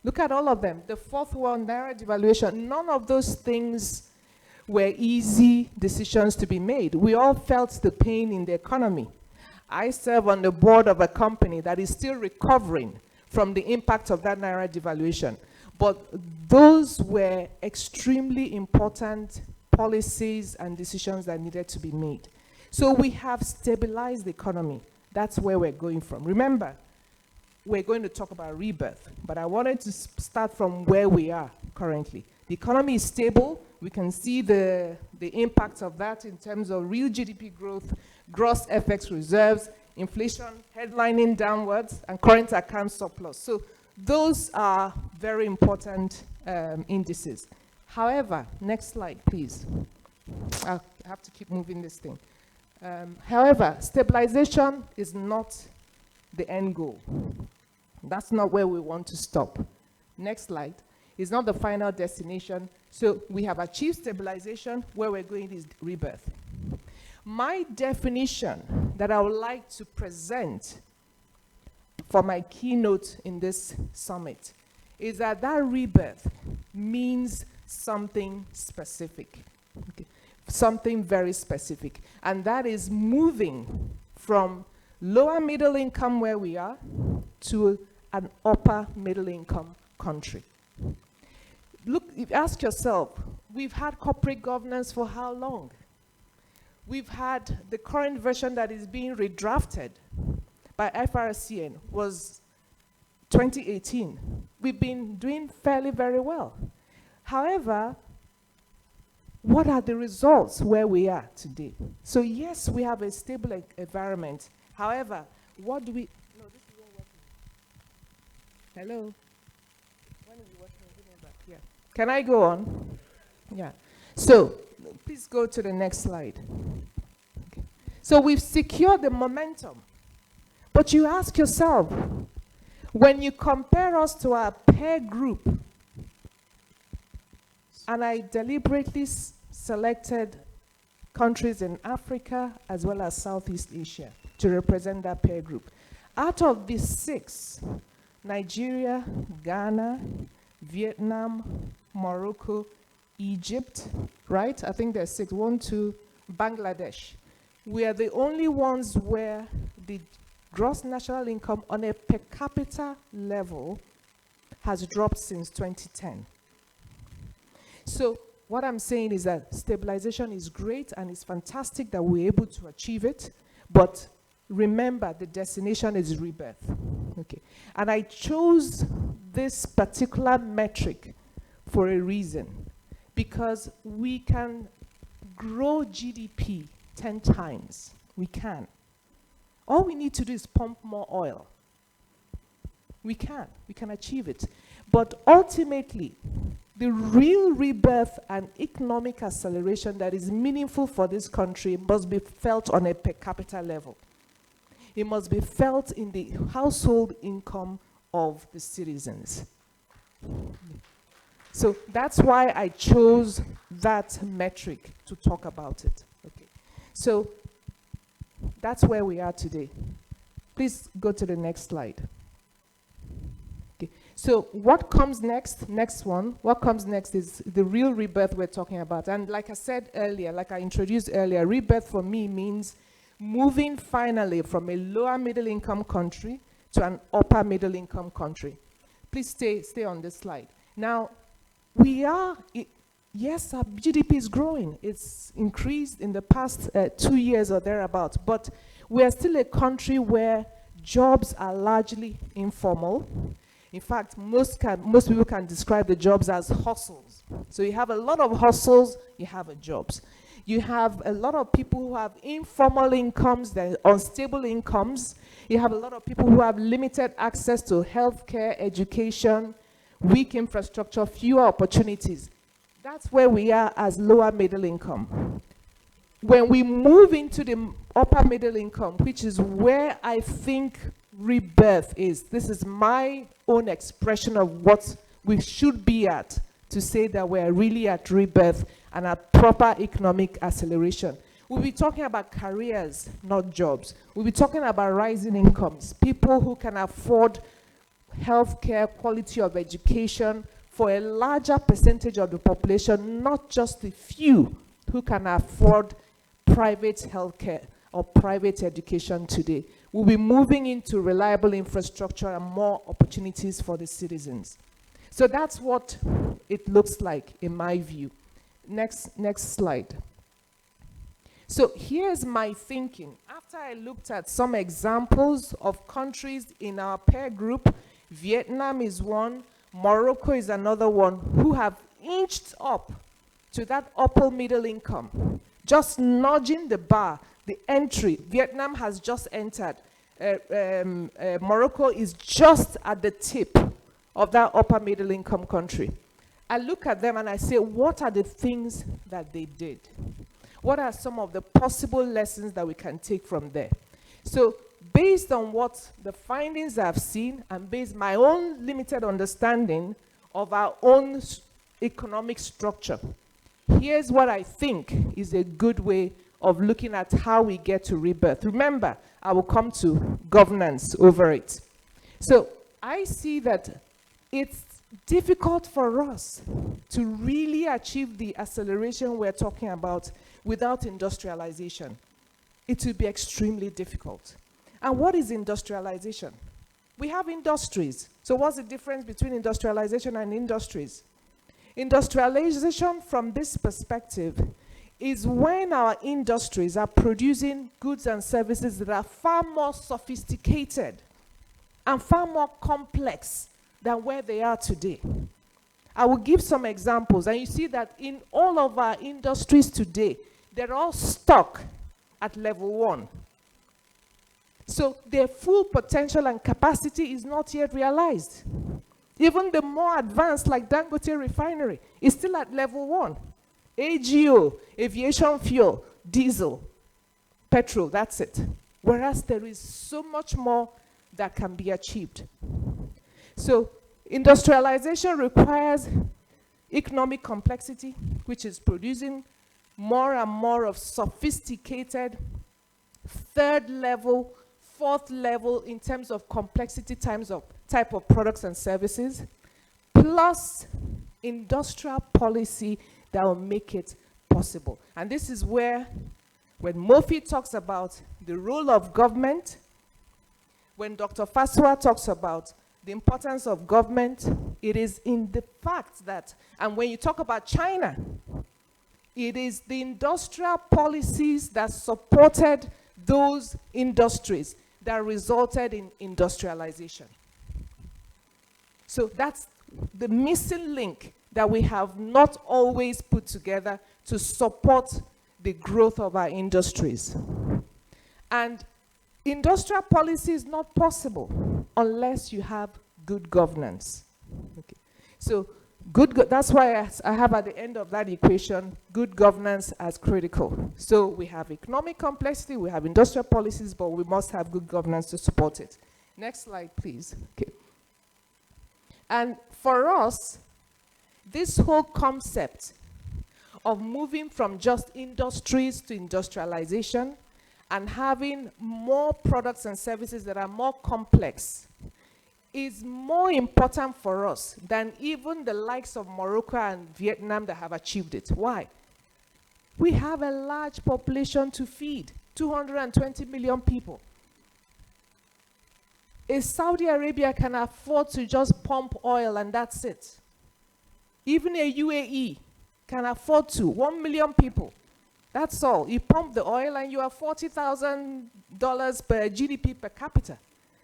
look at all of them. The fourth one, Naira devaluation, none of those things were easy decisions to be made. We all felt the pain in the economy. I serve on the board of a company that is still recovering from the impact of that Naira devaluation. But those were extremely important policies and decisions that needed to be made. So we have stabilized the economy. That's where we're going from. Remember, we're going to talk about rebirth, but I wanted to start from where we are currently. The economy is stable. We can see the impact of that in terms of real GDP growth, gross FX reserves, inflation headlining downwards, and current account surplus. So those are very important indices. However, next slide, please. I have to keep moving this thing. However, stabilization is not the end goal. That's not where we want to stop. Next slide. It's not the final destination. So we have achieved stabilization. Where we're going is rebirth. My definition that I would like to present for my keynote in this summit is that rebirth means something specific, okay. Something very specific, and that is moving from lower middle income where we are to an upper middle income country. Look, ask yourself, we've had corporate governance for how long? We've had the current version that is being redrafted by FRCN was 2018. We've been doing fairly very well. However, what are the results where we are today? So yes, we have a stable environment. However, what do we... No, this isn't working. Hello? When is it working? Give me back. Yeah. Can I go on? Yeah. So, please go to the next slide. Okay. So we've secured the momentum. But you ask yourself, when you compare us to our peer group, and I deliberately selected countries in Africa as well as Southeast Asia to represent that peer group. Out of these 6, Nigeria, Ghana, Vietnam, Morocco, Egypt, right? I think there's 6, 1, 2, Bangladesh. We are the only ones where the gross national income on a per capita level has dropped since 2010. So what I'm saying is that stabilization is great and it's fantastic that we're able to achieve it, but remember the destination is rebirth. Okay. And I chose this particular metric for a reason, because we can grow GDP 10 times. We can. All we need to do is pump more oil. We can achieve it. But ultimately, the real rebirth and economic acceleration that is meaningful for this country must be felt on a per capita level. It must be felt in the household income of the citizens. So that's why I chose that metric to talk about it. Okay. So that's where we are today. Please go to the next slide. Okay. So what comes next? Next one. What comes next is the real rebirth we're talking about. And like I said earlier, like I introduced earlier, rebirth for me means moving finally from a lower middle income country to an upper middle income country. Please stay on this slide. Now, yes, our GDP is growing. It's increased in the past 2 years or thereabouts, but we are still a country where jobs are largely informal. In fact, most people can describe the jobs as hustles. So you have a lot of hustles, you have jobs. You have a lot of people who have informal incomes, they're unstable incomes. You have a lot of people who have limited access to healthcare, education, weak infrastructure, fewer opportunities. That's where we are as lower middle income. When we move into the upper middle income, which is where I think rebirth is, this is my own expression of what we should be at, to say that we're really at rebirth and at proper economic acceleration. We'll be talking about careers, not jobs. We'll be talking about rising incomes, people who can afford healthcare, quality of education for a larger percentage of the population, not just the few who can afford private healthcare or private education today. We'll be moving into reliable infrastructure and more opportunities for the citizens. So that's what it looks like in my view. Next slide. So here's my thinking. After I looked at some examples of countries in our peer group, Vietnam is one, Morocco is another one, who have inched up to that upper middle income, just nudging the bar, the entry. Vietnam has just entered. Morocco is just at the tip of that upper middle income country. I look at them and I say, what are the things that they did? What are some of the possible lessons that we can take from there? So based on what the findings I've seen and based on my own limited understanding of our own economic structure, here's what I think is a good way of looking at how we get to rebirth. Remember, I will come to governance over it. So I see that it's difficult for us to really achieve the acceleration we're talking about without industrialization. It will be extremely difficult. And what is industrialization? We have industries. So what's the difference between industrialization and industries? Industrialization from this perspective is when our industries are producing goods and services that are far more sophisticated and far more complex than where they are today. I will give some examples, and you see that in all of our industries today, they're all stuck at level 1. So their full potential and capacity is not yet realized. Even the more advanced, like Dangote Refinery, is still at level 1. AGO, aviation fuel, diesel, petrol, that's it. Whereas there is so much more that can be achieved. So industrialization requires economic complexity, which is producing more and more of sophisticated third level, fourth level in terms of complexity type of products and services, plus industrial policy that will make it possible. And this is where, when Murphy talks about the role of government, when Dr. Fasua talks about the importance of government, it is in the fact that, and when you talk about China, it is the industrial policies that supported those industries that resulted in industrialization. So that's the missing link that we have not always put together to support the growth of our industries. And industrial policy is not possible unless you have good governance. Okay. So that's why I have at the end of that equation, good governance as critical. So we have economic complexity, we have industrial policies, but we must have good governance to support it. Next slide, please. Okay. And for us, this whole concept of moving from just industries to industrialization and having more products and services that are more complex is more important for us than even the likes of Morocco and Vietnam that have achieved it. Why? We have a large population to feed, 220 million people. Saudi Arabia can afford to just pump oil and that's it. Even a UAE can afford to, 1 million people. That's all. You pump the oil and you have $40,000 per GDP per capita.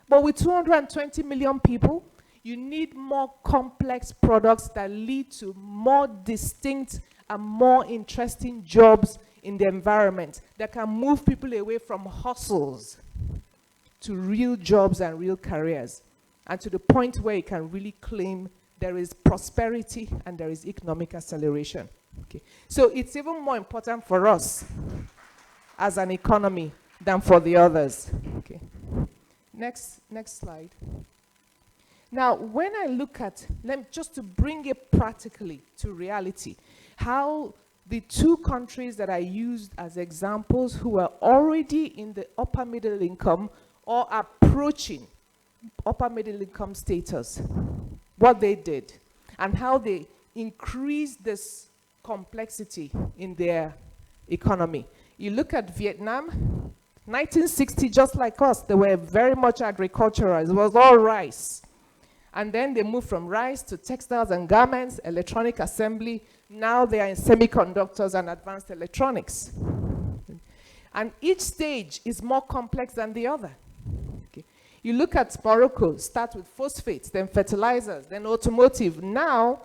But with 220 million people, you need more complex products that lead to more distinct and more interesting jobs in the environment that can move people away from hustles to real jobs and real careers, and to the point where you can really claim there is prosperity and there is economic acceleration. Okay. So it's even more important for us as an economy than for the others. Okay. Next slide. Now, when I look at, just to bring it practically to reality, how the two countries that I used as examples who are already in the upper middle income or approaching upper middle income status, what they did, and how they increased this complexity in their economy. You look at Vietnam, 1960, just like us, they were very much agricultural. It was all rice. And then they moved from rice to textiles and garments, electronic assembly. Now they are in semiconductors and advanced electronics. And each stage is more complex than the other. Okay. You look at Morocco, start with phosphates, then fertilizers, then automotive. Now,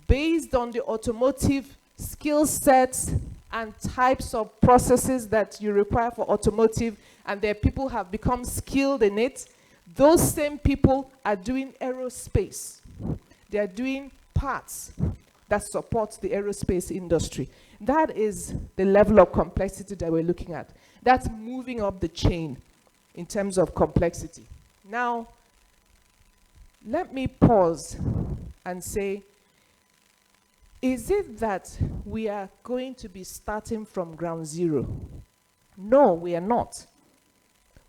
based on the automotive skill sets and types of processes that you require for automotive, and their people have become skilled in it, those same people are doing aerospace. They are doing parts that support the aerospace industry. That is the level of complexity that we're looking at. That's moving up the chain in terms of complexity. Now, let me pause and say, is it that we are going to be starting from ground zero? No, we are not.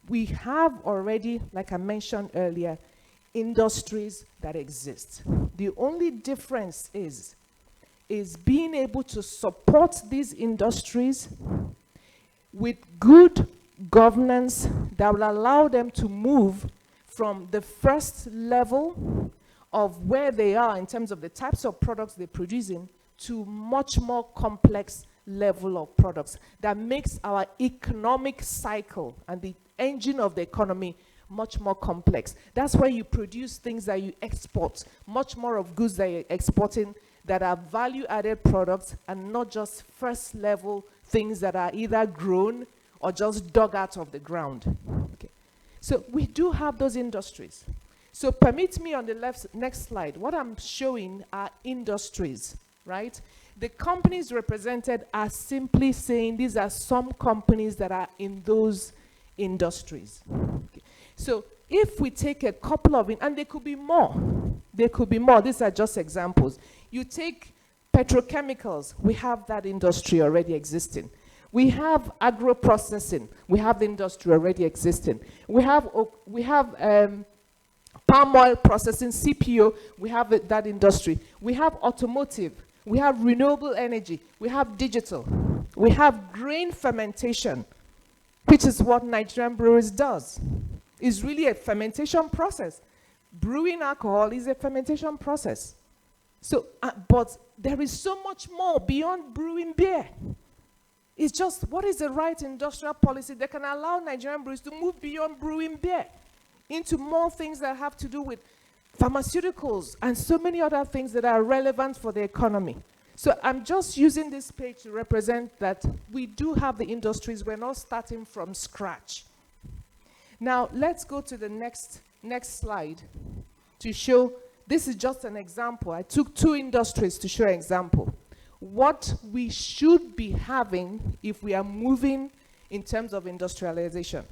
We have already, like I mentioned earlier, industries that exist. The only difference is being able to support these industries with good governance that will allow them to move from the first level of where they are in terms of the types of products they're producing to much more complex level of products that makes our economic cycle and the engine of the economy much more complex. That's why you produce things that you export, much more of goods that you're exporting that are value-added products and not just first-level things that are either grown or just dug out of the ground. Okay. So we do have those industries. So permit me on the next slide, what I'm showing are industries, right? The companies represented are simply saying these are some companies that are in those industries. Okay. So if we take a couple of, and there could be more, these are just examples. You take petrochemicals, we have that industry already existing. We have agro-processing, we have the industry already existing. We have palm oil processing, CPO, we have that industry. We have automotive, we have renewable energy, we have digital, we have grain fermentation, which is what Nigerian Breweries does. It's really a fermentation process. Brewing alcohol is a fermentation process. So, but there is so much more beyond brewing beer. It's just, what is the right industrial policy that can allow Nigerian breweries to move beyond brewing beer into more things that have to do with pharmaceuticals and so many other things that are relevant for the economy. So I'm just using this page to represent that we do have the industries. We're not starting from scratch. Now, let's go to the next slide to show, this is just an example. I took two industries to show an example. What we should be having if we are moving in terms of industrialization.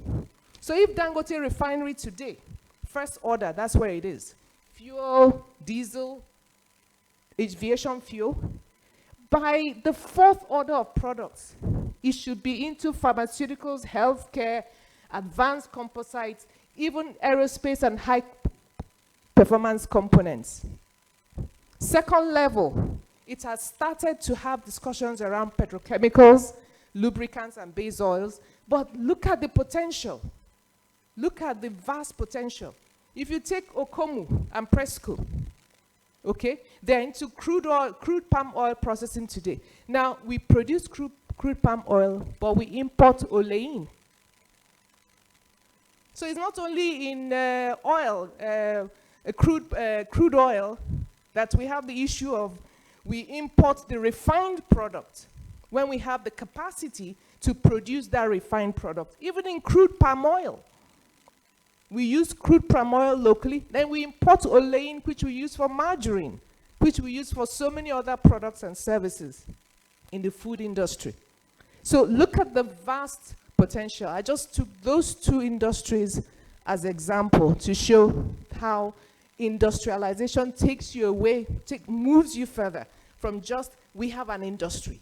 So if Dangote refinery today, first order, that's where it is. Fuel, diesel, aviation fuel. By the fourth order of products, it should be into pharmaceuticals, healthcare, advanced composites, even aerospace and high performance components. Second level, it has started to have discussions around petrochemicals, lubricants and base oils, but look at the potential. Look at the vast potential. If you take Okomu and Presco, okay, they're into crude palm oil processing today. Now, we produce crude palm oil, but we import olein. So it's not only in crude oil that we have the issue of we import the refined product when we have the capacity to produce that refined product. Even in crude palm oil, we use crude palm oil locally, then we import olein, which we use for margarine, which we use for so many other products and services in the food industry. So look at the vast potential. I just took those two industries as example to show how industrialization takes you away, moves you further from just we have an industry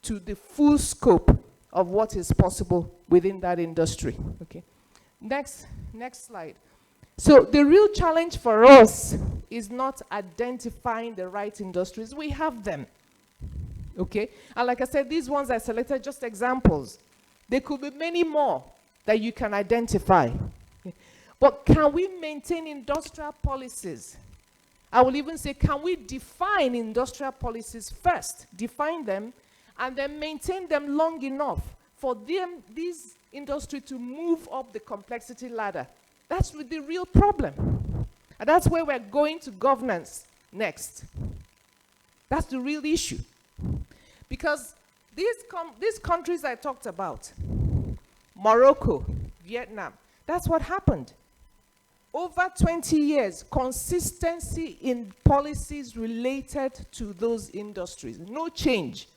to the full scope of what is possible within that industry. Okay. Next slide. So the real challenge for us is not identifying the right industries. We have them. Okay? And like I said, these ones I selected just examples. There could be many more that you can identify. Okay. But can we maintain industrial policies? I will even say, can we define industrial policies first? Define them and then maintain them long enough for these industry to move up the complexity ladder. That's the real problem. And that's where we're going to governance next. That's the real issue. Because these countries I talked about, Morocco, Vietnam, that's what happened. Over 20 years, consistency in policies related to those industries. No change.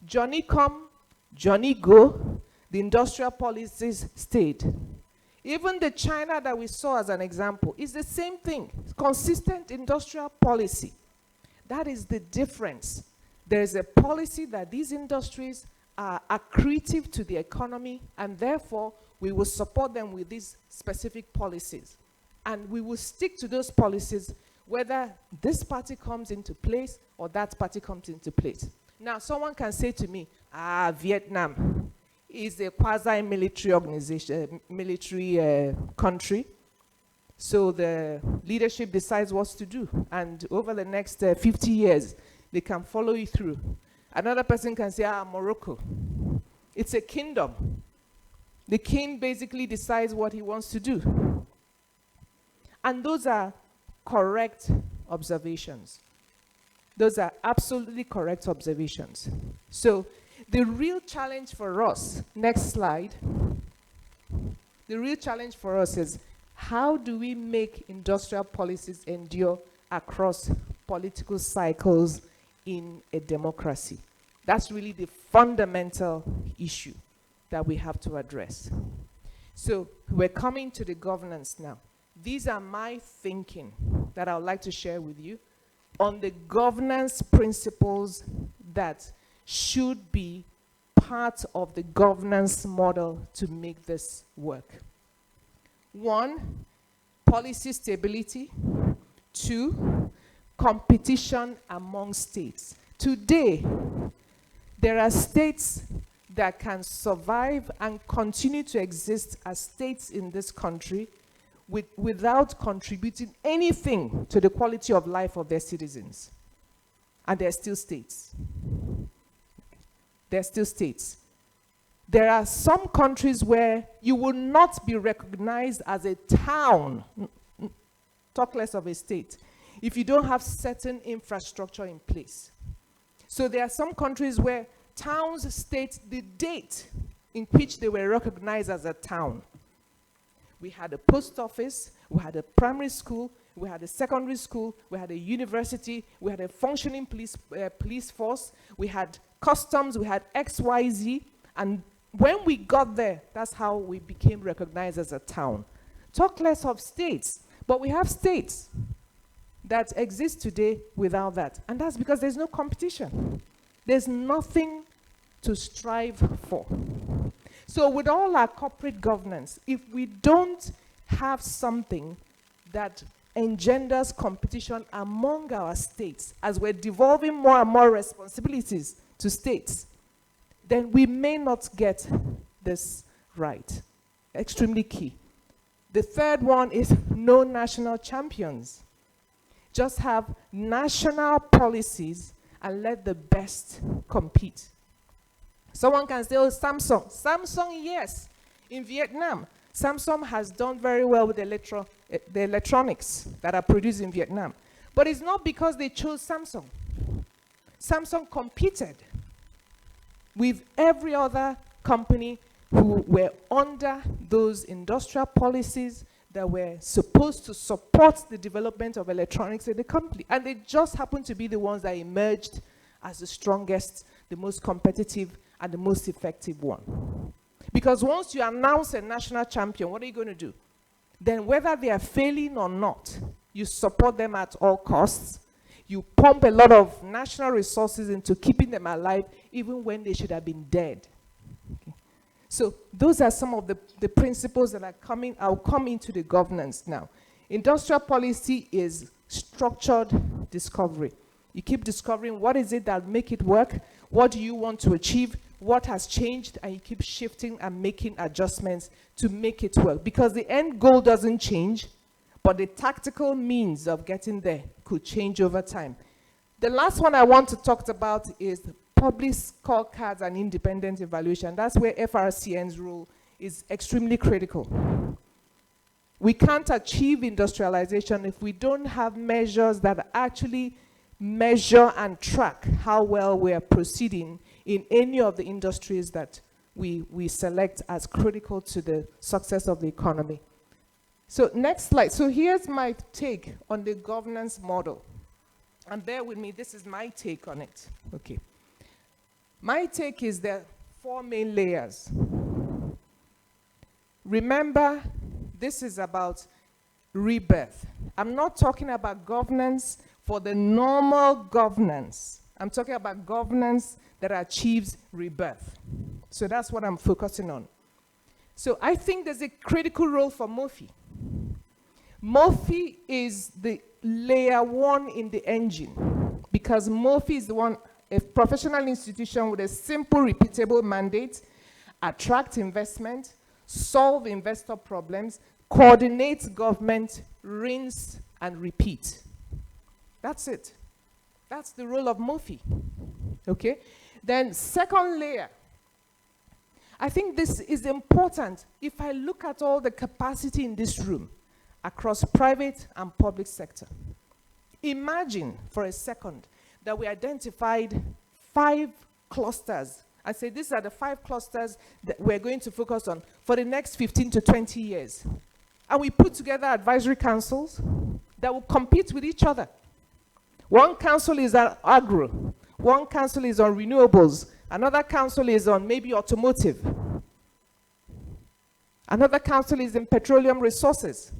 Johnny come, Johnny go, the industrial policies stayed. Even the China that we saw as an example is the same thing. Consistent industrial policy. That is the difference. There is a policy that these industries are accretive to the economy, and therefore we will support them with these specific policies. And we will stick to those policies whether this party comes into place or that party comes into place. Now, someone can say to me, Vietnam is a quasi-military organization, military country. So the leadership decides what to do. And over the next 50 years, they can follow you through. Another person can say, Morocco. It's a kingdom. The king basically decides what he wants to do. And those are correct observations. Those are absolutely correct observations. So the real challenge for us, next slide, the real challenge for us is how do we make industrial policies endure across political cycles in a democracy? That's really the fundamental issue that we have to address. So we're coming to the governance now. These are my thinking that I would like to share with you on the governance principles that should be part of the governance model to make this work. 1, policy stability. 2, competition among states. Today, there are states that can survive and continue to exist as states in this country without contributing anything to the quality of life of their citizens. And they're still states. They're still states. There are some countries where you will not be recognized as a town, talk less of a state, if you don't have certain infrastructure in place. So there are some countries where towns state the date in which they were recognized as a town. We had a post office, we had a primary school, we had a secondary school, we had a university, we had a functioning police force, we had customs, we had XYZ, and when we got there, that's how we became recognized as a town. Talk less of states, but we have states that exist today without that, and that's because there's no competition. There's nothing to strive for. So with all our corporate governance, if we don't have something that engenders competition among our states, as we're devolving more and more responsibilities to states, then we may not get this right. Extremely key. The third one is no national champions. Just have national policies and let the best compete. Someone can say, oh, Samsung. Samsung, yes. In Vietnam, Samsung has done very well with the electronics that are produced in Vietnam. But it's not because they chose Samsung. Samsung competed with every other company who were under those industrial policies that were supposed to support the development of electronics in the company. And they just happened to be the ones that emerged as the strongest, the most competitive, and the most effective one. Because once you announce a national champion, what are you going to do? Then whether they are failing or not, you support them at all costs. You pump a lot of national resources into keeping them alive, even when they should have been dead. Okay. So those are some of the principles that are coming. I'll come into the governance now. Industrial policy is structured discovery. You keep discovering what is it that make it work, what do you want to achieve, what has changed, and you keep shifting and making adjustments to make it work. Because the end goal doesn't change, but the tactical means of getting there could change over time. The last one I want to talk about is public scorecards and independent evaluation. That's where FRCN's role is extremely critical. We can't achieve industrialization if we don't have measures that actually measure and track how well we are proceeding in any of the industries that we select as critical to the success of the economy. So next slide. So here's my take on the governance model. And bear with me, this is my take on it. Okay. My take is there are 4 main layers. Remember, this is about rebirth. I'm not talking about governance for the normal governance. I'm talking about governance that achieves rebirth. So that's what I'm focusing on. So I think there's a critical role for MOFI. MOFI is the layer 1 in the engine, because MOFI is the one, a professional institution with a simple, repeatable mandate, attract investment, solve investor problems, coordinate government, rinse and repeat. That's it. That's the role of MOFI. Okay? Then second layer. I think this is important. If I look at all the capacity in this room across private and public sector, imagine for a second that we identified 5 clusters. I say these are the 5 clusters that we're going to focus on for the next 15 to 20 years. And we put together advisory councils that will compete with each other. One council is on agro, one council is on renewables, another council is on maybe automotive, another council is in petroleum resources.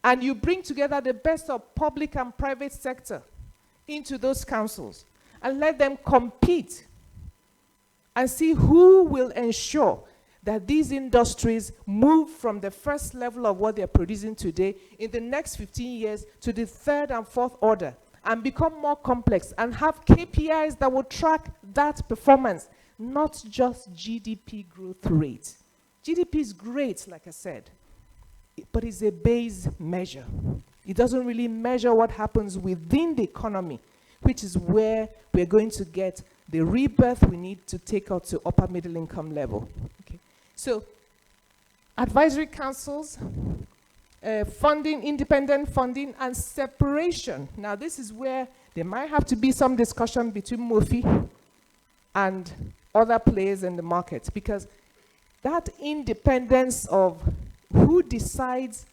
And you bring together the best of public and private sector into those councils and let them compete and see who will ensure that these industries move from the first level of what they're producing today in the next 15 years to the 3rd and 4th order and become more complex and have KPIs that will track that performance, not just GDP growth rate. GDP is great, like I said, but it's a base measure. It doesn't really measure what happens within the economy, which is where we're going to get the rebirth we need to take out to upper middle income level. Okay. So, advisory councils, funding, independent funding, and separation. Now, this is where there might have to be some discussion between MOFI and other players in the market, because that independence of who decides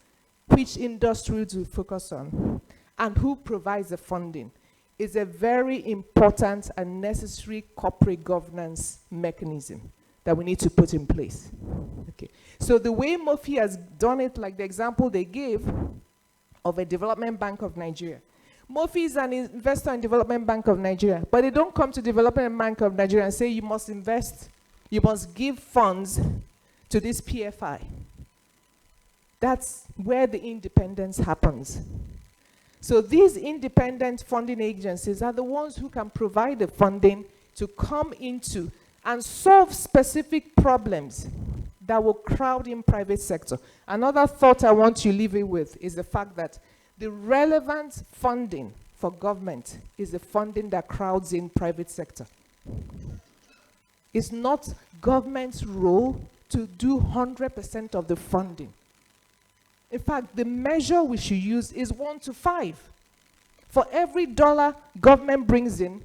which industry to focus on and who provides the funding is a very important and necessary corporate governance mechanism that we need to put in place. Okay. So the way MOFI has done it, like the example they gave of a Development Bank of Nigeria. MOFI is an investor in Development Bank of Nigeria, but they don't come to Development Bank of Nigeria and say you must invest, you must give funds to this PFI. That's where the independence happens. So these independent funding agencies are the ones who can provide the funding to come into and solve specific problems that will crowd in private sector. Another thought I want to leave you with is the fact that the relevant funding for government is the funding that crowds in private sector. It's not government's role to do 100% of the funding. In fact, the measure we should use is 1 to 5. For every dollar government brings in,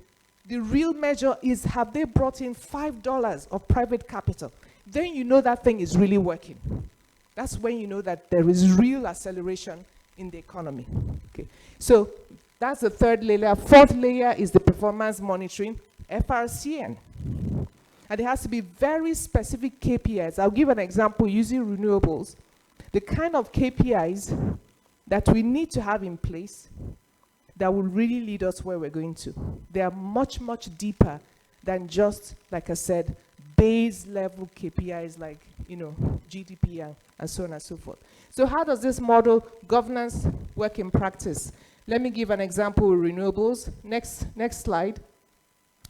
The real measure is, have they brought in $5 of private capital? Then you know that thing is really working. That's when you know that there is real acceleration in the economy. Okay. So that's the third layer. Fourth layer is the performance monitoring, FRCN. And it has to be very specific KPIs. I'll give an example using renewables. The kind of KPIs that we need to have in place that will really lead us where we're going to. They are much, much deeper than just, like I said, base level KPIs like, GDP and so on and so forth. So how does this model governance work in practice? Let me give an example with renewables. Next slide.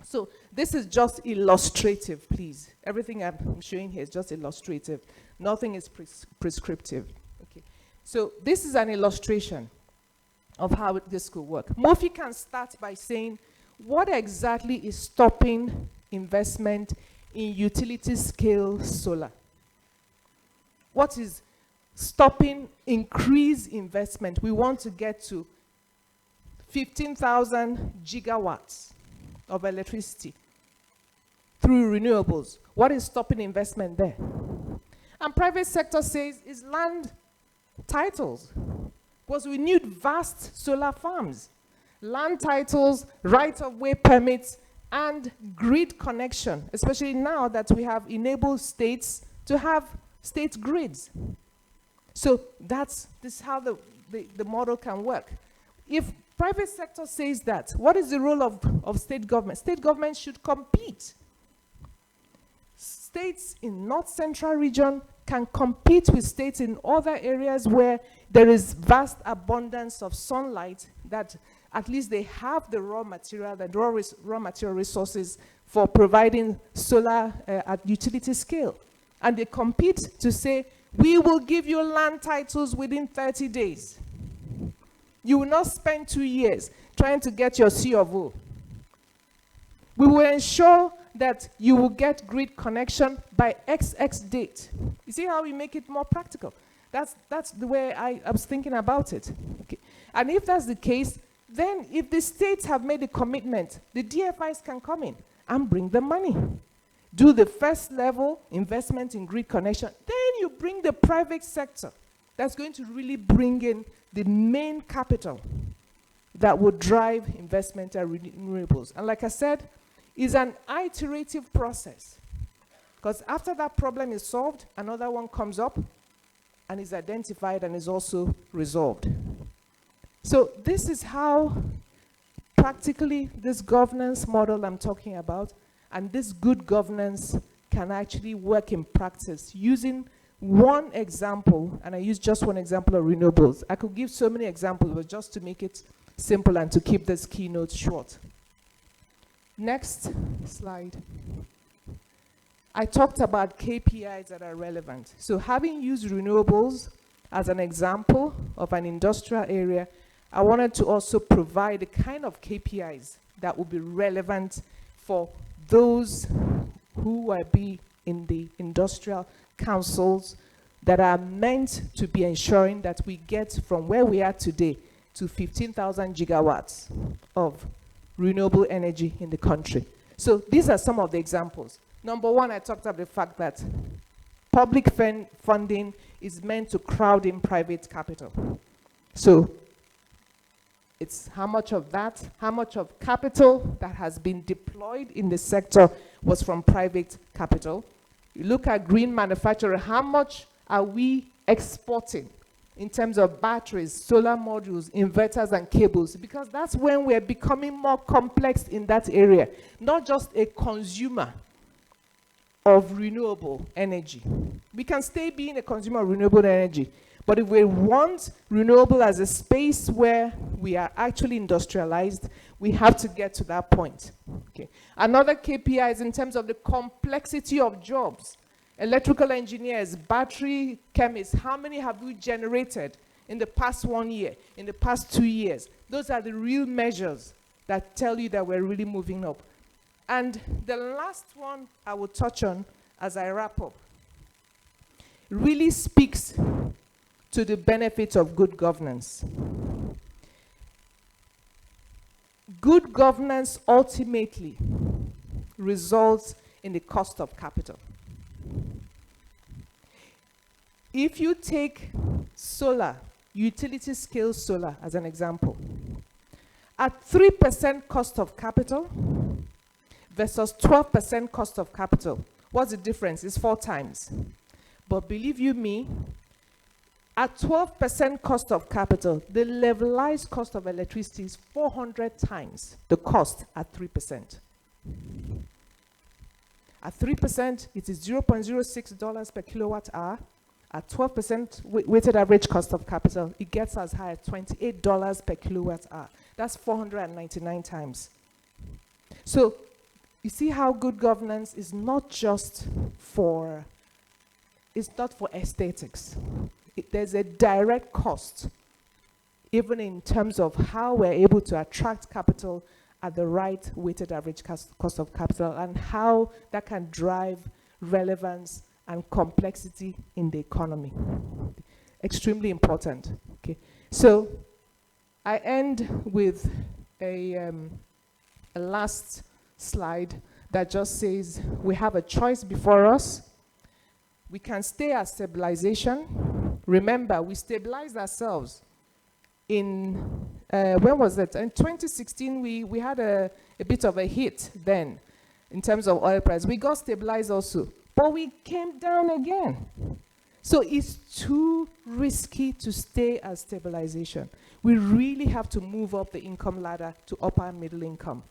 So this is just illustrative, please. Everything I'm showing here is just illustrative. Nothing is prescriptive. Okay. So this is an illustration of how this could work. Mofi can start by saying, what exactly is stopping investment in utility scale solar? What is stopping increased investment? We want to get to 15,000 gigawatts of electricity through renewables. What is stopping investment there? And private sector says is land titles, because we need vast solar farms, land titles, right-of-way permits, and grid connection, especially now that we have enabled states to have state grids. So this is how the model can work. If private sector says that, what is the role of state government? State government should compete. States in North Central region can compete with states in other areas where there is vast abundance of sunlight, that at least they have the raw material, raw material resources for providing solar at utility scale. And they compete to say, we will give you land titles within 30 days. You will not spend 2 years trying to get your C of O. We will ensure that you will get grid connection by XX date. You see how we make it more practical? That's the way I was thinking about it. Okay. And if that's the case, then if the states have made a commitment, the DFIs can come in and bring the money. Do the first level investment in grid connection. Then you bring the private sector. That's going to really bring in the main capital that would drive investment in renewables. And like I said, it's an iterative process. Because after that problem is solved, another one comes up and is identified and is also resolved. So this is how practically this governance model I'm talking about, and this good governance can actually work in practice using one example, and I use just one example of renewables. I could give so many examples, but just to make it simple and to keep this keynote short. Next slide. I talked about KPIs that are relevant. So having used renewables as an example of an industrial area, I wanted to also provide the kind of KPIs that would be relevant for those who will be in the industrial councils that are meant to be ensuring that we get from where we are today to 15,000 gigawatts of renewable energy in the country. So these are some of the examples. Number one, I talked about the fact that public funding is meant to crowd in private capital. So it's how much of that, how much of capital that has been deployed in the sector was from private capital. You look at green manufacturing, how much are we exporting in terms of batteries, solar modules, inverters, and cables? Because that's when we're becoming more complex in that area, not just a consumer of renewable energy. We can stay being a consumer of renewable energy, but if we want renewable as a space where we are actually industrialized, we have to get to that point. Okay. Another KPI is in terms of the complexity of jobs. Electrical engineers, battery chemists, how many have we generated in the past 1 year, in the past 2 years? Those are the real measures that tell you that we're really moving up. And the last one I will touch on as I wrap up really speaks to the benefits of good governance. good governance ultimately results in the cost of capital. If you take solar, utility scale solar as an example, at 3% cost of capital versus 12% cost of capital, what's the difference? It's 4 times. But believe you me, at 12% cost of capital, the levelized cost of electricity is 400 times the cost at 3%. At 3%, it is $0.06 per kilowatt hour. At 12% weighted average cost of capital, it gets as high as $28 per kilowatt hour. That's 499 times. So you see how good governance is not just for, it's not for aesthetics. There's a direct cost, even in terms of how we're able to attract capital at the right weighted average cost of capital, and how that can drive relevance and complexity in the economy. Extremely important. Okay, so I end with a last slide that just says we have a choice before us. We can stay at stabilization. Remember, we stabilized ourselves in, when was it? In 2016, we had a bit of a hit then in terms of oil price. We got stabilized also, but we came down again. So it's too risky to stay at stabilization. We really have to move up the income ladder to upper middle income.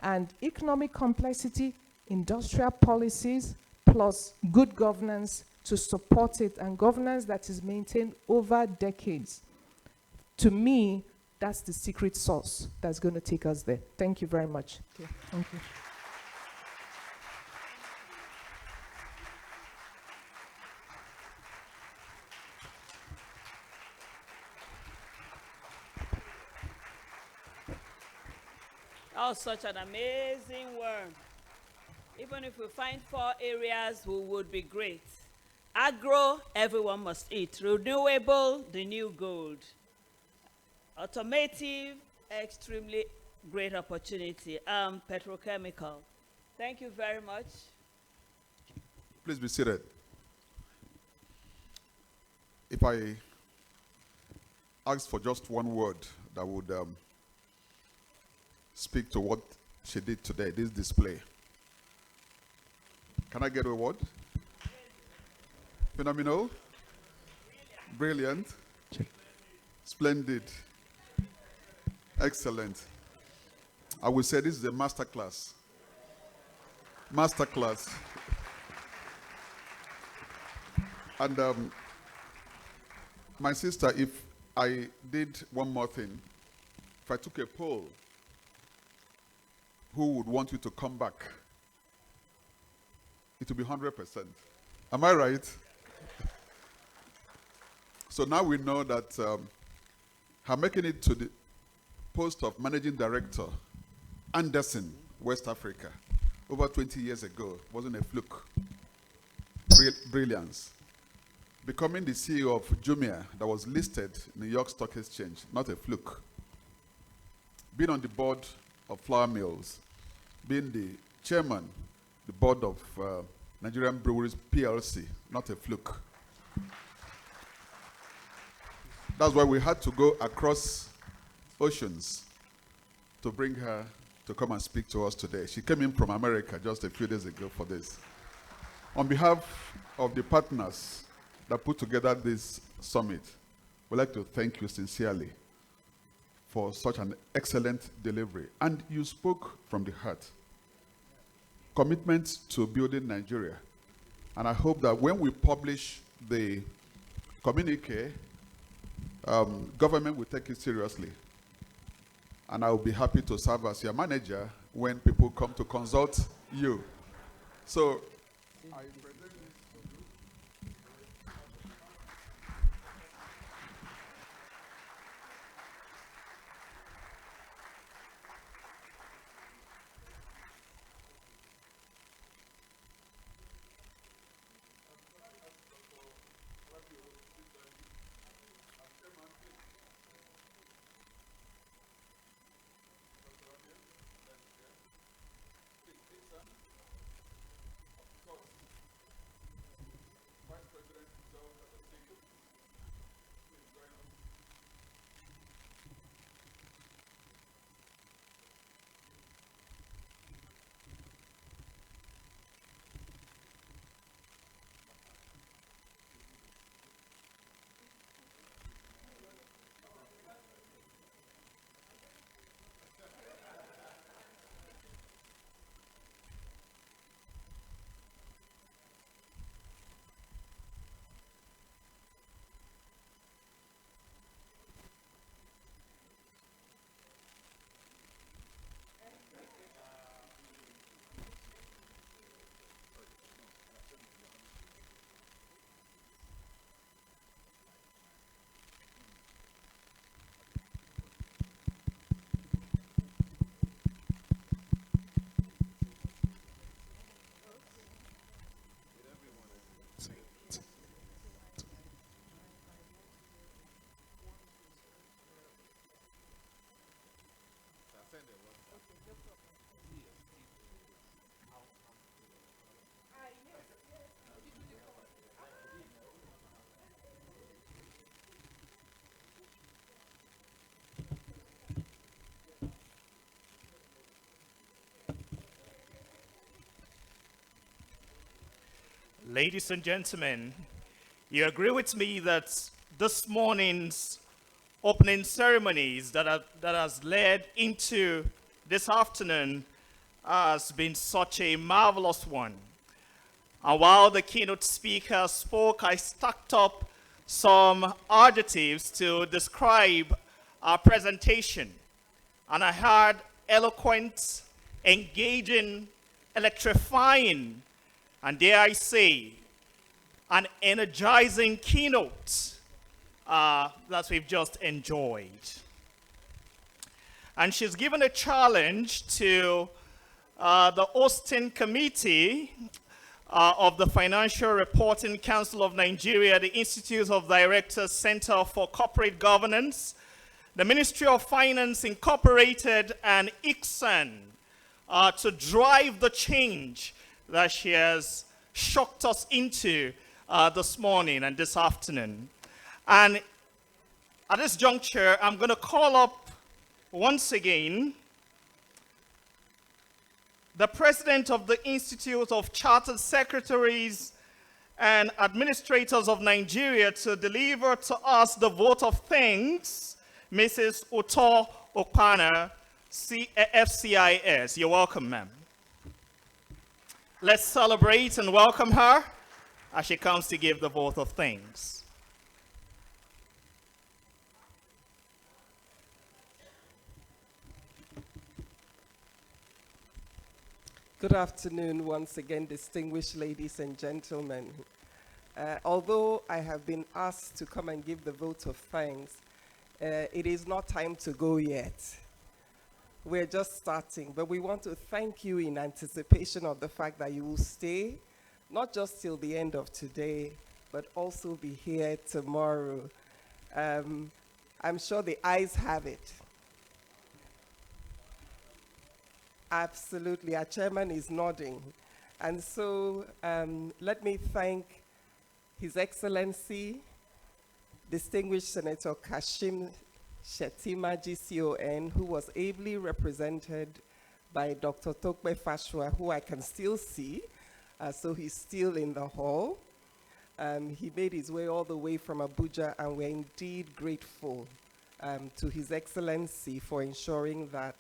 And economic complexity, industrial policies, plus good governance to support it, and governance that is maintained over decades. To me, that's the secret sauce that's going to take us there. Thank you very much. Okay. Thank you. Oh, such an amazing work. Even if we find 4 areas, we would be great. Agro, everyone must eat. Renewable, the new gold. Automotive, extremely great opportunity. Petrochemical. Thank you very much. Please be seated. If I ask for just one word that would speak to what she did today, this display. Can I get a word? Phenomenal? Brilliant? Splendid? Excellent. I will say this is a master class. Master class. And my sister, if I did one more thing, if I took a poll, who would want you to come back? It would be 100%. Am I right? So now we know that her making it to the post of managing director, Anderson, West Africa, over 20 years ago, wasn't a fluke. Brilliance. Becoming the CEO of Jumia, that was listed in New York Stock Exchange, not a fluke. Being on the board of flour mills, being the chairman, the board of Nigerian Breweries PLC, not a fluke. That's why we had to go across oceans to bring her to come and speak to us today. She came in from America just a few days ago for this. On behalf of the partners that put together this summit, we'd like to thank you sincerely for such an excellent delivery. And you spoke from the heart. Commitment to building Nigeria. And I hope that when we publish the communique, government will take it seriously. And I will be happy to serve as your manager when people come to consult you. So, I present this to you. ladies and gentlemen, you agree with me that this morning's opening ceremonies that has led into this afternoon has been such a marvelous one. And while the keynote speaker spoke, I stacked up some adjectives to describe our presentation. And I heard eloquent, engaging, electrifying, and dare I say, an energizing keynote that we've just enjoyed. And she's given a challenge to the hosting committee of the Financial Reporting Council of Nigeria, the Institute of Directors Center for Corporate Governance, the Ministry of Finance Incorporated, and ICSAN to drive the change that she has shocked us into this morning and this afternoon. And at this juncture, I'm going to call up once again the president of the Institute of Chartered Secretaries and Administrators of Nigeria to deliver to us the vote of thanks, Mrs. Uto Okpana, FCIS. You're welcome, ma'am. Let's celebrate and welcome her as she comes to give the vote of thanks. Good afternoon once again, distinguished ladies and gentlemen. Although I have been asked to come and give the vote of thanks, it is not time to go yet. We're just starting, but we want to thank you in anticipation of the fact that you will stay, not just till the end of today, but also be here tomorrow. I'm sure the eyes have it. Absolutely, our chairman is nodding. And so let me thank His Excellency, distinguished Senator Kashim Shettima, GCON, who was ably represented by Dr. Tokpe Fashua, who I can still see, so he's still in the hall. He made his way all the way from Abuja, and we're indeed grateful to His Excellency for ensuring that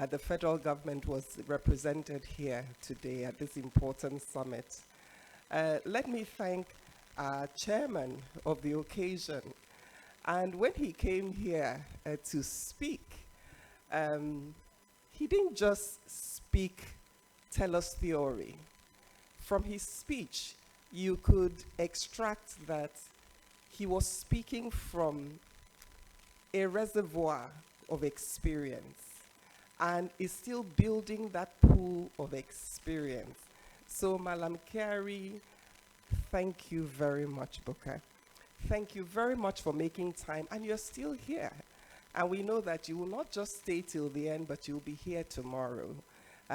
the federal government was represented here today at this important summit. Let me thank our chairman of the occasion. And when he came here to speak, he didn't just tell us theory. From his speech, you could extract that he was speaking from a reservoir of experience and is still building that pool of experience. So, Malam Kari, thank you very much, Boka. Thank you very much for making time, and you're still here. And we know that you will not just stay till the end, but you'll be here tomorrow.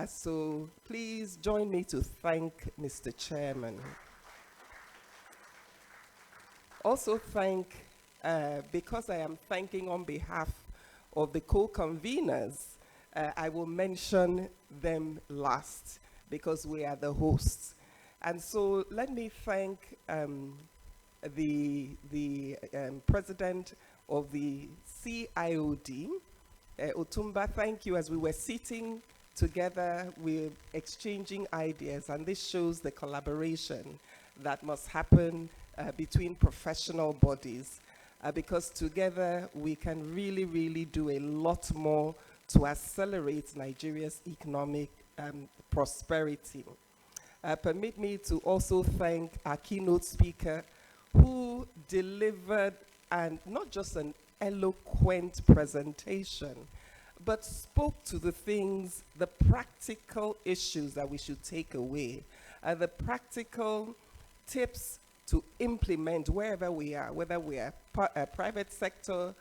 So please join me to thank Mr. Chairman. Also thank, because I am thanking on behalf of the co-conveners, I will mention them last because we are the hosts. And so let me thank the president of the CIOD, Otumba. Thank you. As we were sitting together, we're exchanging ideas, and this shows the collaboration that must happen between professional bodies, because together we can really, really do a lot more to accelerate Nigeria's economic prosperity. Permit me to also thank our keynote speaker, who delivered not just an eloquent presentation, but spoke to the things, the practical issues that we should take away, the practical tips to implement wherever we are, whether we are private sector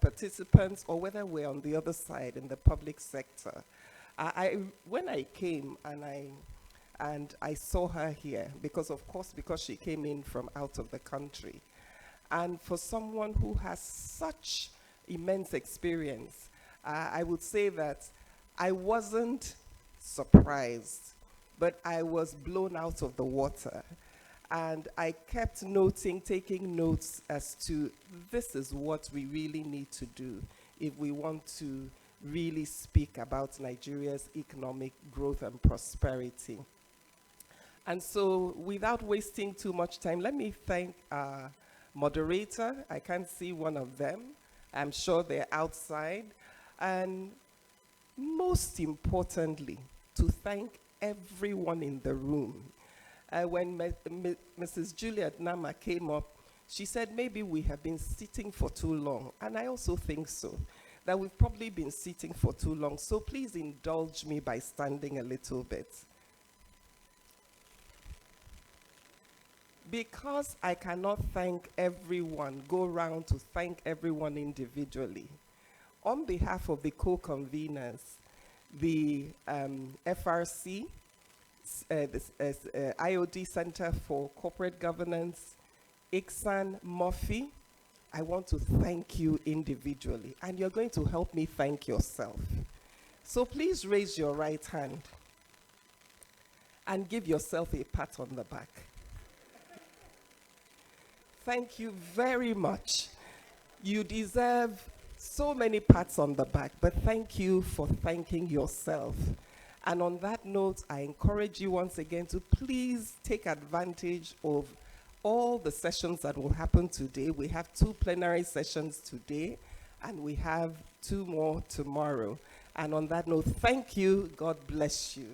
participants or whether we're on the other side in the public sector. When I came and I saw her here, because she came in from out of the country, and for someone who has such immense experience, I would say that I wasn't surprised, but I was blown out of the water. And I kept taking notes as to this is what we really need to do if we want to really speak about Nigeria's economic growth and prosperity. And so, without wasting too much time, let me thank our moderator. I can't see one of them. I'm sure they're outside. And most importantly, to thank everyone in the room. When Mrs. Juliet Nama came up, she said maybe we have been sitting for too long. And I also think so, that we've probably been sitting for too long. So please indulge me by standing a little bit. Because I cannot thank everyone, go round to thank everyone individually, on behalf of the co-conveners, the FRC, IOD Center for Corporate Governance, ICSAN, Murphy, I want to thank you individually. And you're going to help me thank yourself. So please raise your right hand and give yourself a pat on the back. Thank you very much. You deserve so many pats on the back, but thank you for thanking yourself. And on that note, I encourage you once again to please take advantage of all the sessions that will happen today. We have 2 plenary sessions today, and we have 2 more tomorrow. And on that note, thank you. God bless you.